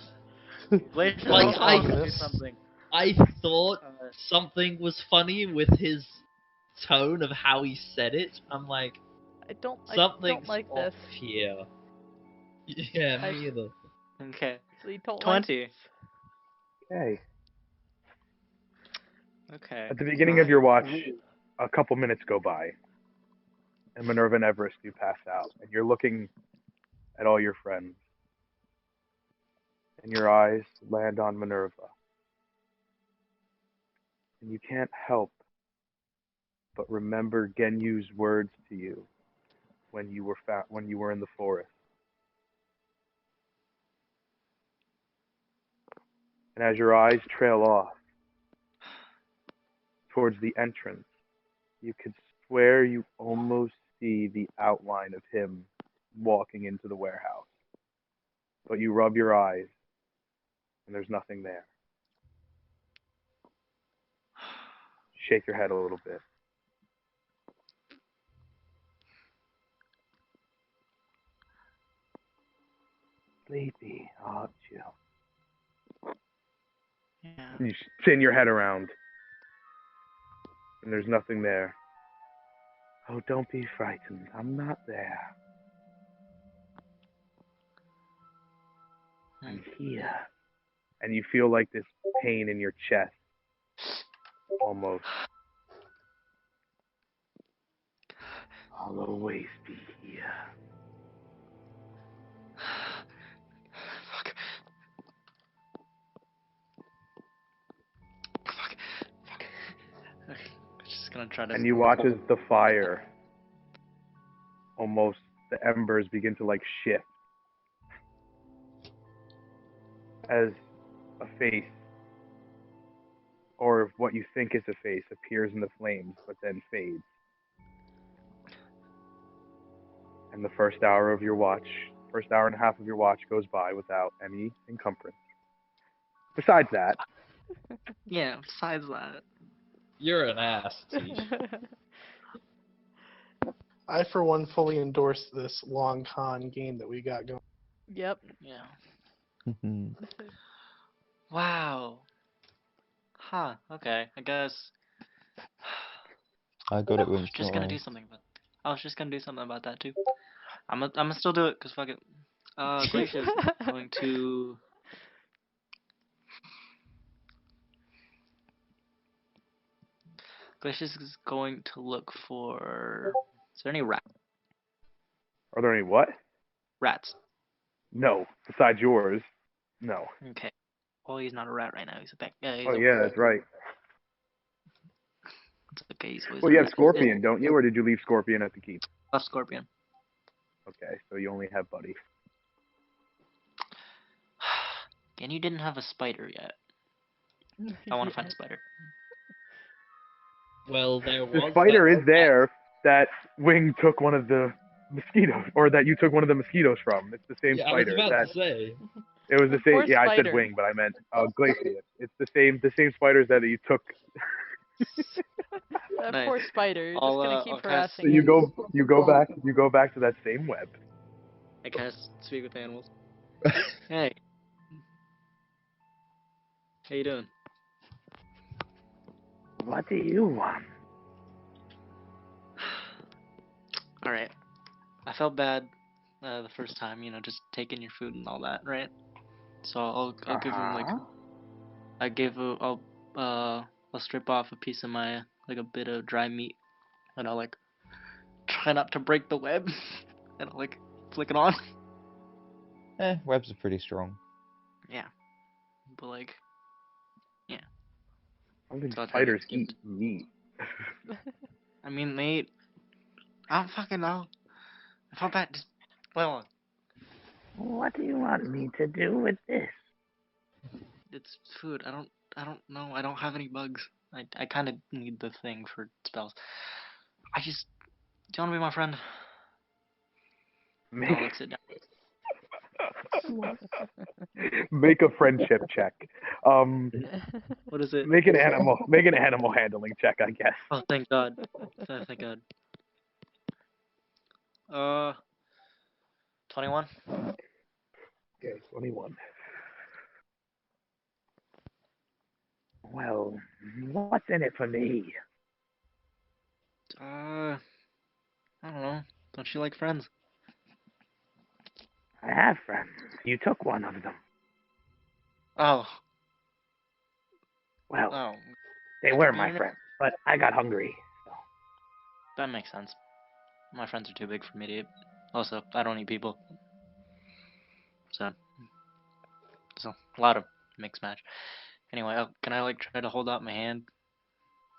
Glacius Like, also I- wants to do something. I thought something was funny with his tone of how he said it. I'm like, I don't something's like off this. here. Yeah, I- me either. Okay. We don't 20. Like Okay. Okay. At the beginning of your watch, a couple minutes go by, and Minerva and Everest do pass out, and you're looking at all your friends, and your eyes land on Minerva. And you can't help but remember Genyu's words to you when you were in the forest. And as your eyes trail off towards the entrance, you could swear you almost see the outline of him walking into the warehouse. But you rub your eyes, and there's nothing there. Shake your head a little bit. Sleepy, aren't you? Yeah. You spin your head around, and there's nothing there. Oh, don't be frightened. I'm not there. I'm here. And you feel like this pain in your chest, almost. I'll always be here. Fuck. Fuck. Okay. I'm just gonna try to. And you watch as the fire, almost the embers begin to like shift. As a face, or what you think is a face, appears in the flames, but then fades. And the first hour and a half of your watch goes by without any encumbrance. Besides that, Yeah. Besides that. You're an ass, Tish. I, for one, fully endorse this long con game that we got going. Yep. Yeah. Wow. Huh. Okay. I guess. I got it I when was it's just not gonna wrong. do something about. I was just gonna do something about that too. I'm gonna still do it, cause fuck it. Glacia's going to. Glacia's is going to look for. Is there any are there any what? rats? No. Besides yours, no. Okay. Well, he's not a rat right now. He's a he's Oh a yeah, that's right. It's okay. He's Well, a you have rat. Scorpion, don't you? Or did you leave Scorpion at the keep? Left Scorpion. Okay, so you only have Buddy. And you didn't have a spider yet. I want to find a spider. Well, there The was spider that is there that Wing took one of the mosquitoes, or that you took one of the mosquitoes from. It's the same Yeah, I was spider. about to say. It was the Poor same. Yeah, I said spider. Wing, but I meant Glacius. It's the same spiders that you took. That Nice. poor spider. You're just I'll, gonna keep I'll cast- harassing So you it. go back to that same web. I cast Speak with Animals. Hey. How you doing? What do you want? Alright. I felt bad the first time, just taking your food and all that, right? So I'll give him like I'll strip off a piece of my like a bit of dry meat and I'll like try not to break the web and I'll like flick it on. Webs are pretty strong. Yeah. But like I don't think So I'll try to spiders give eat meat. I mean they eat I don't fucking know. I felt bad just well What do you want me to do with this? it's food. I don't know. I don't have any bugs. I kinda need the thing for spells. Do you wanna be my friend? Make, No, let's sit down. make a friendship check. What is it? Make an animal handling check, I guess. Oh, thank God. Thank God. 21? Okay, 21. Well, what's in it for me? I don't know. Don't you like friends? I have friends. You took one of them. Oh. Well, Oh. they were my friends, but I got hungry. So. That makes sense. My friends are too big for me to eat. Also, I don't eat people. So a lot of mixed match. Anyway, can I like try to hold out my hand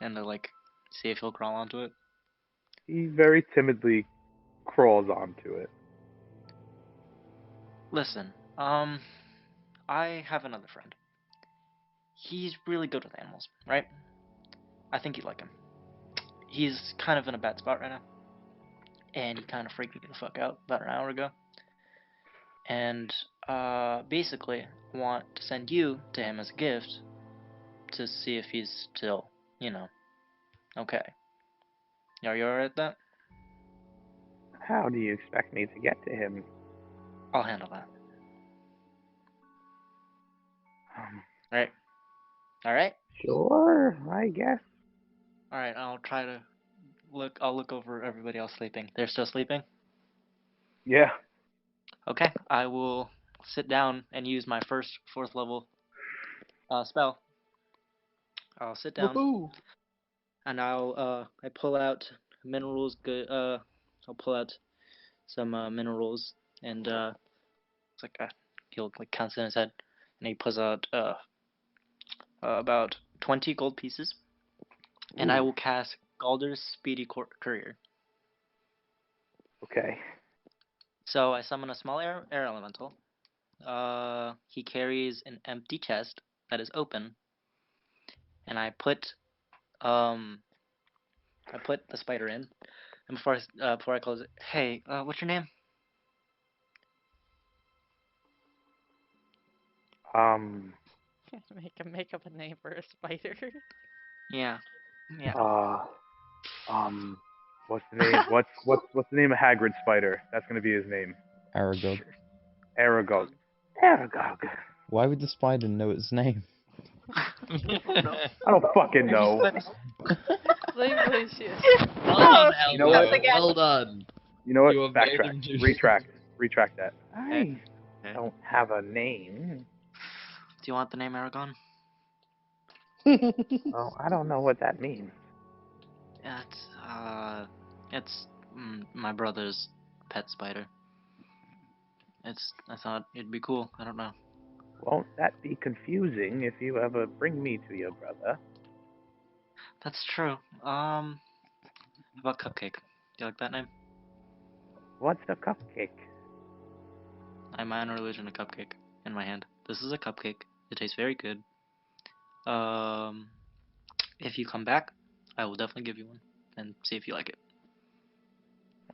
and to like see if he'll crawl onto it. He very timidly crawls onto it. Listen, I have another friend. He's really good with animals, right? I think you'd like him. He's kind of in a bad spot right now, and he kind of freaked me the fuck out about an hour ago. And basically want to send you to him as a gift to see if he's still, okay. Are you alright with that? How do you expect me to get to him? I'll handle that. Um, Alright? Alright? sure, I guess. Alright, I'll try to I'll look over everybody else sleeping. They're still sleeping? Yeah. Okay, I will sit down and use my first 4th level spell. I'll sit down. Woohoo! And I pull out minerals. I'll pull out some minerals, and it's like he'll like counts in his head, and he pulls out about 20 gold pieces, and I will cast Galder's Speedy Courier. Okay. So I summon a small air elemental. He carries an empty chest that is open, and I put the spider in. And before I close it, hey, what's your name? Make up a name for a spider. Yeah. What's the name? What's the name of Hagrid's spider? That's gonna be his name. Aragog. Aragog. Aragog. Why would the spider know its name? I don't fucking know. Blame Glacius. Well done, You know what? Well done. You know what? You have made him Backtrack. do Retract that. Okay. I don't have a name. Do you want the name Aragon? Oh, I don't know what that means. It's my brother's pet spider. I thought it'd be cool. I don't know. Won't that be confusing if you ever bring me to your brother? That's true. How about Cupcake? Do you like that name? What's a cupcake? I minor illusion a cupcake in my hand. This is a cupcake. It tastes very good. If you come back, I will definitely give you one and see if you like it.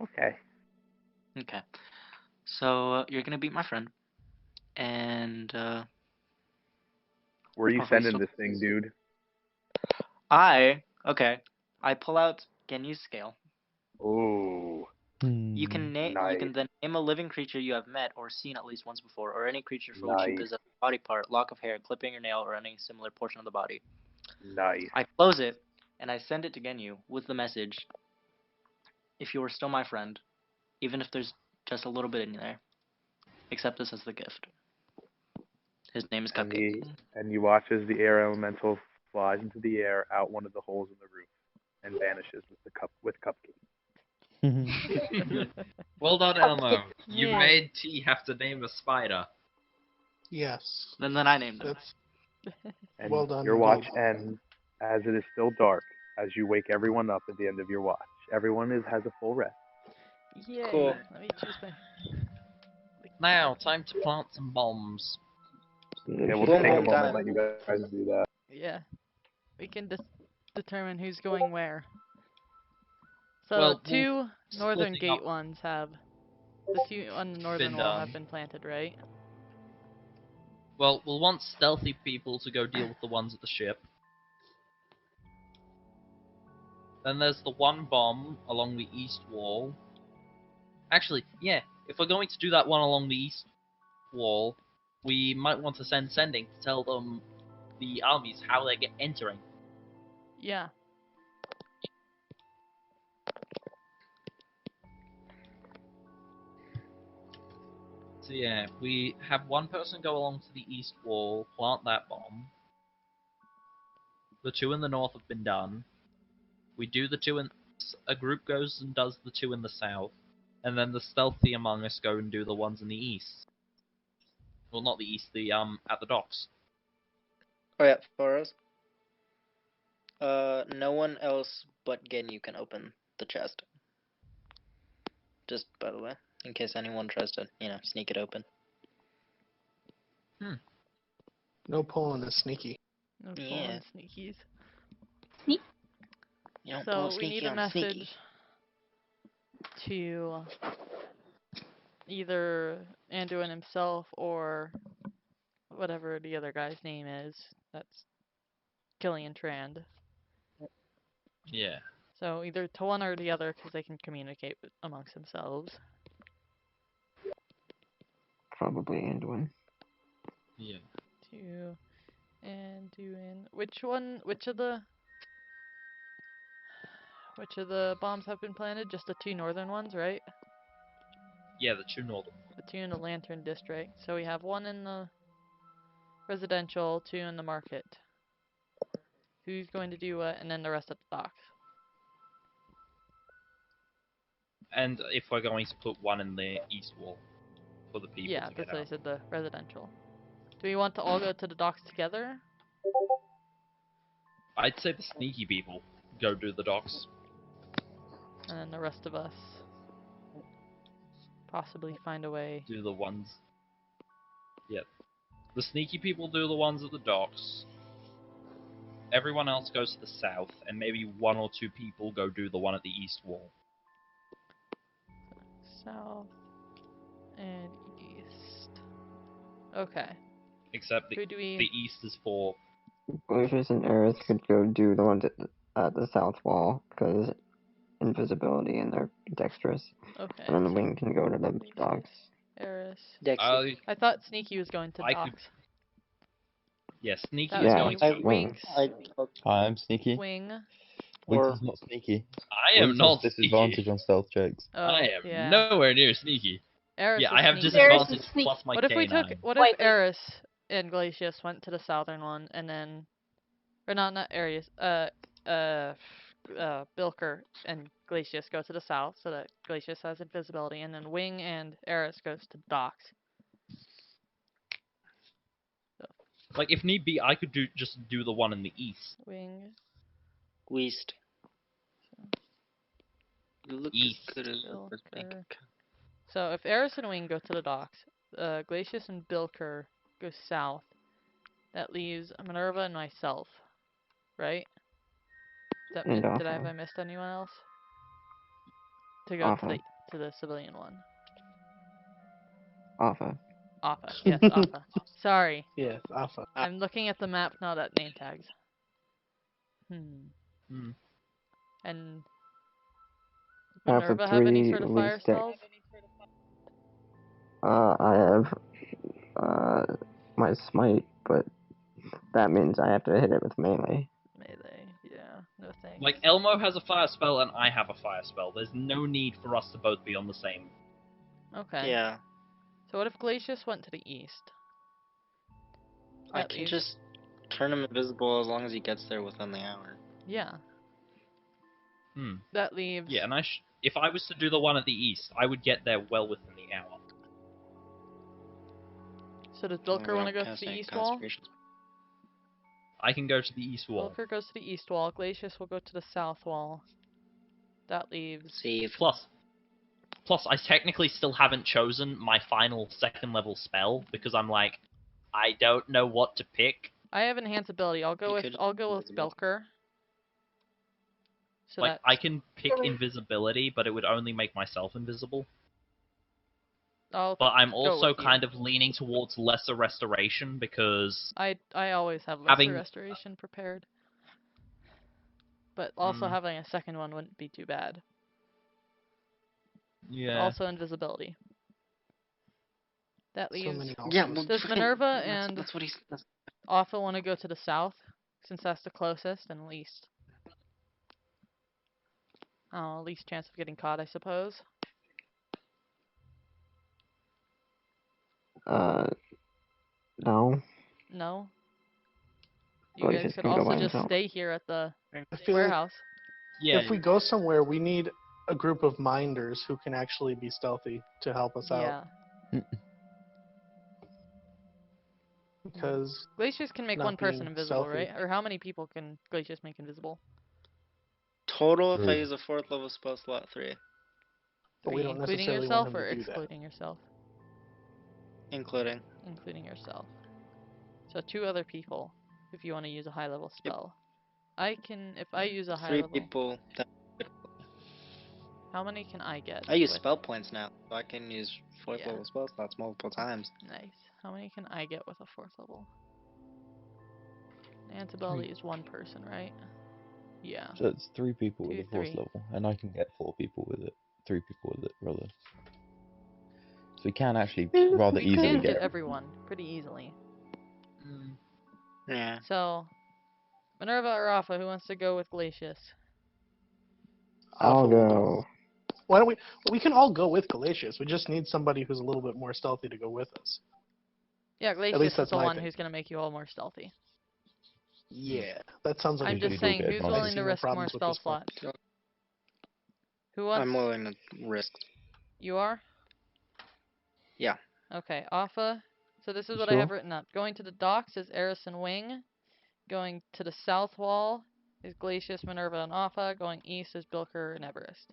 Okay. Okay. So you're gonna beat my friend, and Where are you Oh, sending so- this thing, dude? I pull out Genyu's scale. Ooh. You can Nice. then name a living creature you have met or seen at least once before, or any creature for which you Nice. possess a body part, lock of hair, clipping your nail, or any similar portion of the body. Nice. I close it and I send it to Genyu with the message: if you are still my friend, even if there's just a little bit in there, accept this as the gift. His name is Cupcake. And you watch as the air elemental flies into the air out one of the holes in the roof and vanishes with Cupcake. Well done, Elmo. You Yeah. made T have to name a spider. Yes. And then I named him. That's And well done. your watch indeed. ends as it is still dark as you wake everyone up at the end of your watch. Everyone has a full rest. Yay. Cool. Let me choose my. Now, time to plant some bombs. Yeah, we'll One take a more moment time. and let you guys do that. Yeah. We can determine who's going where. So Well, two northern splitting up. gate ones have. The two on the northern Been wall done. have been planted, right? Well, we'll want stealthy people to go deal with the ones at the ship. Then there's the one bomb along the east wall. Actually, yeah, if we're going to do that one along the east wall, we might want to send sending to tell them the armies how they're entering. Yeah. So yeah, we have one person go along to the east wall, plant that bomb. The two in the north have been done. We do the two in... A group goes and does the two in the south. And then the stealthy among us go and do the ones in the east. Well, not the east, at the docks. Oh yeah, for us. No one else but Genu can open the chest. Just by the way, in case anyone tries to, sneak it open. No pulling is sneaky. No Yeah. pulling sneakies. Sneak. You don't pull So we sneaky need a on message sneaky. to either Anduin himself or whatever the other guy's name is. That's Killian Trand. Yeah. So either to one or the other, because they can communicate amongst themselves. Probably Anduin. Yeah. To Anduin. Which of the bombs have been planted? Just the 2 northern ones, right? Yeah, the 2 northern. The 2 in the Lantern District. So we have 1 in the residential, 2 in the market. Who's going to do what, and then the rest at the docks. And if we're going to put 1 in the east wall for the people Yeah, to that's get what I out. said, the residential. Do we want to all go to the docks together? I'd say the sneaky people go do the docks. And then the rest of us possibly find a way. Do the ones. Yep. The sneaky people do the ones at the docks. Everyone else goes to the south, and maybe 1 or 2 people go do the one at the east wall. South and east. Okay. Except Who do we... the east is for... Glacius and Eris could go do the ones at the south wall, because invisibility and they're dexterous. Okay. And then the so wing can go to the Glacius, docks. Eris. Dexter. I thought Sneaky was going to docks. Yeah, sneaky That is would going be to... wing. Hi, I'm sneaky. Wing. Winter's not sneaky. I am Winter's not disadvantage sneaky. on stealth checks. Oh, I am yeah. nowhere near sneaky. Eris Yeah, is I have sneaky. disadvantage Eris is sneaky. plus my What if we took... K9. What Wait, if Eris and Glacius went to the southern one, and then... Or not Eris. Bilker and Glacius go to the south, so that Glacius has invisibility, and then Wing and Eris goes to docks. Like, if need be, I could just do the one in the east. Wing. East. You look East. as good as the first bank Bilker. account. So if Eris and Wing go to the docks, Glacius and Bilker go south. That leaves Minerva and myself, right? And Did Alpha. have I missed anyone else? To go Alpha. to the civilian one. Alpha. Alpha. Yes, Alpha. Sorry. Yes, Alpha. I'm looking at the map, not at name tags. And Alpha Minerva have any 3, sort of least fire dex. spells? I have my smite, but that means I have to hit it with melee. Melee, yeah. No thanks. Like, Elmo has a fire spell and I have a fire spell. There's no need for us to both be on the same. Okay. Yeah. So what if Glacius went to the east? I That can leaves- just turn him invisible as long as he gets there within the hour. Yeah. That leaves... Yeah, and if I was to do the one at the east, I would get there well within the hour. So does Bilker want to go to the east wall? I can go to the east wall. Bilker goes to the east wall. Glacius will go to the south wall. That leaves... Save. Plus, I technically still haven't chosen my final 2nd level spell because I'm like, I don't know what to pick. I have enhanced ability. I'll go with Bilker. So like, I can pick invisibility, but it would only make myself invisible. But I'm also kind of leaning towards lesser restoration because I always have lesser restoration prepared. But also having a second one wouldn't be too bad. Yeah. But also invisibility. That leaves... Does Minerva and Alpha want to go to the south, since that's the closest and least... least chance of getting caught, I suppose. No. No? You Glacius guys could can go also by just himself. stay here at the I feel warehouse. Yeah. If we go somewhere, we need a group of minders who can actually be stealthy to help us out. Yeah. because Glacius can make not one person being invisible, stealthy. right? Or how many people can Glacius make invisible? Total, if I 3. use a 4th level spell slot, 3, But we Three, don't including necessarily yourself want him or to do that. excluding yourself? including. Including yourself. So 2 other people, if you want to use a high level spell. I can, if I use a high 3 level. people. How many can I get? I use with- spell points now, so I can use 4th Yeah. level spell slots multiple times. Nice. How many can I get with a 4th level? Antibody is 1 person, right? Yeah. So it's 3 people with 2, a 4th 3. level, and I can get 4 people with it. 3 people with it, rather. So we can actually rather You easily can get. get everyone pretty easily. Yeah. So, Minerva or Alpha, who wants to go with Glacius? I'll Alpha will go. Why don't we? We can all go with Glacius. We just need somebody who's a little bit more stealthy to go with us. Yeah, Glacius least is that's the my one thing. who's going to make you all more stealthy. Yeah, that sounds like I'm a Usually just good do saying, get who's advantage. willing see to no risk more problems with spell this one. slots? Who wants? I'm willing to risk. You are? Yeah. Okay, Alpha. So this is You what I have sure? written up. Going to the docks is Eris and Wing. Going to the south wall is Glacius, Minerva, and Alpha. Going east is Bilker and Everest.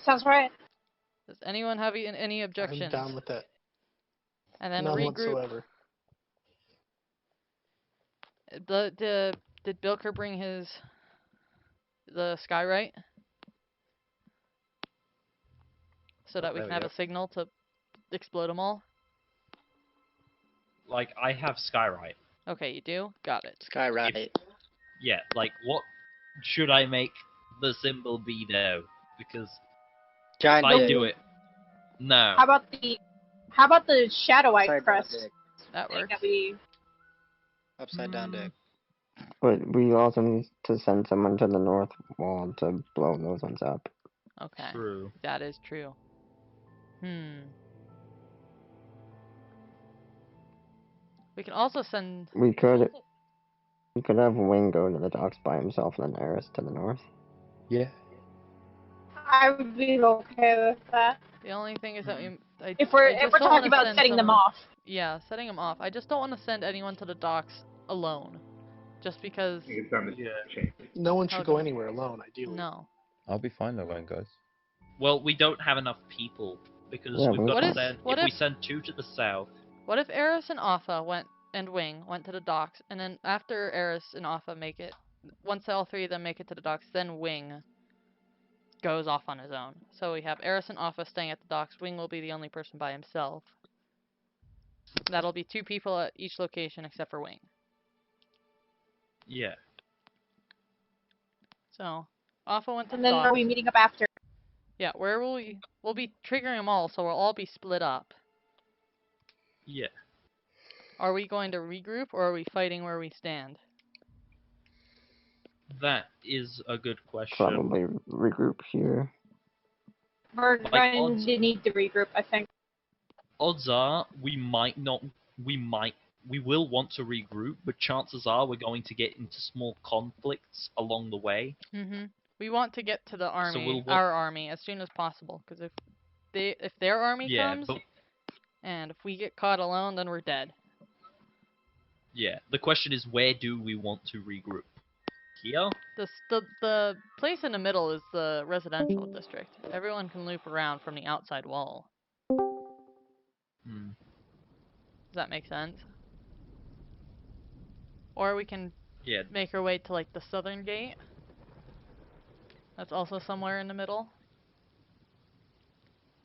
Sounds right. Does anyone have any I'm objections? down with that. And then None regroup. whatsoever. Did Bilker bring the skyrite? So that we there can we have go. a signal to explode them all? Like, I have Skyrite. Okay, you do? Got it. Skyrite. Yeah, like, what should I make the symbol be, though? Because Giant if I dig. do it... No. How about the Shadowite Upside down crest dig. That thing works. that we? Upside down dig. But we also need to send someone to the north wall to blow those ones up. Okay. True. That is true. We can also send... We could have Wing go to the docks by himself and then Eris to the north. Yeah. I would be okay with that. The only thing is that If we're I just don't talking wanna about send setting them someone- off. Yeah, setting them off. I just don't want to send anyone to the docks alone. Just because... I think it's time to change. No one should Okay. go anywhere alone, ideally. No. I'll be fine alone, guys. Well, we don't have enough people, because Yeah, we've we- got What to if- send... what If we if- send 2 to the south... What if Eris and Alpha and Wing went to the docks, and then after Eris and Alpha make it, once all 3 of them make it to the docks, then Wing goes off on his own. So we have Eris and Alpha staying at the docks. Wing will be the only person by himself. That'll be 2 people at each location except for Wing. Yeah. So, Alpha went to And the then docks. are we meeting up after? Yeah, where will we... We'll be triggering them all, so we'll all be split up. Yeah. Are we going to regroup, or are we fighting where we stand? That is a good question. Probably regroup here. We're Like, going odds- to need to regroup, I think. Odds are we might not... We will want to regroup, but chances are we're going to get into small conflicts along the way. We want to get to the army, we'll wa- our army, as soon as possible, because if their army Yeah, comes, but and if we get caught alone, then we're dead. yeah, the question is, where do we want to regroup? Here? The place in the middle is the residential district. Everyone can loop around from the outside wall. Hmm. Does that make sense? Or we can Yeah. make our way to, like, the southern gate. That's also somewhere in the middle.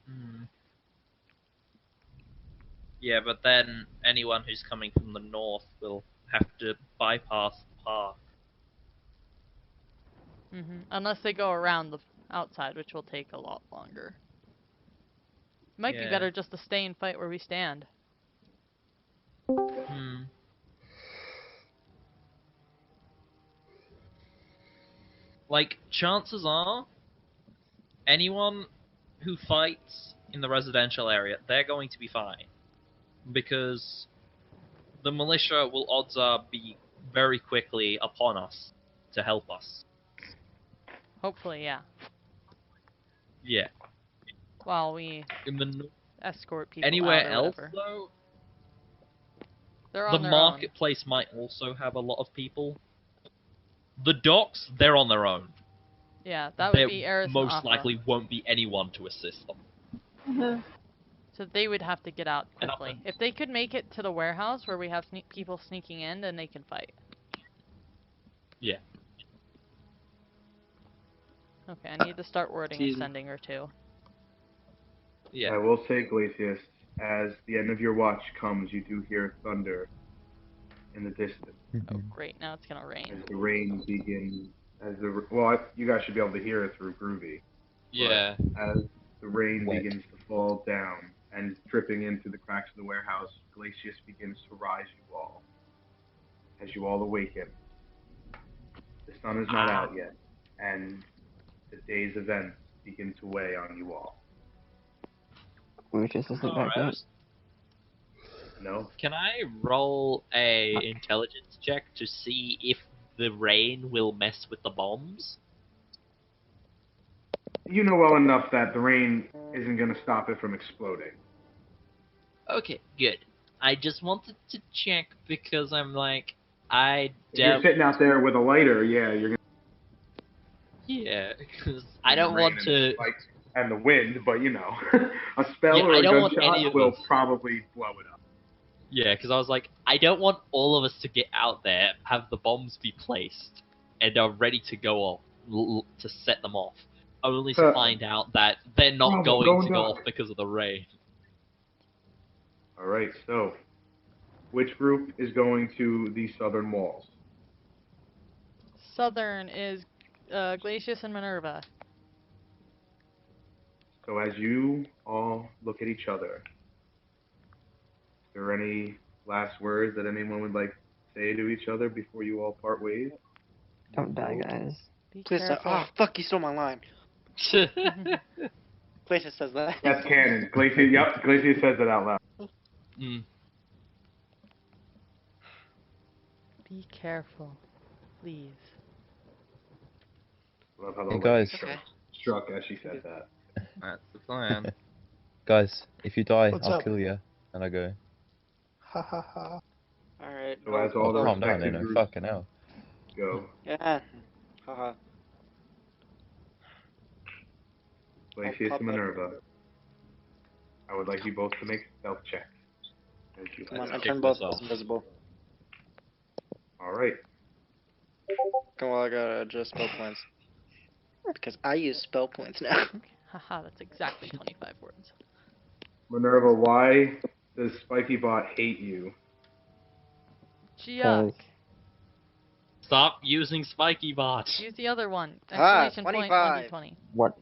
Hmm. Yeah, but then anyone who's coming from the north will have to bypass the park. Unless they go around the outside, which will take a lot longer. Might be Yeah. better just to stay and fight where we stand. Hmm. Like, chances are, anyone who fights in the residential area, they're going to be fine. Because the militia will, odds are, be very quickly upon us to help us. Hopefully, yeah. Yeah. While we In the escort people anywhere out or else, whatever. though, They're The on their marketplace might also have a lot of people. The docks, they're on their own. own. Yeah, that There would be Eris and most Alpha. likely won't be anyone to assist them. Mhm. So they would have to get out And quickly. If they could make it to the warehouse where we have people sneaking in, then they can fight. Yeah. Okay, I need to start wording a Jeez. sending or two. Yeah. I will say, Glacius, as the end of your watch comes, you do hear thunder in the distance Oh, great! Now it's gonna rain. as the rain begins. You guys should be able to hear it through Groovy. Yeah. As the rain Wet. begins to fall down and dripping into the cracks of the warehouse, Glacius begins to rise you all. As you all awaken, the sun is not out yet, and the day's events begin to weigh on you all. Lucius isn't back yet. No? Can I roll a intelligence check to see if the rain will mess with the bombs? You know well enough that the rain isn't going to stop it from exploding. Okay, good. I just wanted to check because I'm like, If you're sitting out there with a lighter, yeah, you're going yeah, because I to don't want to. and the wind, but you know, a spell Yeah, or I a don't want any gunshot of will us. probably blow it up. Yeah, because I was like, I don't want all of us to get out there, have the bombs be placed, and are ready to go off, to set them off, only to find out that they're not Bravo, going to going go down. off because of the rain. All right, so which group is going to the southern walls? Southern is Glacius and Minerva. So as you all look at each other, is there any last words that anyone would like to say to each other before you all part ways? Don't die, guys. Be Please stop. careful. Oh, fuck, you stole my line. Glacius says that. That's canon. Glacius, yep, Glacius says it out loud. Mm. Be careful, please. Love how the Hey, lightning guys. struck as she said that. That's the plan. Guys, if you die, What's I'll up? kill you. And I go, Ha ha ha. Alright. So as all the calm down, respective Nino. groups Fucking hell. go, Yeah. Haha. Glacius and Minerva, I would like you both to make stealth checks. As you Come on, head I out. turn both of us invisible. All right. Come on, I gotta adjust spell points. Because I use spell points now. Haha, that's exactly 25 words. Minerva, why does Spiky Bot hate you? Yuck. Stop using Spiky Bot. Use the other one. Ah, Exclamation point 25. 1d20. What?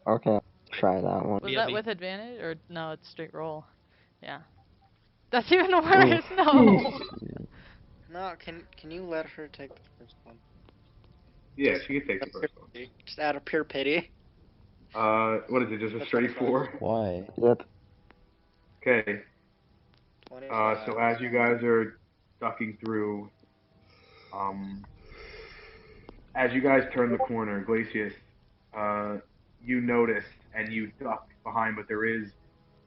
Okay, try that one. Was Yeah, that with advantage or no? It's straight roll. Yeah. That's even worse. No. No, can you let her take the first one? Yeah, she can take the first one. Just out of pure pity. What is it? Just a straight 4? Why? Yep. Okay. 25. So as you guys are ducking through, as you guys turn the corner, Glacius, you notice and you duck behind, but there is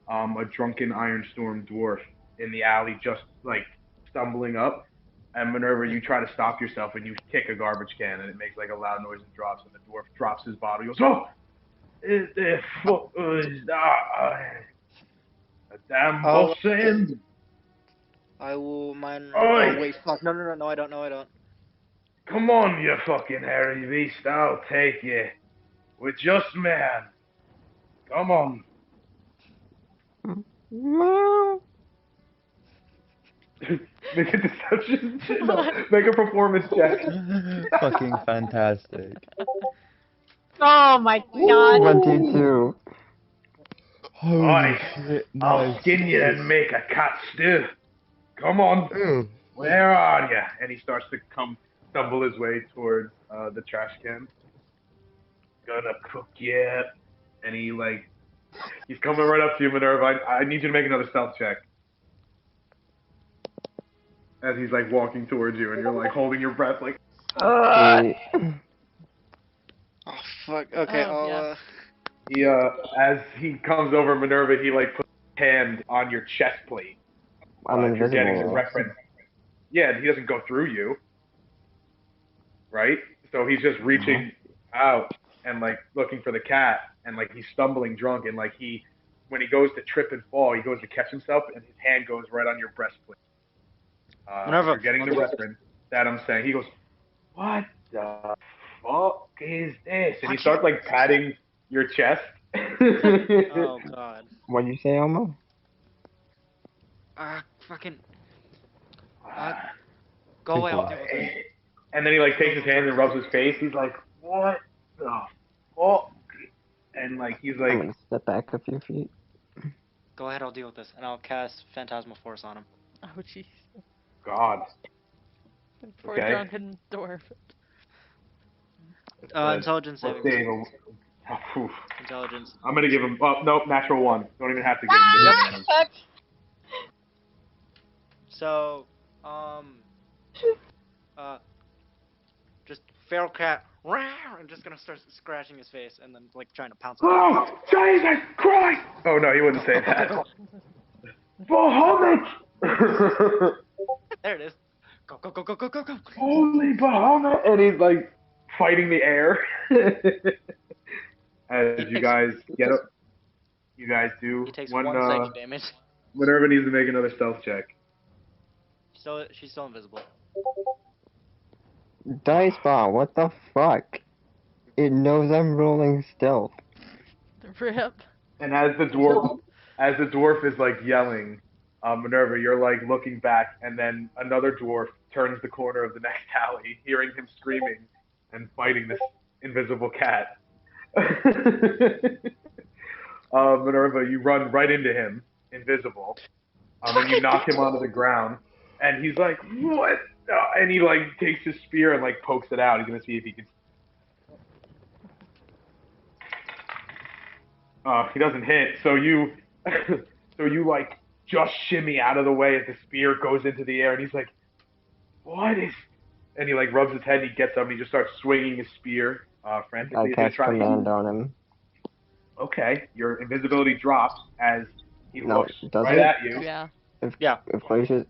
a drunken Ironstorm dwarf in the alley, just like stumbling up. And Minerva, you try to stop yourself and you kick a garbage can, and it makes like a loud noise and drops. And the dwarf drops his bottle. He goes, "Oh, the fuck is that? A damn bossing!" I will mine. Oi! Oh wait, fuck! No, I don't. Come on, you fucking hairy beast! I'll take you. We're just man. Come on. Make a deception. No, make a performance check. Fucking fantastic. Oh my god. 22. Holy Oi, shit, I'll nice. skin you and make a cat stew. Come on. Ew. Where are you? And he starts to stumble his way towards the trash can. Gonna cook you. And he's coming right up to you, Minerva. I need you to make another stealth check. As he's like walking towards you, and you're like holding your breath, like. Oh fuck. Okay, Oh, I'll yeah. He as he comes over, Minerva, he like puts his hand on your chest plate, I'm but you're getting the invisible. reference. Yeah, he doesn't go through you, right? So he's just reaching out and like looking for the cat, and like he's stumbling drunk, and like when he goes to trip and fall, he goes to catch himself, and his hand goes right on your breastplate. Minerva, You're getting I'll the do it. reference that I'm saying. He goes, "What the fuck is this?" And he Watch starts it. like patting your chest. Oh god. What'd you say, Elmo? Fucking. Go away, I'll deal with it. And then he like takes his hand and rubs his face. He's like, "What the fuck?" And like he's I'm like, gonna step back a few feet. Go ahead, I'll deal with this, and I'll cast Phantasmal Force on him. Oh jeez. "God." Poor Okay. drunken dwarf. Intelligence Let's saving. save him. Oof. Intelligence. I'm gonna give him. Oh nope, natural one. Don't even have to give him this. Fuck. So, just feral cat, and just gonna start scratching his face, and then like trying to pounce on him. Oh Jesus Christ! Oh no, he wouldn't say that. Bahamut! There it is. Go, go, go, go, go, go, go. Holy Bahamut! And he's like fighting the air. As you guys get up, you guys do He takes one. one psychic damage. Minerva needs to make another stealth check. She's still invisible. Dice ball, what the fuck? It knows I'm rolling stealth. Rip. And as the dwarf is like yelling, Minerva, you're like looking back, and then another dwarf turns the corner of the next alley, hearing him screaming and fighting this invisible cat. Minerva, you run right into him, invisible, and you knock him onto the ground, and he's like, "What?" And he like takes his spear and like pokes it out. He's gonna see if he can. He doesn't hit. So you, so you like just shimmy out of the way as the spear goes into the air, and he's like, "What is?" And he like rubs his head. And he gets up and he just starts swinging his spear frantically. I He's gonna cast try to- command on him. Okay, your invisibility drops as he No, looks does right it? at you. Yeah. If Glacius...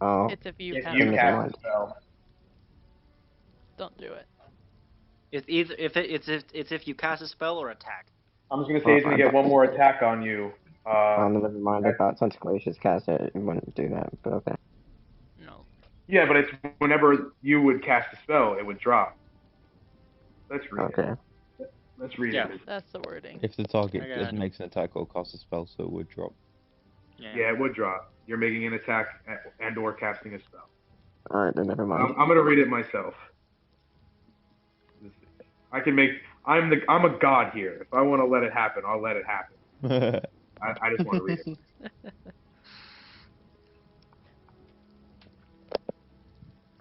Oh. It's if you If cast you it. cast a spell. Don't do it. It's either it's if you cast a spell or attack. I'm just gonna say he's gonna get one more attack on you. Never mind. I thought since Glacius cast it, it wouldn't do that, but okay. No. Yeah, but it's whenever you would cast a spell, it would drop. Let's read Okay. it. Let's read Yeah. it. That's the wording. If the target Okay. makes an attack or casts a spell, so it would drop. Yeah, it would drop. You're making an attack and or casting a spell. Alright, then never mind. I'm gonna read it myself. I can make. I'm a god here. If I want to let it happen, I'll let it happen. I just want to read it.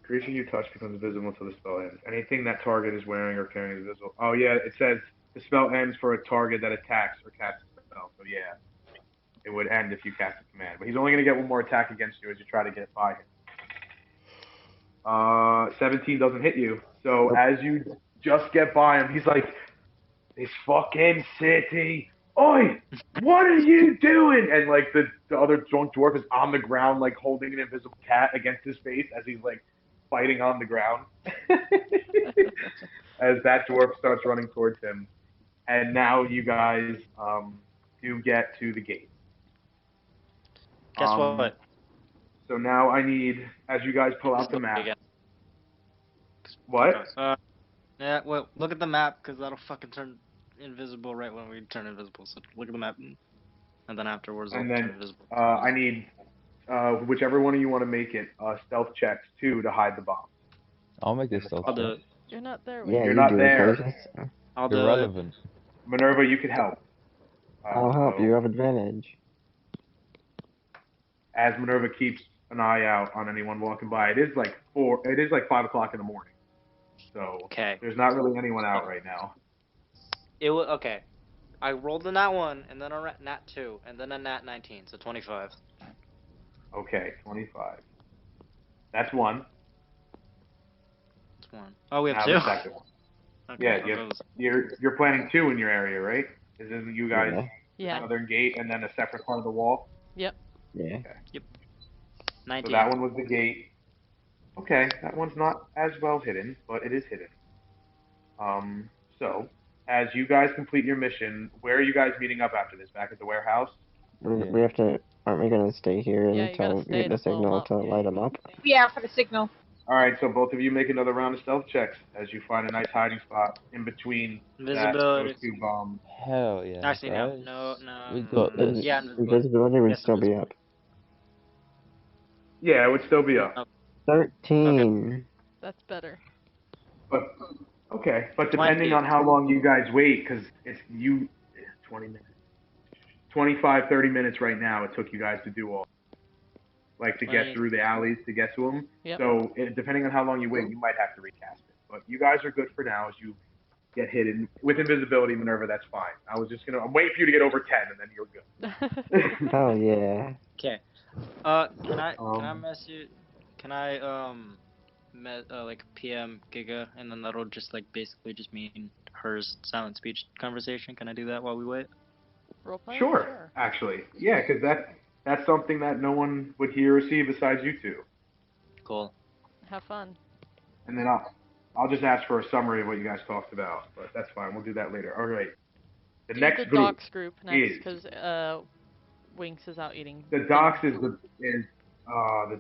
Creature you touch becomes invisible until the spell ends. Anything that target is wearing or carrying is invisible. Oh yeah, it says the spell ends for a target that attacks or casts a spell. So yeah, it would end if you cast a command. But he's only gonna get one more attack against you as you try to get by him. 17 doesn't hit you. So as you just get by him, he's like, "This fucking city. Oi, what are you doing?" And like the other drunk dwarf is on the ground, like holding an invisible cat against his face as he's like fighting on the ground. As that dwarf starts running towards him. And now you guys do get to the gate. Guess what? So now I need, as you guys pull out the map. Again. What? Yeah, well, look at the map, because that'll fucking turn invisible right when we turn invisible. So look at the map, and then afterwards And I'll then turn invisible. I need whichever one of you want to make it stealth checks too to hide the bomb. I'll make this stealth I'll do check. it. You're not there. Yeah, You're you not do there. it, Glacius. I'll do it. Irrelevant. Minerva, you can help. I'll help. So You have advantage. as Minerva keeps an eye out on anyone walking by, it is like 5 o'clock in the morning. So Okay. there's not really anyone out right now. It was okay. I rolled a nat 1, and then a nat 2, and then a nat 19, so 25. Okay, 25. That's one. That's 1. Oh, we have Now 2. the second one. Okay, Yeah, so those- you're planning 2 in your area, right? Isn't you guys Yeah. Yeah. southern gate and then a separate part of the wall? Yep. Yeah. So 19. that one was the gate. Okay, that one's not as well hidden, but it is hidden. So as you guys complete your mission, where are you guys meeting up after this? Back at the warehouse? We have to. Aren't we gonna stay here Yeah, you gotta until we stay get the to blow 'em signal up. to light them up? Yeah, for the signal. All right, so both of you make another round of stealth checks as you find a nice hiding spot in between those Invisibility. two bombs. Hell yeah, Actually, no. guys. No, no. We got this. Yeah, invisibility. Invisibility would Yes, still be invisibility. up. Yeah, it would still be up. 13. That's better. But okay, but depending 20. on how long you guys wait, because it's 20 minutes, 25, 30 minutes right now. It took you guys to do all, like to get 20. through the alleys to get to them. Yep. So depending on how long you wait, you might have to recast it. But you guys are good for now as you get hidden with invisibility, Minerva. That's fine. I'm waiting for you to get over 10, and then you're good. Hell yeah. Okay. Can I mess you? Can I like PM Giga, and then that'll just like basically just mean hers silent speech conversation. Can I do that while we wait? Roleplay? Sure, actually, yeah, because that's something that no one would hear or see besides you two. Cool. Have fun. And then I'll just ask for a summary of what you guys talked about, but that's fine. We'll do that later. All right. The Do next the group Docs group next, is because Winks is out eating. the Docs is the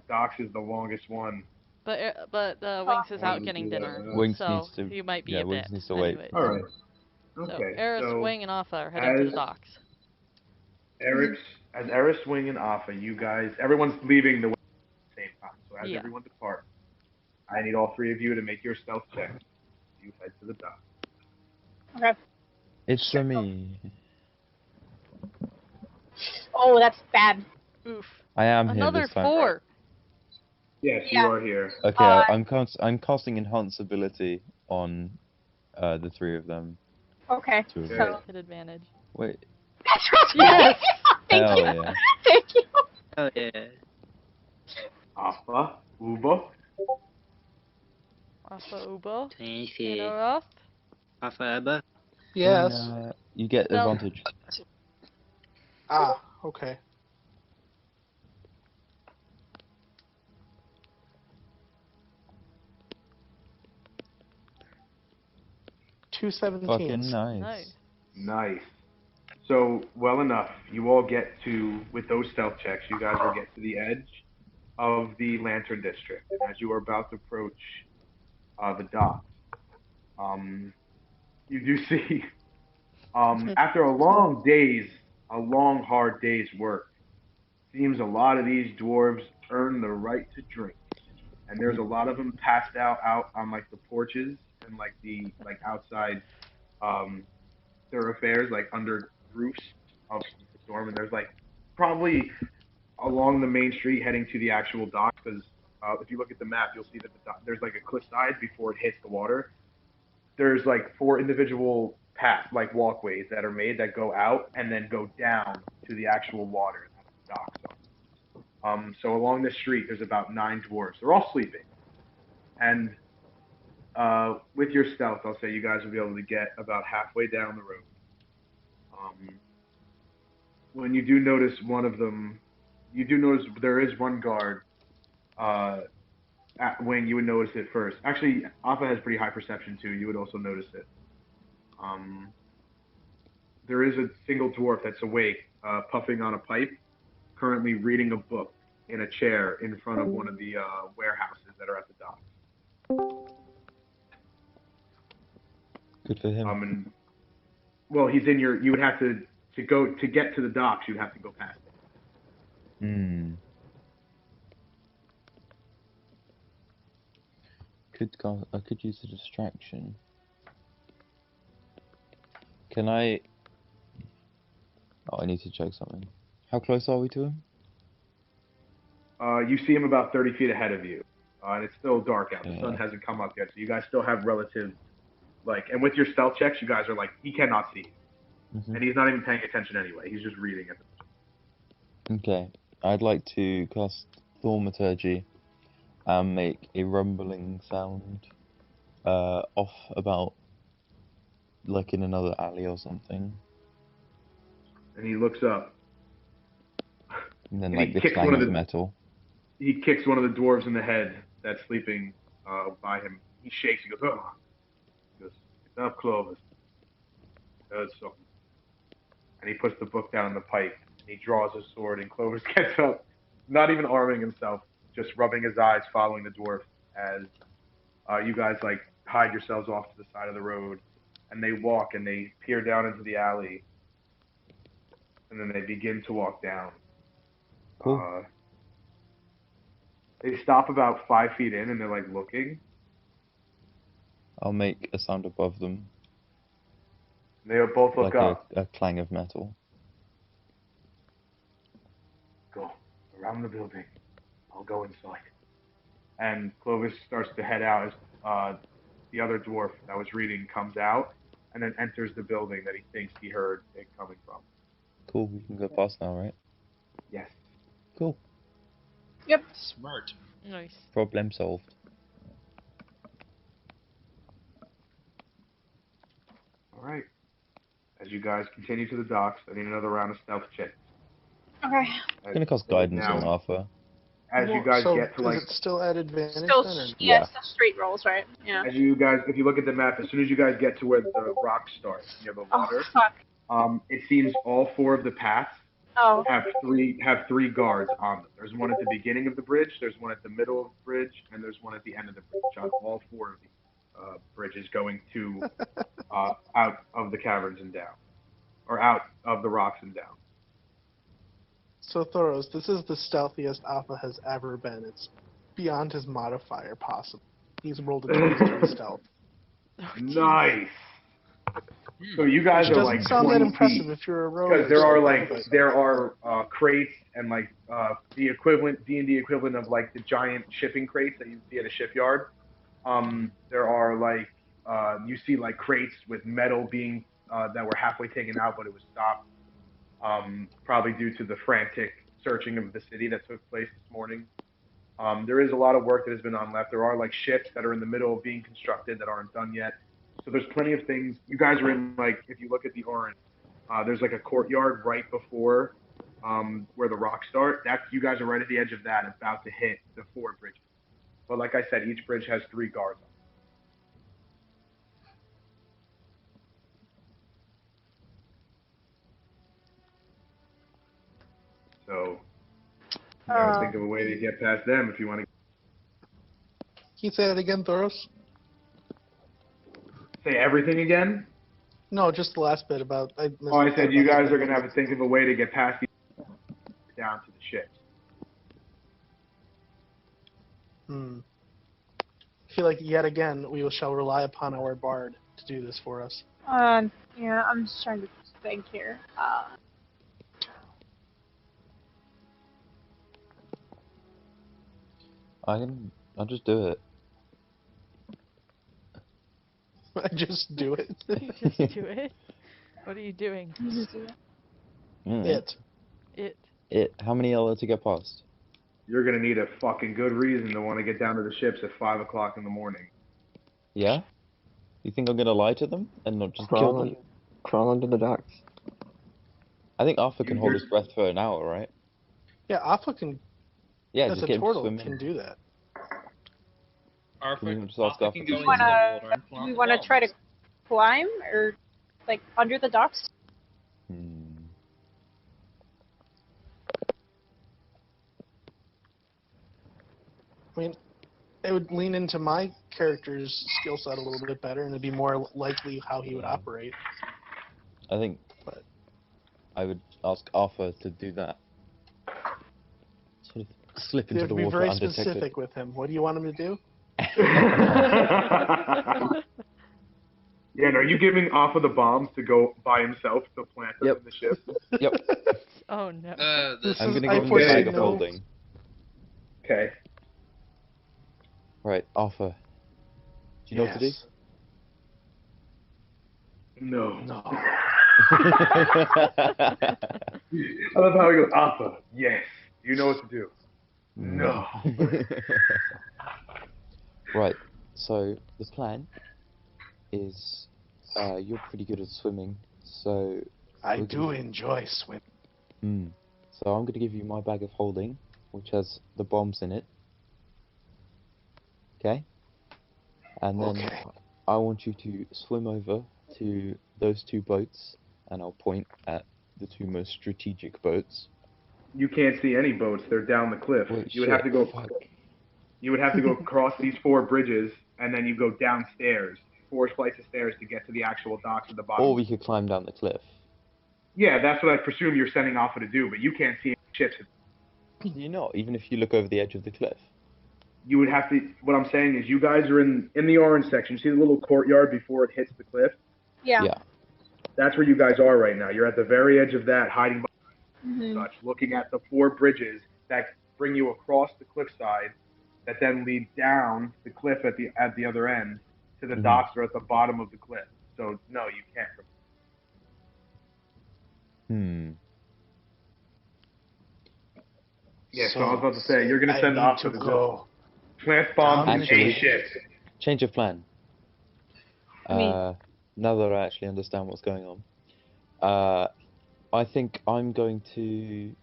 Docs is the longest one. But Winks is out getting dinner, Winks so needs to. he might be Yeah, a Winks bit. needs to wait. Anyways. All right. So Okay. Eris, So Wing, and Alpha are heading to the Docks. as Eris, Wing, and Alpha, you guys, everyone's leaving the same time. So as Yeah. everyone departs, I need all three of you to make your stealth check. You head to the Docs. Okay. It's for me. Oh, that's bad. Oof. I am here Another this time. 4. Yes, Yeah. you are here. Okay, I'm casting enhance ability on the three of them. Okay. Two of them. So. Hit advantage. Wait. Yes. Thank Hell you. yeah. Thank you. Oh yeah. Alpha, Ubo. Alpha Ubo. Thank you. Eros. Alpha Abba. Yes. You get No. advantage. Ah, okay. Two 17s. Fucking nice. Nice. Nice. So, well enough. You all get to, with those stealth checks, you guys will get to the edge of the Lantern District. And as you are about to approach the docks, you do see, after a long, hard day's work, seems a lot of these dwarves earn the right to drink. And there's a lot of them passed out on like the porches and like the outside thoroughfares, like under roofs of the storm. And there's like probably along the main street heading to the actual dock, because if you look at the map, you'll see that there's like a cliffside before it hits the water. There's like 4 individual paths, like walkways that are made that go out and then go down to the actual water that the docks are. So along this street, there's about 9 dwarves. They're all sleeping. And with your stealth, I'll say you guys will be able to get about halfway down the road. When you do notice one of them, you do notice there is one guard. At Wing, you would notice it first. Actually, Alpha has pretty high perception too. You would also notice it. There is a single dwarf that's awake, puffing on a pipe, currently reading a book in a chair in front of one of the warehouses that are at the docks. Good for him. And, well, he's in your. You would have to get to the docks. You'd have to go past it. I could use a distraction. Can I? Oh, I need to check something. How close are we to him? You see him about 30 feet ahead of you, and it's still dark out. The Yeah. sun hasn't come up yet, so you guys still have relative, like, and with your stealth checks, you guys are like, he cannot see you. Mhm. And he's not even paying attention anyway. He's just reading it. Okay. I'd like to cast Thaumaturgy and make a rumbling sound off about, like, in another alley or something. And he looks up. And then, And like, he the kicks clang one of of the- metal. he kicks one of the dwarves in the head that's sleeping by him. He shakes. He goes, "Oh." He goes, "Enough, Clovis. Heard something." And he puts the book down on the pipe. And he draws his sword, and Clovis gets up, not even arming himself, just rubbing his eyes, following the dwarf as you guys like hide yourselves off to the side of the road, and they walk and they peer down into the alley, and then they begin to walk down. Cool. They stop about 5 feet in, and they're like looking. I'll make a sound above them, They both look like up. a clang of metal. Go around the building. I'll go inside. And Clovis starts to head out as the other dwarf that was reading comes out and then enters the building that he thinks he heard it coming from. Cool, we can go past now, right? Yes. Cool. Yep. Smart. Nice. Problem solved. All right. As you guys continue to the docks, I need another round of stealth checks. Okay. It's gonna cost guidance on Arthur. As you guys so get to like, is it still at advantage Still, then? Or? yeah, still straight rolls, right? Yeah. as you guys, if you look at the map, as soon as you guys get to where the rocks start near the water, Oh, fuck. it seems all 4 of the paths Oh. have three guards on them. There's one at the beginning of the bridge, there's one at the middle of the bridge, and there's one at the end of the bridge. On all 4 of these bridges going to out of the caverns and down, or out of the rocks and down. So Thoros, this is the stealthiest Alpha has ever been. It's beyond his modifier possible. He's rolled a 23 stealth. Oh, jeez. Nice. So you guys Which are doesn't like sound that 20 impressive feet. if you're a rogue. Because or there something, are crates and like the equivalent D&D equivalent of like the giant shipping crates that you see at a shipyard. There are like you see like crates with metal being that were halfway taken out, but it was stopped. Probably due to the frantic searching of the city that took place this morning. There is a lot of work that has been on left. There are like ships that are in the middle of being constructed that aren't done yet. So there's plenty of things. You guys are in like, if you look at the orange, there's like a courtyard right before where the rocks start. That's, you guys are right at the edge of that, about to hit the 4 bridges. But like I said, each bridge has 3 guards on it. So you gotta think of a way to get past them if you want to. Can you say that again, Thoros? Say everything again? No, just the last bit about. I said you guys are gonna have to think of a way to get past the down to the ships. I feel like yet again we shall rely upon our bard to do this for us. Yeah, I'm just trying to think here. I'll just do it. I just do it. You just do it? What are you doing? It. How many are there to get past? You're gonna need a fucking good reason to want to get down to the ships at 5 o'clock in the morning. Yeah? You think I'm gonna lie to them and not just kill them? Crawl under the docks. I think Arthur can hold his breath for an hour, right? Yeah, Alpha can. Yeah, as just a get him to turtle swim can in. do that. Arthur, Just ask Arthur Arthur can to go into swim. the water and plant Do we want to try to bombs. climb or like under the docks? I mean, it would lean into my character's skill set a little bit better, and it'd be more likely how he would operate. I think I would ask Arthur to do that. Sort of slip You into have the to be water very undetected. specific with him. What do you want him to do? Yeah, and are you giving Alpha the bombs to go by himself to plant them in the ship? Yep. Oh no. I'm gonna give him the bag of holding. Okay. Right, Arthur. Do you know what to do? No. No. I love how he goes, Alpha, yes. You know what to do. No. Right, so the plan is you're pretty good at swimming, so... I do enjoy swimming. So I'm going to give you my bag of holding, which has the bombs in it. Okay? And then Okay. I want you to swim over to those 2 boats, and I'll point at the 2 most strategic boats. You can't see any boats. They're down the cliff. Wait, You would shit, have to go. fuck. You would have to go across these 4 bridges, and then you go downstairs, 4 flights of stairs to get to the actual docks at the bottom. Or we could climb down the cliff. Yeah, that's what I presume you're sending Alpha to do, but you can't see any ships. Can you not? Even if you look over the edge of the cliff. You would have to. What I'm saying is, you guys are in the orange section. See the little courtyard before it hits the cliff? Yeah. Yeah. That's where you guys are right now. You're at the very edge of that, hiding behind Mhm. such, looking at the 4 bridges that bring you across the cliffside, that then lead down the cliff at the other end to the docks that are at the bottom of the cliff. So no, you can't. Yeah, so I was about to say, you're gonna send I off need to go. plant bombs in Actually- 8 ships. Change of plan. mean- Now that I actually understand what's going on. I think I'm going to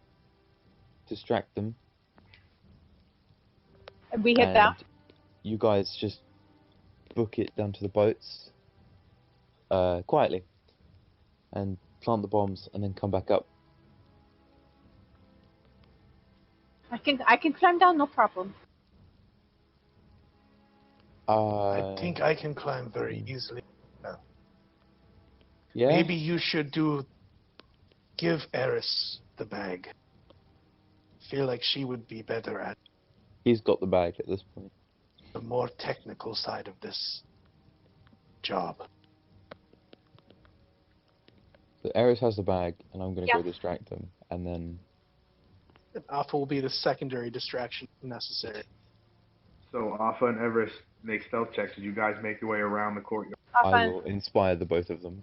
distract them. We hit that. And you guys just book it down to the boats quietly and plant the bombs and then come back up. I can climb down, no problem. I think I can climb very easily. Yeah. Maybe you should give Eris the bag. Feel like she would be better at He's got the bag at this point. the more technical side of this job. So Eris has the bag, and I'm gonna Yeah. go distract them, and then And Alpha will be the secondary distraction if necessary. So Alpha and Everest make stealth checks as you guys make your way around the courtyard. I will inspire the both of them.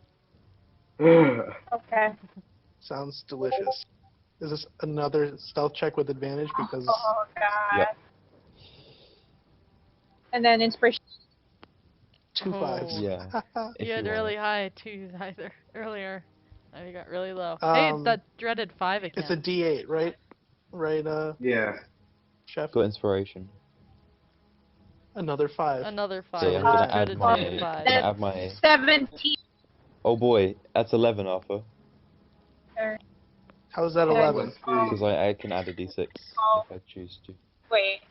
Okay. Sounds delicious. Is this another stealth check with advantage? Because Oh god. Yeah. And then inspiration. 2 Oh. 5s. Yeah. If You had you really want. high 2s either earlier. Now you got really low. Hey, it's that dreaded 5 again. It's a D8, right? Right, Yeah. Chef? Got inspiration. Another 5. Another 5. So I'm Uh, gonna add dreaded my. dreaded 5. Gonna add my. 17. Oh boy, that's 11, Arthur. How is that 11? Because I can add a d6 if I choose to. Wait.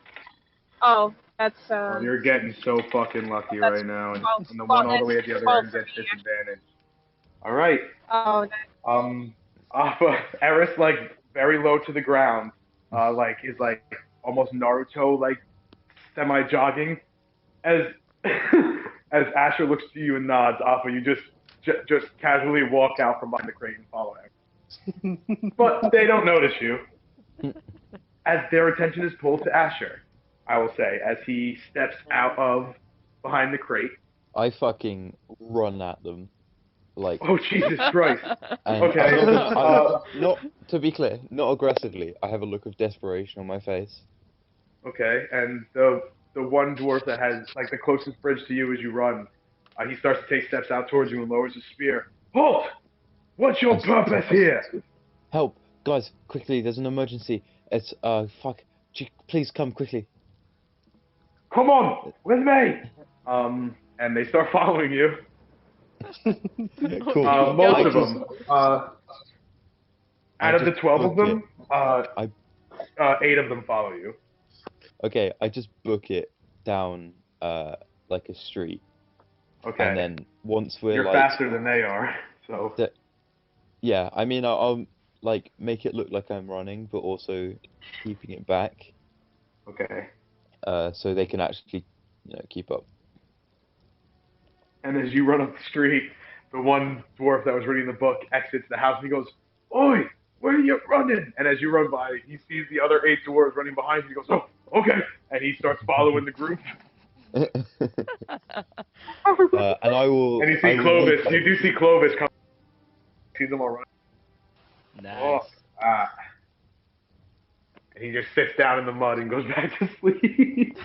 Oh, that's Oh, you're getting so fucking lucky That's right now, and 12. the one all the Well, way at the that's other 12 end for gets me, disadvantage. All right. oh Alpha Eris, like very low to the ground, like is like almost Naruto, like semi jogging. As as Asher looks to you and nods, Alpha, you just casually walk out from behind the crate and follow him. But they don't notice you, as their attention is pulled to Asher. I will say, as he steps out of behind the crate. I fucking run at them, like. Oh Jesus Christ! And Okay. not to be clear, not aggressively. I have a look of desperation on my face. Okay, and the one dwarf that has like the closest bridge to you as you run, he starts to take steps out towards you and lowers his spear. Halt! What's your purpose here? Help, guys, quickly! There's an emergency. It's fuck. Please come quickly. Come on, with me. And they start following you. Cool. Most of them. Out of the 12 of them, 8 of them follow you. Okay, I just book it down like a street. Okay. And then once we're You're like, faster than they are, so. Yeah, I mean I'll like make it look like I'm running, but also keeping it back. Okay. So they can actually, keep up. And as you run up the street, the one dwarf that was reading the book exits the house and he goes, "Oi, where are you running?" And as you run by, he sees the other 8 dwarves running behind you. He goes, "Oh, okay." And he starts following the group. And I will. And you see Clovis. You do see Clovis come. See them all running. Nice. Oh, and he just sits down in the mud and goes back to sleep.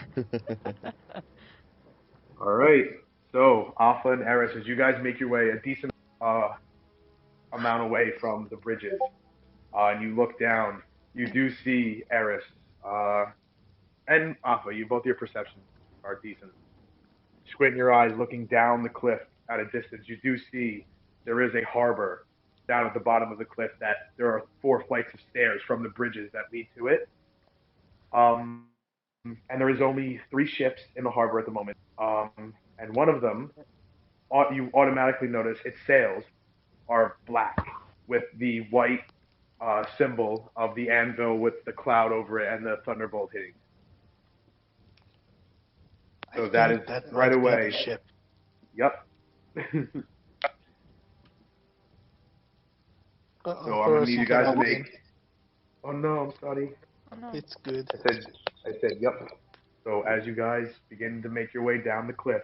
All right. So, Alpha and Eris, as you guys make your way a decent amount away from the bridges, and you look down, you do see Eris And Alpha, both your perceptions are decent. Squint your eyes, looking down the cliff at a distance. You do see there is a harbor down at the bottom of the cliff. That there are 4 flights of stairs from the bridges that lead to it. And there is only 3 ships in the harbor at the moment. And one of them, you automatically notice its sails are black with the white symbol of the anvil with the cloud over it and the thunderbolt hitting. So that is that right might be away. the ship. Yep. So I'm gonna need you guys to make. Oh no, I'm sorry. Oh, no. It's good. I said, yep. So as you guys begin to make your way down the cliff,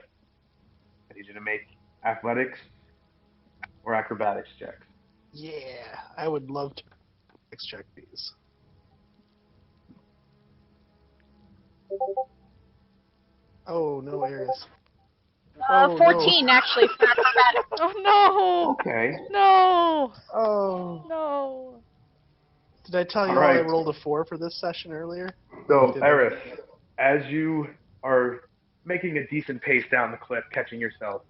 I need you to make athletics or acrobatics checks. Yeah, I would love to check these. Oh no, Eris. Oh, 14 no. actually for acrobatics. Oh no! Okay. No! Oh. No! Did I tell you All right. I rolled a 4 for this session earlier? So, Did I? Eris, as you are making a decent pace down the cliff, catching yourself,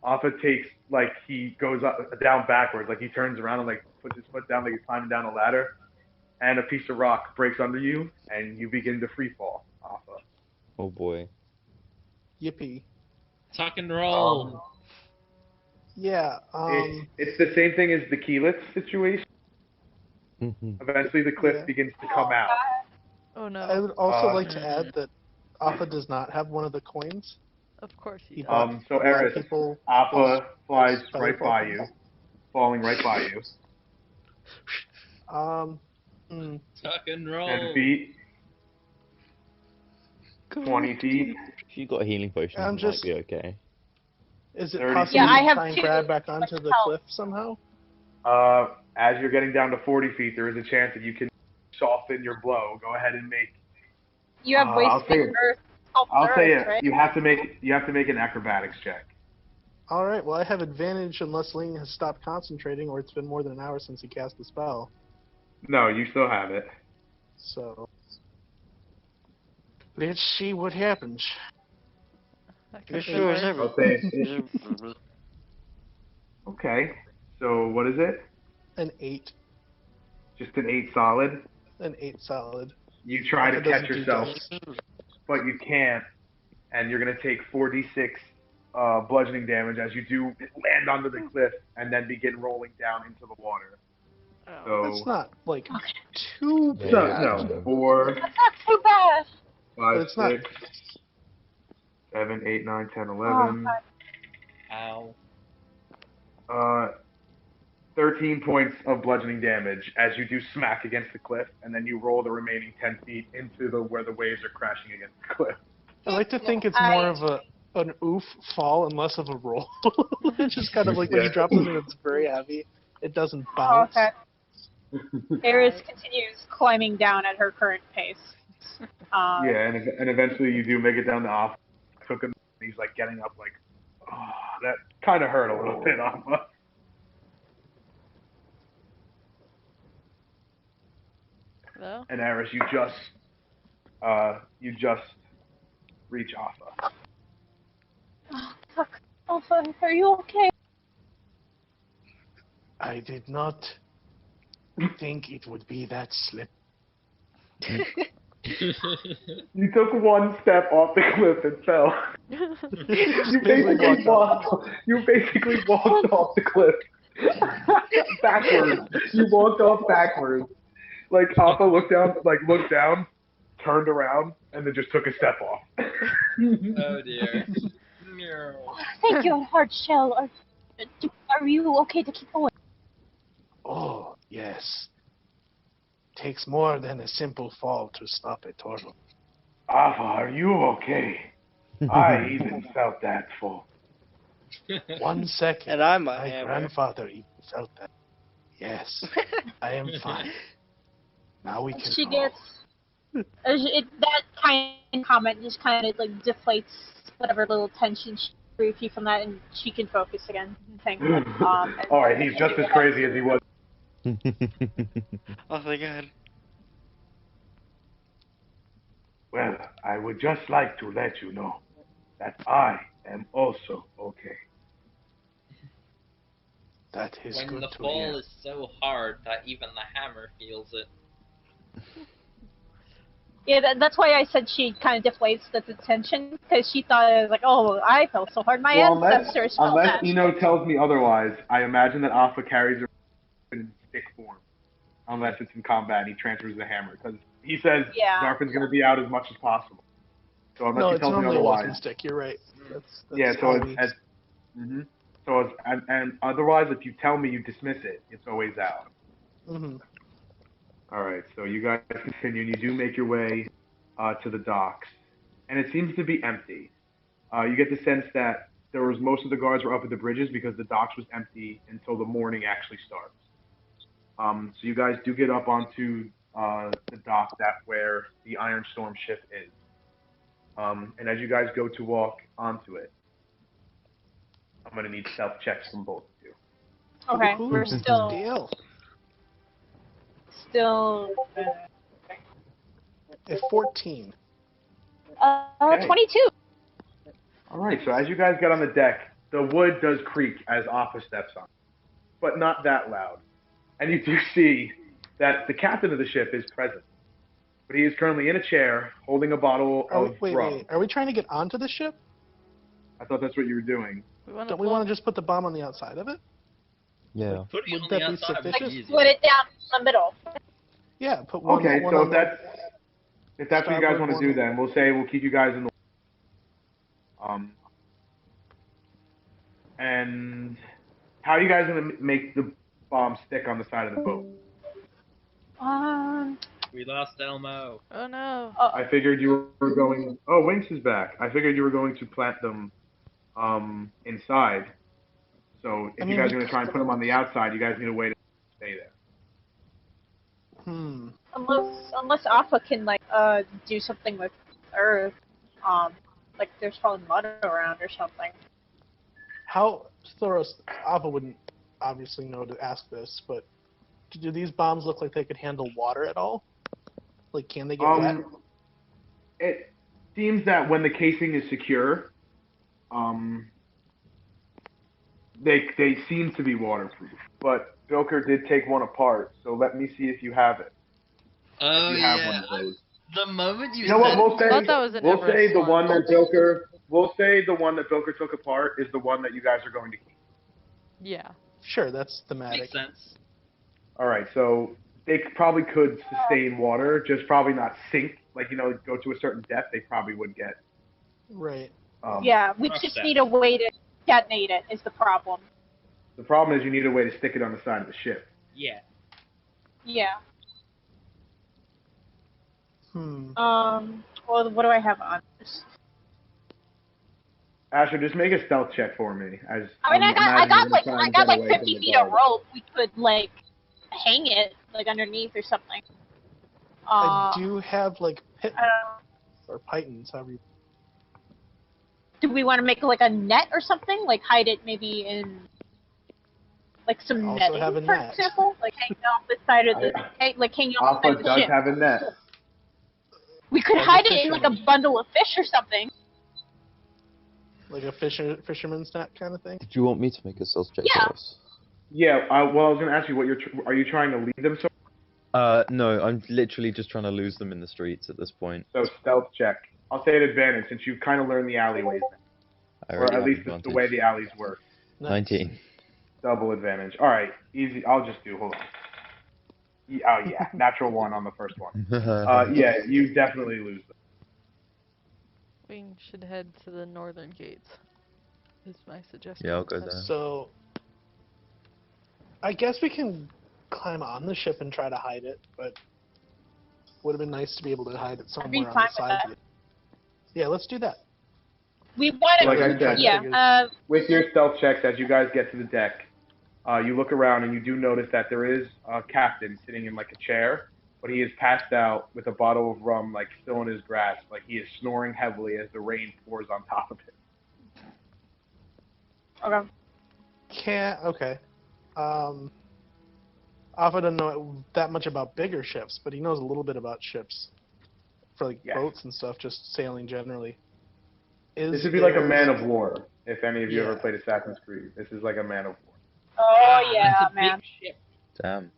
Alpha takes, like, he goes up, down backwards, like he turns around and, like, puts his foot down like he's climbing down a ladder, and a piece of rock breaks under you, and you begin to free fall, Alpha. Oh boy. Yippee. Tuck and roll. Yeah, It's the same thing as the keyless situation. Eventually the cliff Yeah. begins to come out. Oh no. I would also like to add that Alpha does not have one of the coins. Of course he He does. bought So a lot of Eris, people Alpha flies feather right by falcons. you, falling right by you. Tuck and roll. 10 feet, 20 feet. If you got a healing potion, I'm it just- might be okay. Is it 30 possible feet. Yeah, I to have try and 2. grab back onto the Help. cliff somehow? As you're getting down to 40 feet, there is a chance that you can soften your blow. Go ahead and make. You have ways I'll to say make it. earth sculpt I'll say earth, it. right? You have to make an acrobatics check. All right. Well, I have advantage unless Ling has stopped concentrating, or it's been more than an hour since he cast the spell. No, you still have it. So let's see what happens. That could be Sure, worse. I'll say it. Okay. So what is it? An 8. Just an 8 solid. An 8 solid. You try to Alpha doesn't catch do yourself, dice. but you can't, and you're gonna take 4d6 bludgeoning damage as you do land onto the cliff and then begin rolling down into the water. So That's not like too Yeah, bad. no, 4, That's not too bad. 5, it's not- 6, 7, 8, 9, 10, Oh, 11. God. Ow. 13 points of bludgeoning damage as you do smack against the cliff, and then you roll the remaining 10 feet into where the waves are crashing against the cliff. I like to think it's more of an oof fall and less of a roll. It's just kind of like when you drop something that's very heavy, it doesn't Oh, bounce. okay. Eris continues climbing down at her current pace. Yeah, and eventually you do make it down the off. Took him. He's like getting up, like, oh, that kind of hurt a little bit, Alpha. Hello? And Eris, you just reach Alpha. Oh, fuck. Alpha, are you okay? I did not think it would be that slip. You took one step off the cliff and fell. You basically walked off the cliff. Backwards. You walked off backwards. Like Alpha looked down, turned around, and then just took a step off. Oh dear. No. Thank you, hard shell. Are you okay to keep going? Oh, yes. Takes more than a simple fall to stop a turtle. Alpha, are you okay? I even felt that fall. 1 second. And I'm a My hammer. grandfather even felt that. Yes, I am fine. Now we can She go. gets that kind of comment just kind of like deflates whatever little tension she briefly from that, and she can focus again. Thankfully. All right, he's just as crazy as he was. Oh my god. I would just like to let you know that I am also okay. That is When good the to fall hear. is so hard that even the hammer feels it. Yeah, that's why I said she kind of deflates the tension, because she thought it was like, oh, I fell so hard, my Well, ancestors felt unless that. Eno tells me otherwise, I imagine that Alpha carries her in stick form. Unless it's in combat and he transfers the hammer. Because he says Yeah. Zarfin's going to be out as much as possible. So unless No, he it's tells me normally a otherwise. walking stick. You're right. That's Yeah, so how it's, we. as hmm so it's, and otherwise, if you tell me you dismiss it, it's always out. Hmm. All right, so you guys continue, and you do make your way to the docks, and it seems to be empty. You get the sense that there was most of the guards were up at the bridges because the docks was empty until the morning actually starts. So you guys do get up onto the dock that where the Iron Storm ship is. And as you guys go to walk onto it, I'm gonna need stealth checks from both of you. Okay, Ooh, we're still deal. A 14. 22. All right. So as you guys get on the deck, the wood does creak as Alpha steps on, but not that loud. And you do see that the captain of the ship is present, but he is currently in a chair holding a bottle of rum. Wait. Are we trying to get onto the ship? I thought that's what you were doing. Don't we want to just put the bomb on the outside of it? Yeah. Putting Would on that the be outside would sufficient? easy. Split it down in the middle. Yeah, put one. Okay, one so on if that's what you guys starboard, want to one do, on- then we'll say we'll keep you guys in the and how are you guys gonna make the bomb stick on the side of the boat? We lost Elmo. Oh no. I figured you were going. Oh, Winks is back. I figured you were going to plant them inside. So if you guys are going to try and put them on the outside, you guys need a way to stay there. Unless Alpha can do something with Earth, like there's probably mud around or something. How Thoros Alpha wouldn't obviously know to ask this, but do these bombs look like they could handle water at all? Like, can they get wet? It seems that when the casing is secure, they seem to be waterproof. But Joker did take one apart, so let me see if you have it. Oh, If you have yeah. one of those. The moment you You know what? said... We'll say, I thought that was an we'll say Everest the one. one that Joker. We'll say the one that Joker took apart is the one that you guys are going to keep. Yeah. Sure, that's thematic. Makes sense. All right, so they probably could sustain water, just probably not sink. Like go to a certain depth, they probably would get. Right. Yeah, we just need a way to detonate it. Is the problem? The problem is you need a way to stick it on the side of the ship. Yeah. Yeah. Well, what do I have on this? Asher, just make a stealth check for me. As I mean, I got like 50 feet feet of rope. We could hang it underneath or something. I do have pit or pythons, however you. Do we want to make a net or something? Hide it maybe in some Also netting, have a for net. example? Hang off the side of the hanging off the Alpha side of the does ship. have a net. We could hide it in a bundle of fish or something. Like a fisherman's net kind of thing? Did you want me to make a stealth check Yeah. for us? Yeah. Well, I was going to ask you, are you trying to lead them? No, I'm literally just trying to lose them in the streets at this point. So stealth check. I'll say an advantage since you've kind of learned the alleyways, or at least the way the alleys work. Nice. 19. Double advantage. All right, easy. I'll just do. Hold on. Oh yeah, natural one on the first one. Yeah, you definitely lose them. We should head to the northern gates. Is my suggestion. Yeah, I'll go there. So, I guess we can climb on the ship and try to hide it, but would have been nice to be able to hide it somewhere on the sides of it. Yeah, let's do that. We want to. Like I said, yeah. With your stealth checks, as you guys get to the deck, you look around and you do notice that there is a captain sitting in a chair, but he is passed out with a bottle of rum still in his grasp. He is snoring heavily as the rain pours on top of him. Okay. Okay. Alpha doesn't know that much about bigger ships, but he knows a little bit about ships. for like Yes. boats and stuff, just sailing generally. This would be like a man of war. If any of you ever Yeah. played Assassin's Creed, this is like a man of war. Oh yeah, That's a big man. ship. Damn.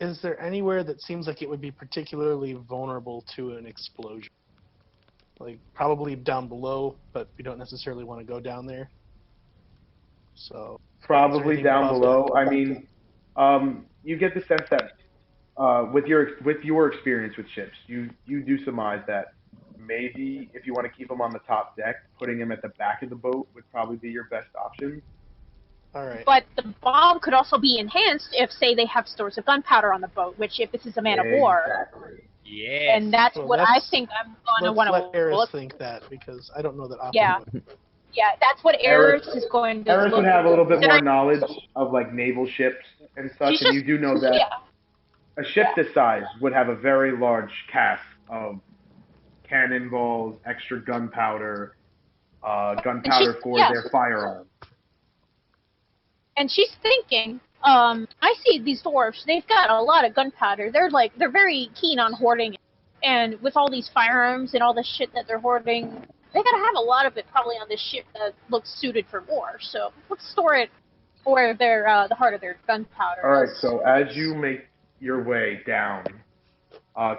Is there anywhere that seems like it would be particularly vulnerable to an explosion? Like, probably down below, but we don't necessarily want to go down there. So, Probably anything down above below. I mean, you get the sense that with your experience with ships, you do surmise that maybe if you want to keep them on the top deck, putting them at the back of the boat would probably be your best option. All right. But the bomb could also be enhanced if, say, they have stores of gunpowder on the boat, which if this is a man of war, Exactly. Yes. and that's Well, what I think I'm going to Let's want let to Eris look. think that, because I don't know that Appa Yeah. would. Yeah, that's what Eris is going to Eris look. would have a little bit more considering- knowledge of like naval ships and such, She's and you do know that Yeah. a ship this size would have a very large cask of cannonballs, extra gunpowder, gunpowder for yes. their firearms. And she's thinking, I see these dwarves, they've got a lot of gunpowder. They're very keen on hoarding it. And with all these firearms and all the shit that they're hoarding, they gotta have a lot of it probably on this ship that looks suited for war. So let's store it where their the heart of their gunpowder All right, is. so as you make your way down,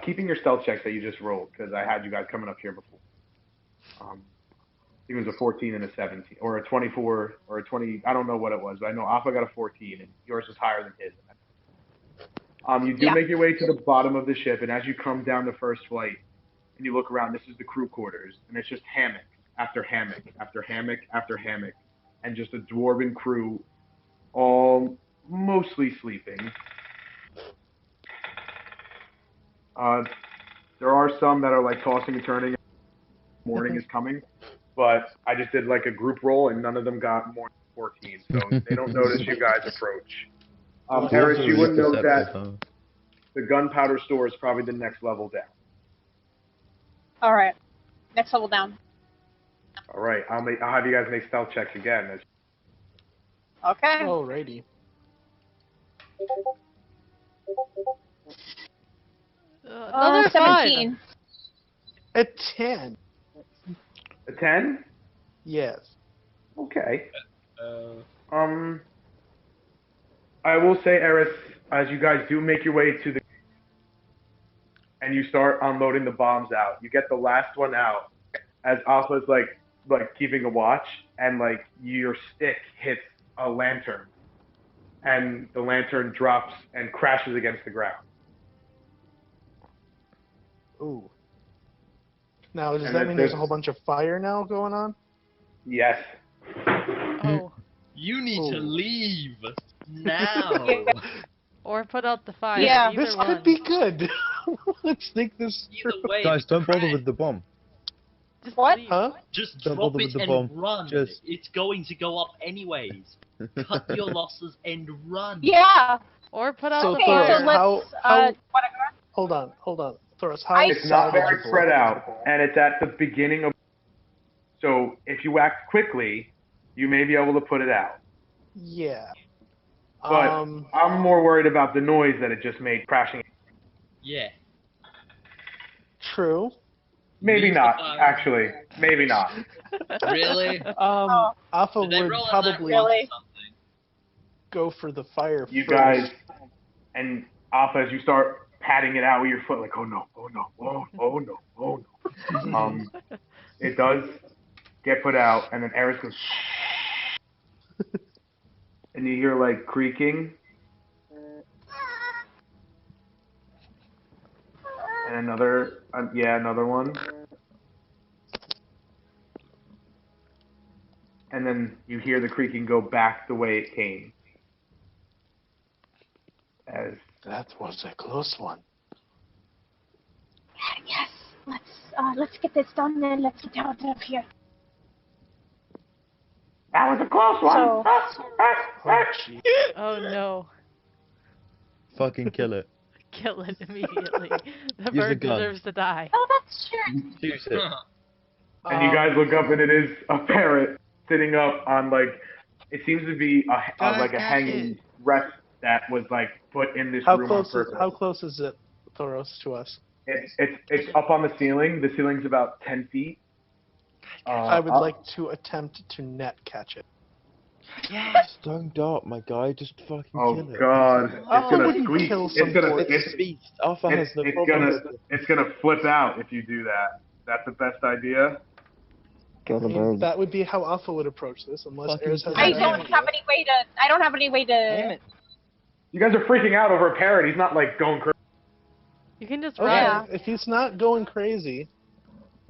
keeping your stealth checks that you just rolled, because I had you guys coming up here before. I think it was a 14 and a 17, or a 24, or a 20. I don't know what it was, but I know Alpha got a 14, and yours was higher than his. You do make your way to the bottom of the ship, and as you come down the first flight, and you look around, this is the crew quarters, and it's just hammock after hammock after hammock after hammock, and just a dwarven crew, all mostly sleeping. There are some that are like tossing and turning. Morning is coming, but I just did like a group roll, and none of them got more than 14, so they don't notice you guys approach. Eris, you would know that the gunpowder store is probably the next level down. All right, next level down. All right, I'll have you guys make stealth checks again. Okay. Alrighty. Another 17. A 10. A 10? Yes. Okay. I will say, Eris, as you guys do make your way to the, and you start unloading the bombs out, you get the last one out, as Alpha's like keeping a watch, and like your stick hits a lantern, and the lantern drops and crashes against the ground. Ooh. Now, does And that then mean there's a there's- whole bunch of fire now going on? Yes. Oh. You need to Ooh. leave now. Or put out the fire. Yeah. Either This one. could be good. Let's think this Either through. way, Guys, don't bother with the bomb. Just What? leave. Huh? just Don't drop bother it with the and bomb. run. Just- It's going to go up anyways. Cut your losses and run. Yeah. Or put out So, the Okay, Thoros, fire. so let's. how- Whatever. Hold on. Thoros, how It's It's not very salvageable- spread out, and it's at the beginning of. So if you act quickly, you may be able to put it out. Yeah. But Um, I'm more worried about the noise that it just made crashing. Yeah. true. Maybe Use the not, fire. actually. Maybe not. Really? Alpha Did they would roll on that probably roll or Really? something? go for the fire You first. guys, and Alpha, as you start patting it out with your foot, like, oh no, oh no, oh no, oh no. It does get put out, and then Eris goes, and you hear like creaking, and another one, and then you hear the creaking go back the way it came. As That was a close one. Yes. Let's get this done and let's get out of here. that was a close one. So- Oh, gee. Oh no. Fucking kill it. Kill it immediately. The Use bird the gun. deserves to die. Oh, that's true. Shoot it. And you guys look up, and it is a parrot sitting up on like, it seems to be like a hanging rest that was like put in this How room close on is purpose. how close is it, Thoros, to us? It's up on the ceiling. The ceiling's about 10 feet. I would up. like to attempt to net catch it. Yes. Don't dart, my guy. Just fucking Oh kill it. God! It's Alpha gonna wouldn't squeak. kill It's some gonna. horses. It's a beast. Alpha has no It's problem gonna. with it. It's gonna flip out if you do that. That's the best idea. Kill the I mean, bird. that would be how Alpha would approach this, unless Fucking Eris has kill I it. a don't better have idea. any way to. I don't have any way Damn to. it. You guys are freaking out over a parrot. He's not like going crazy. You can just Okay, run. if he's not going crazy,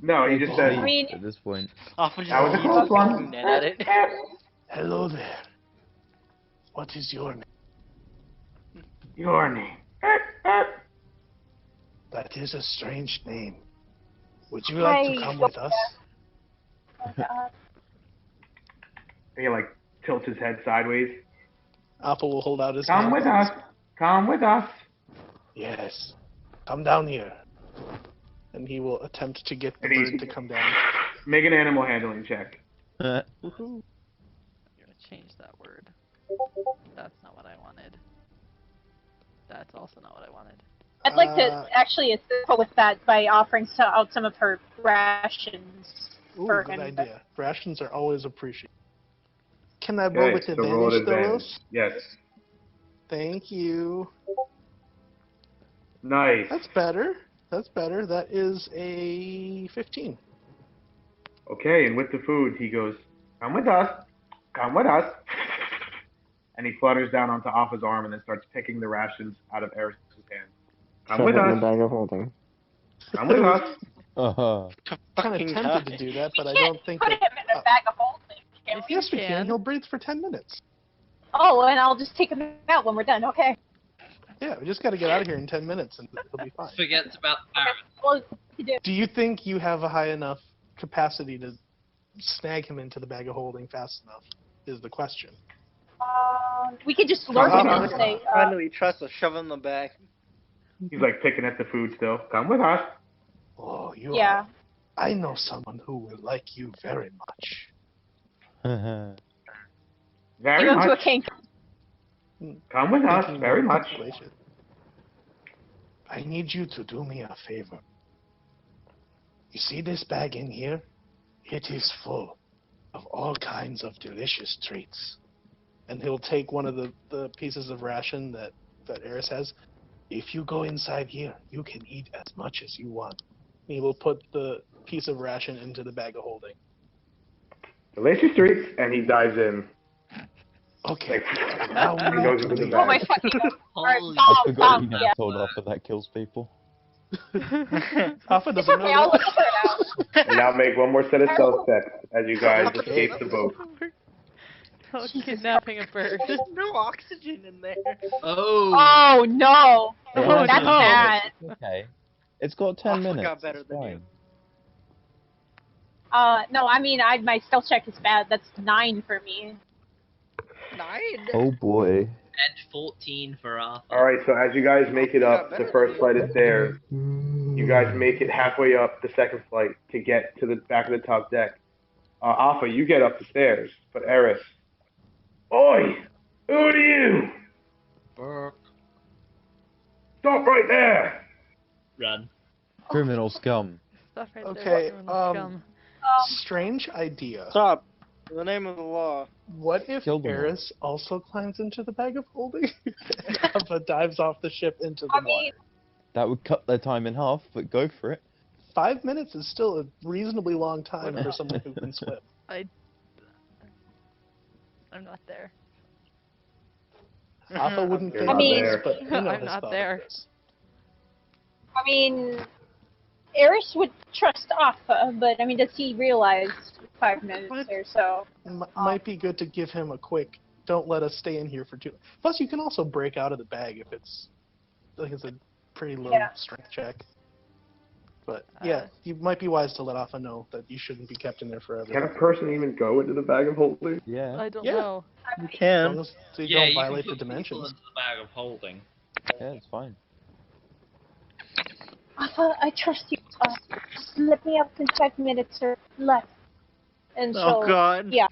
No, he just said. I mean, At this point. Alpha just That was a keeps close one. fucking net at it. hello there. What is your name? Your name. That is a strange name. Would you like to come with us? He like tilts his head sideways. Alpha will hold out his Come hand. with us. Come with us. Yes. Come down here. And he will attempt to get the And he's- bird to come down. Make an animal handling check. I'm gonna change that word. That's not what I wanted. That's also not what I wanted. I'd like to actually assist her with that by offering out some of her rations Ooh, for good him. idea. Rations are always appreciated. Can I roll with so roll at advantage, though? advantage. Yes. Thank you. Nice. That's better. That's better. That is a 15. Okay, and with the food, he goes, "Come with us. Come with us." And he flutters down onto Alpha's arm and then starts picking the rations out of Eris's hand. Come Shove with it in the us. bag of holding. Come with us. Uh-huh. Kind of tempted to do that, but I don't think put that. him in a bag of holding. Can we? Yes, we can. can. He'll breathe for 10 minutes. Oh, and I'll just take him out when we're done. Okay. Yeah, we just got to get out of here in 10 minutes and he'll be fine. Forgets about the parrot. Well, you do. Do you think you have a high enough capacity to snag him into the bag of holding fast enough? Is the question. We could just lure him and say, Finally, trust us. Shove him in the back. He's like picking at the food still. Come with us. Oh, you yeah. are. I know someone who will like you very much. Uh-huh. Very Give him to a much. king. Come with us. Thinking Very of much. situation. I need you to do me a favor. You see this bag in here? It is full of all kinds of delicious treats. And he'll take one of the pieces of ration that Eris has. If you go inside here, you can eat as much as you want. He will put the piece of ration into the bag of holding. Delicious treats, and he dives in. Okay. Like, Now we he need goes to into the leave. Oh my bag. fucking. Holy I forgot you yeah. now told Alpha that kills people. Alpha It's doesn't okay, know I'll that. look for it out. And now make one more set of stealth checks as you guys Okay. escape the boat. Oh, kidnapping a bird. There's no oxygen in there. Oh. Oh no! It Oh, has That's 10 no. bad. minutes, Okay. It's got 10 Alpha minutes. got better it's than you. fine. No, I mean, my stealth check is bad. That's 9 for me. 9. Oh boy. And 14 for Arthur. Alright, so as you guys make it up the first flight of stairs, you guys make it halfway up the second flight to get to the back of the top deck. Alpha, you get up the stairs, but Eris. Oi! Who are you? Burp. Stop right there! Run. Criminal scum. Stuff right Okay, there. criminal scum. Strange idea. Stop. In the name of the law. What if Kill them all. Eris also climbs into the bag of holding? And Alpha dives off the ship into the I water. mean, That would cut their time in half, but go for it. 5 minutes is still a reasonably long time for someone who can swim. I'm not there. Alpha wouldn't You're think not this, there. but you know I'm his not thought of there. this. I mean, Eris would trust Alpha, but I mean, does he realize 5 minutes or so? Might be good to give him a quick. Don't let us stay in here for too. Plus, you can also break out of the bag if it's like it's a pretty low Yeah. strength check. But yeah, you might be wise to let Alpha know that you shouldn't be kept in there forever. Can a person even go into the bag of holding? Yeah. I don't Yeah. know. You As can. long as they Yeah, don't you violate can the put people dimensions. into the bag of holding. Yeah, it's fine. Alpha, I trust you. Just let me up in 5 minutes or less. And Oh so, god. yeah.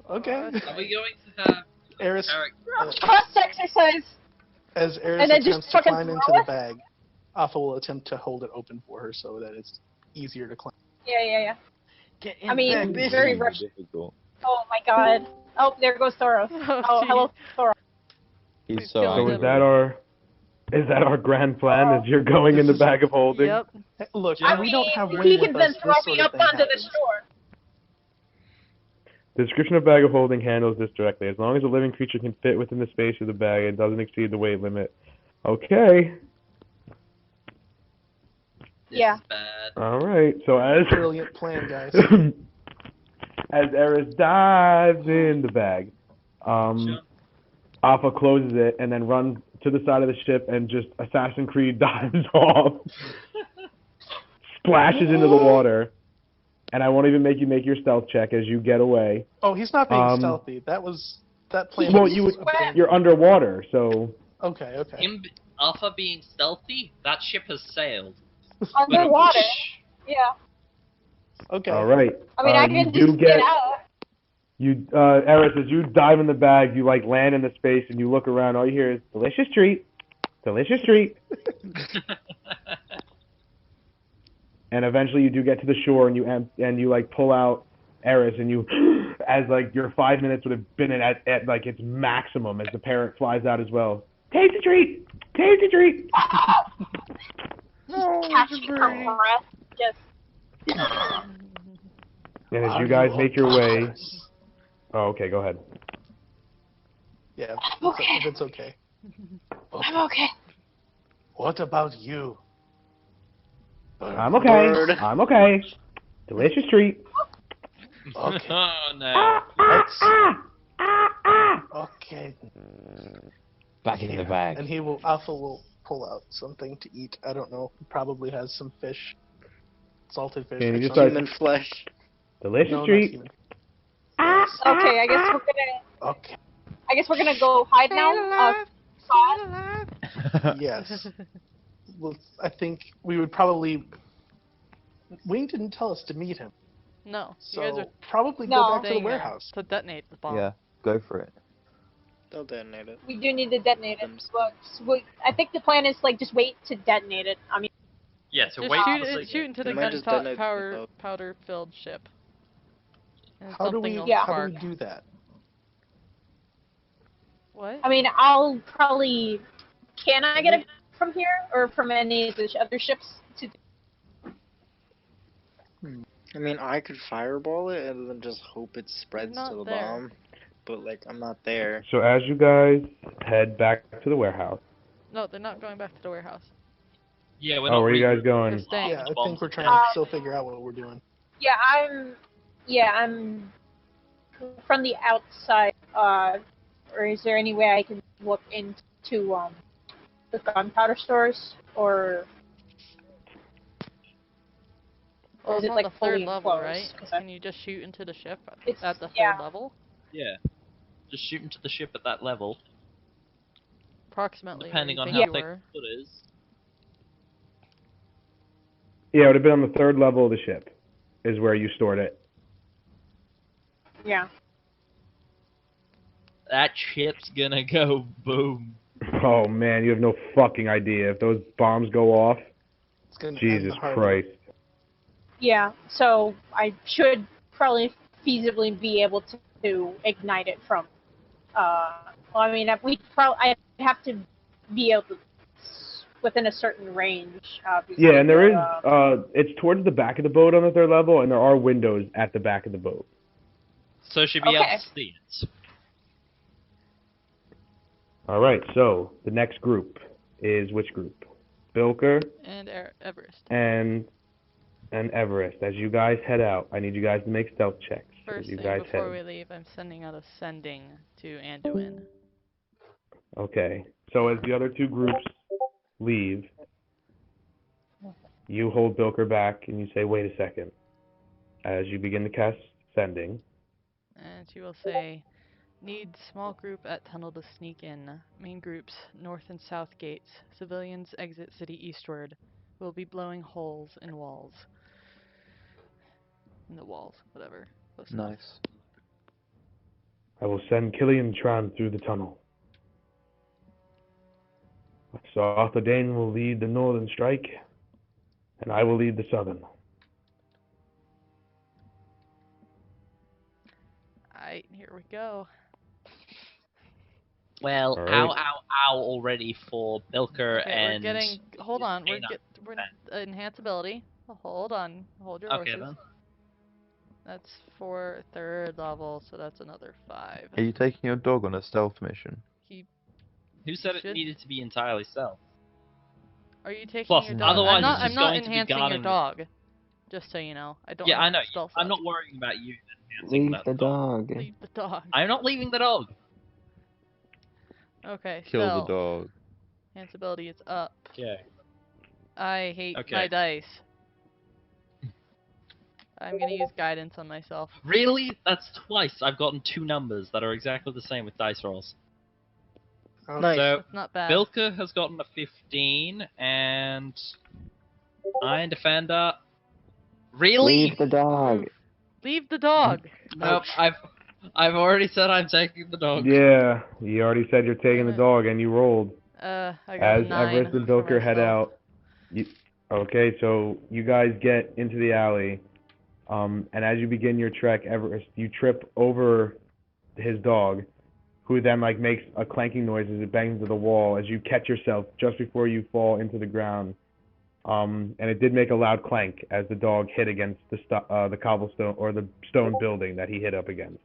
Okay. Are we going to have Eris, Eric? Trust exercise! as Eris And then just attempts to fucking climb into throw the it? bag, Alpha will attempt to hold it open for her so that it's easier to climb. Yeah. Get in I mean, bed, bitch. very Really rushed. difficult. Oh my god. Oh, there goes Thoros. Oh, hello, Thoros. He's so killed So angry. him. is that our grand plan? Is you're going in the bag of holding? Yep. Hey, look, I we don't mean, have he Wayne can with then us. throw This me sort of up thing onto the happens. shore. The description of bag of holding handles this directly. As long as a living creature can fit within the space of the bag and doesn't exceed the weight limit. Okay. This Yeah. is bad. All right. So as Brilliant plan, guys. as Eris dives in the bag, Sure. Alpha closes it and then runs to the side of the ship and just Assassin's Creed dives off, splashes into the water, and I won't even make you make your stealth check as you get away. Oh, he's not being Um, stealthy. That plan. Well, was abandoned. you're underwater, so Okay. Alpha being stealthy, that ship has sailed. Underwater. Yeah. Okay. all right. I mean, I you can do just get out. Eris, as you dive in the bag, you like land in the space and you look around. All you hear is delicious treat, delicious treat, and eventually you do get to the shore and you like pull out Eris and you, as like your 5 minutes would have been at like its maximum as the parrot flies out as well. Taste a treat, taste a treat. Catching her breath. Just. And as you guys make your way, oh okay, go ahead. Yeah. Okay. If it's okay. I'm okay. What about you? I'm okay. Bird. I'm okay. Delicious treat. Okay. Oh no. Let's. Okay. Back in the bag. And Alpha will pull out something to eat. I don't know. He probably has some fish. Salted fish. And or he just something. Human flesh. Delicious No, not treat. human. Okay, I guess we're gonna. Okay. I guess we're gonna go hide now. Yes. Well, I think we would probably. Wayne didn't tell us to meet him, No, so you guys are probably No. go back to the staying there warehouse. to detonate the bomb. Yeah, go for it. They'll detonate it. We do need to detonate it, but I think the plan is like just wait to detonate it. I mean, Yeah, to Just wait shoot, for the shoot signal. into They the might just detonate the boat. powder-filled ship. And How do something we? will Yeah. How do we spark. do that? What? I mean, I'll probably. Can I get it from here or from any of the other ships? I mean, I could fireball it and then just hope it spreads not to the there. bomb. But, like, I'm not there. So as you guys head back to the warehouse. No, they're not going back to the warehouse. Yeah, we're Oh, not where are you guys regrouping. going? They're staying. Yeah, I Bombs think we're are trying down. to still figure out what we're doing. Yeah, I'm from the outside. Or is there any way I can look into the gunpowder stores or? Well, is it's it on like the third fully level, enclosed? right? 'Cause Can you just shoot into the ship It's- at the third yeah. level? Yeah. Just shoot into the ship at that level. Approximately. Depending where on you how think thick you were. the foot is. Yeah, it would have been on the third level of the ship, is where you stored it. Yeah. That ship's gonna go boom. Oh man, you have no fucking idea. If those bombs go off, It's gonna end Jesus the harbor. Christ. Yeah. So I should probably feasibly be able to ignite it from. Well, I mean, I'd have to be able to within a certain range. Obviously, Yeah, and there is, but, it's towards the back of the boat on the third level, and there are windows at the back of the boat. So she'd be able Okay. to see it. All right, so the next group is which group? Bilker And Everest. and Everest. As you guys head out, I need you guys to make stealth checks. First as you thing guys before head. we leave, I'm sending out a sending to Anduin. Okay, so as the other two groups leave, you hold Bilker back and you say, wait a second. As you begin to cast sending, And she will say, need small group at tunnel to sneak in. Main groups, north and south gates. Civilians exit city eastward. We'll be blowing holes in walls. In the walls, whatever. Close enough. Nice. I will send Killian Tran through the tunnel. So Arthur Dane will lead the northern strike, and I will lead the southern. Alright, here we go. Well, All ow, right. ow, ow already for Bilker Okay, and... we're getting. Hold on, we're Dana. enhance ability. Hold on, hold your Okay, horses. then. That's for 3rd level, so that's another 5. Are you taking your dog on a stealth mission? He. Who said it should- needed to be entirely stealth? Are you taking Plus, your dog? otherwise I'm it's not. I'm just not going to be enhancing your guarding the- dog. Just so you know, I don't. Yeah, have I know. Stealth I'm up. not worrying about you enhancing Leave that the dog. Leave the dog. I'm not leaving the dog. Okay, Kill so the dog. enhance ability is up. Okay. I hate Okay. my dice. I'm gonna use guidance on myself. Really? That's twice I've gotten 2 numbers that are exactly the same with dice rolls. Nice. So, That's not bad. Bilker has gotten a 15, and Iron Defender... Really? Leave the dog. Leave the dog. Nope, I've already said I'm taking the dog. Yeah, you already said you're taking the Damn it. dog, and you rolled. I got As a 9 Everest and for Bilker head myself. out, okay, so you guys get into the alley, and as you begin your trek, Everest, you trip over his dog, who then like makes a clanking noise as it bangs into the wall as you catch yourself just before you fall into the ground. And it did make a loud clank as the dog hit against the cobblestone or the stone building that he hit up against.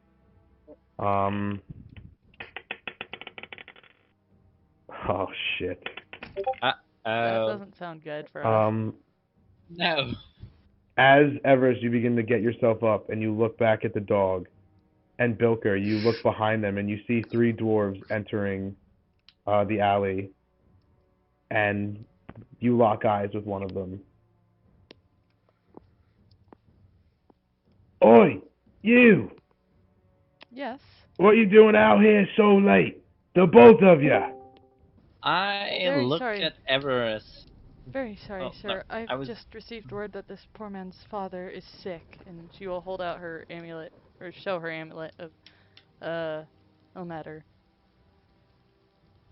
Oh shit. That doesn't sound good for us. No. As Everest, you begin to get yourself up and you look back at the dog, and Bilker, you look behind them and you see 3 dwarves entering the alley, and you lock eyes with one of them. Oi, you! Yes. What you doing out here so late? The both of you! I Very look sorry. at Everest. Very sorry, Oh, sir. no, I've I was- just received word that this poor man's father is sick, and she will hold out her amulet, or show her amulet of, no matter.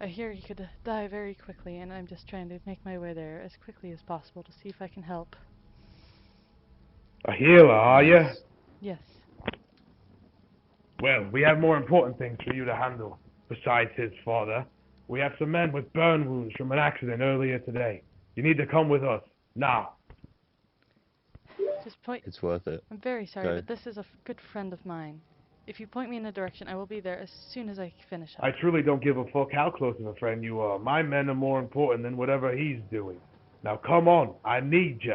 I hear he could die very quickly, and I'm just trying to make my way there as quickly as possible to see if I can help. A healer, are you? Yes. Well, we have more important things for you to handle besides his father. We have some men with burn wounds from an accident earlier today. You need to come with us, now. Just point. It's worth it. I'm very sorry, Go. but this is a good friend of mine. If you point me in a direction, I will be there as soon as I finish up. I truly don't give a fuck how close of a friend you are. My men are more important than whatever he's doing. Now come on, I need you.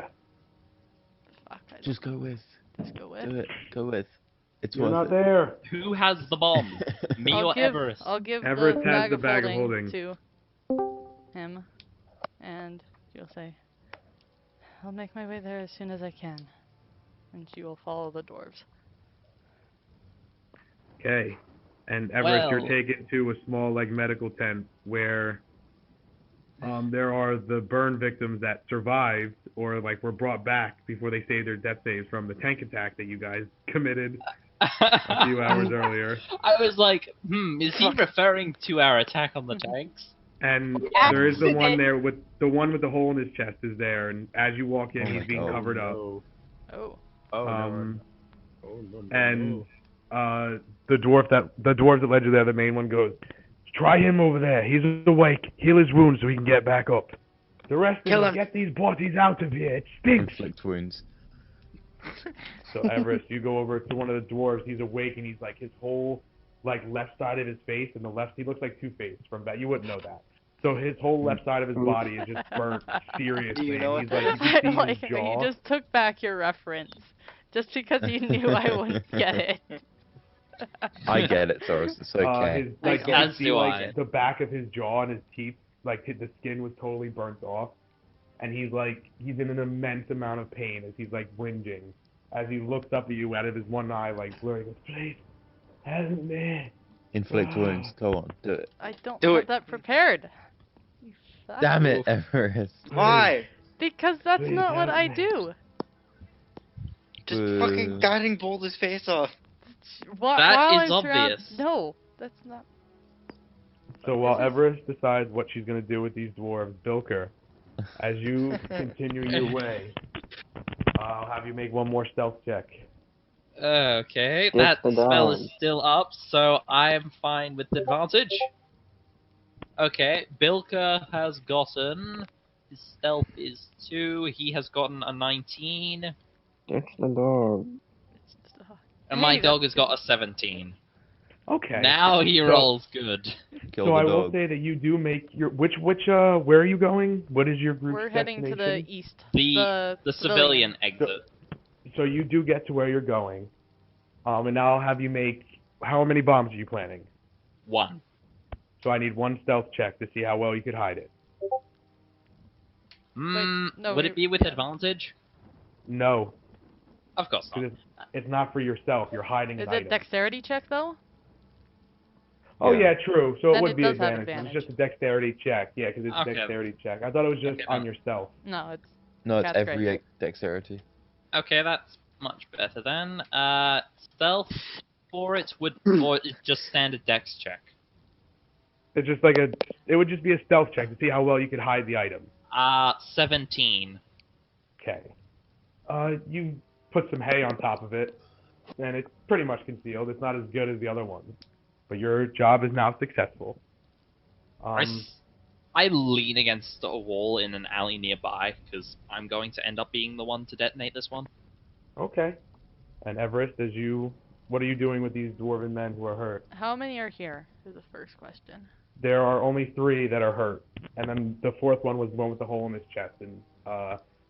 Fuck, I Just go with. just go with. Do it. Go with. It's You're worth not it. there. Who has the bomb? Me I'll or give, Everest? I'll give Everest the, has bag the of bag of holding holding. to him, and she'll say, I'll make my way there as soon as I can. And she will follow the dwarves. Okay. And Everest, you're Well- taken to a small like medical tent where there are the burn victims that survived or like were brought back before they saved their death saves from the tank attack that you guys committed a few hours earlier. I was like, is he referring to our attack on the tanks? And there is the one there with the one with the hole in his chest is there, and as you walk in, Oh my he's being God. covered up. Oh. And the dwarves that led you there, the main one goes, try him over there. He's awake. Heal his wounds so he can get back up. The rest of Kill you, him. get these bodies out of here. It stinks. Inflict wounds. So Everest, you go over to one of the dwarves. He's awake and he's like his whole like left side of his face and the left. He looks like Two-Face from that. You wouldn't know that. So his whole left side of his body is just burnt seriously. Do you know He's what like, that you I can see like his how jaw. you just took back your reference. Just because you knew I wouldn't get it. I get it, Thoros. It's okay. His, like, you As can see, do like, I. the back of his jaw and his teeth, like the skin was totally burnt off, and he's in an immense amount of pain as he's like whinging, as he looks up at you out of his one eye, like blurry, goes, please, help me. Inflict wounds. Go on. Do it. I don't Do have it. that prepared. You suck. Damn it, Everest. Why? Because that's Please not what help I me. do. Just Boo. fucking guiding bolt his face off. That While is I'm surrounded- obvious. No, that's not. So while Everest decides what she's going to do with these dwarves, Bilker, as you continue your way, I'll have you make one more stealth check. Okay, Get that the spell dog. is still up, so I'm fine with advantage. Okay, Bilka has gotten... His stealth is 2, he has gotten a 19, Get the dog. and Hey, my you dog got has got a 17. Okay. Now he rolls good. Kill So the I will dog. say that you do make your where are you going? What is your group's We're heading to destination? the east. The civilian exit. So you do get to where you're going. And now I'll have you make, how many bombs are you planning? 1. So I need one stealth check to see how well you could hide it. no, would it be with advantage? No, Of course not. because it's not for yourself. You're hiding Is an it item. dexterity check though? Oh yeah, true. So Then it would it be does have advantage. advantage. It's just a dexterity check. Yeah, because it's a Okay. dexterity check. I thought it was just Okay, on then. yourself. No, it's No, it's Cat's every great. dexterity. Okay, that's much better then. Stealth for it would, or it's just standard dex check. It's just like it would just be a stealth check to see how well you could hide the item. 17. Okay. You put some hay on top of it, and it's pretty much concealed. It's not as good as the other ones, but your job is now successful. I lean against a wall in an alley nearby, because I'm going to end up being the one to detonate this one. Okay. And Everest, what are you doing with these dwarven men who are hurt? how many are here? Is the first question. There are only 3 that are hurt, and then the 4th one was the one with the hole in his chest, and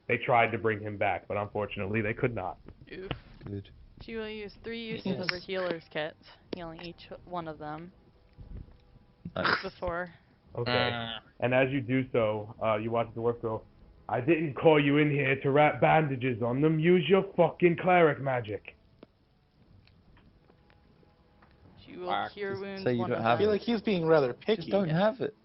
they tried to bring him back, but unfortunately they could not. Oof. Good. She will use 3 uses of her healer's kit, healing each one of them Nice. before. Okay. And as you do so, you watch the dwarf go, I didn't call you in here to wrap bandages on them. Use your fucking cleric magic. She will cure wounds say you one don't of have I feel them. like he's being rather picky. Just don't have it.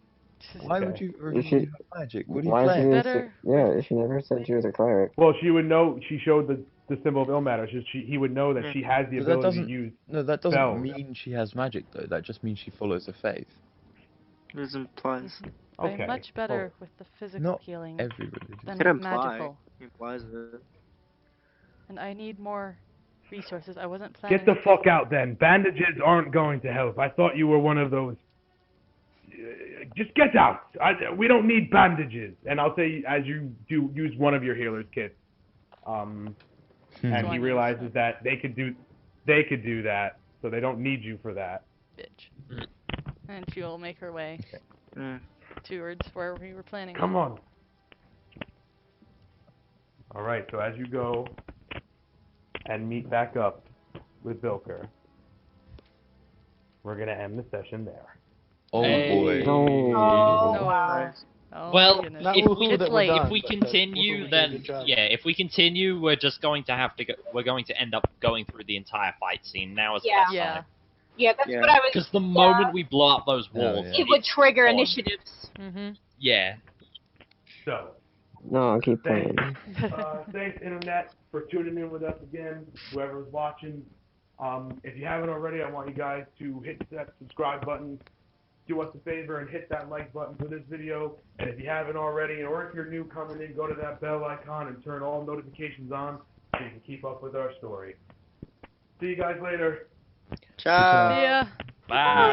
Why would Okay. you already should- have magic? What are you Why is playing? she Better- Yeah, she never said she was a cleric. Well, she would know. She showed the symbol of Ilmater. He would know that she has the But that ability doesn't- to use. No, that doesn't spells. mean she has magic though. That just means she follows the faith. This implies. Okay. I'm much better Oh. with the physical Not healing every religion. than Could with imply. magical. It implies it. And I need more resources. I wasn't planning. Get the on this- fuck out then. Bandages aren't going to help. I thought you were one of those. Just get out. We don't need bandages. And I'll say as you do use one of your healer's kits, and he realizes that they could do that, so they don't need you for that. Bitch. And she will make her way Mm. towards where we were planning. Come on. All right. So as you go and meet back up with Bilker, we're gonna end the session there. Oh Hey. boy. No. No. Nice. Oh, Well, my goodness. Not if woohoo we, that we're done, if we but continue, woohoo we did a then good job. yeah, if we continue, we're just going to have to go. We're going to end up going through the entire fight scene. Now is the Yeah. best Yeah. time. Yeah, that's Yeah. what I was. Because the moment we blow up those walls, yeah. It would trigger on. initiatives. Mhm. Yeah. So. No, I'll keep playing. Thanks, Internet, for tuning in with us again. Whoever's watching, if you haven't already, I want you guys to hit that subscribe button. Do us a favor and hit that like button for this video. And if you haven't already, or if you're new coming in, go to that bell icon and turn all notifications on so you can keep up with our story. See you guys later. Ciao. See ya. Bye.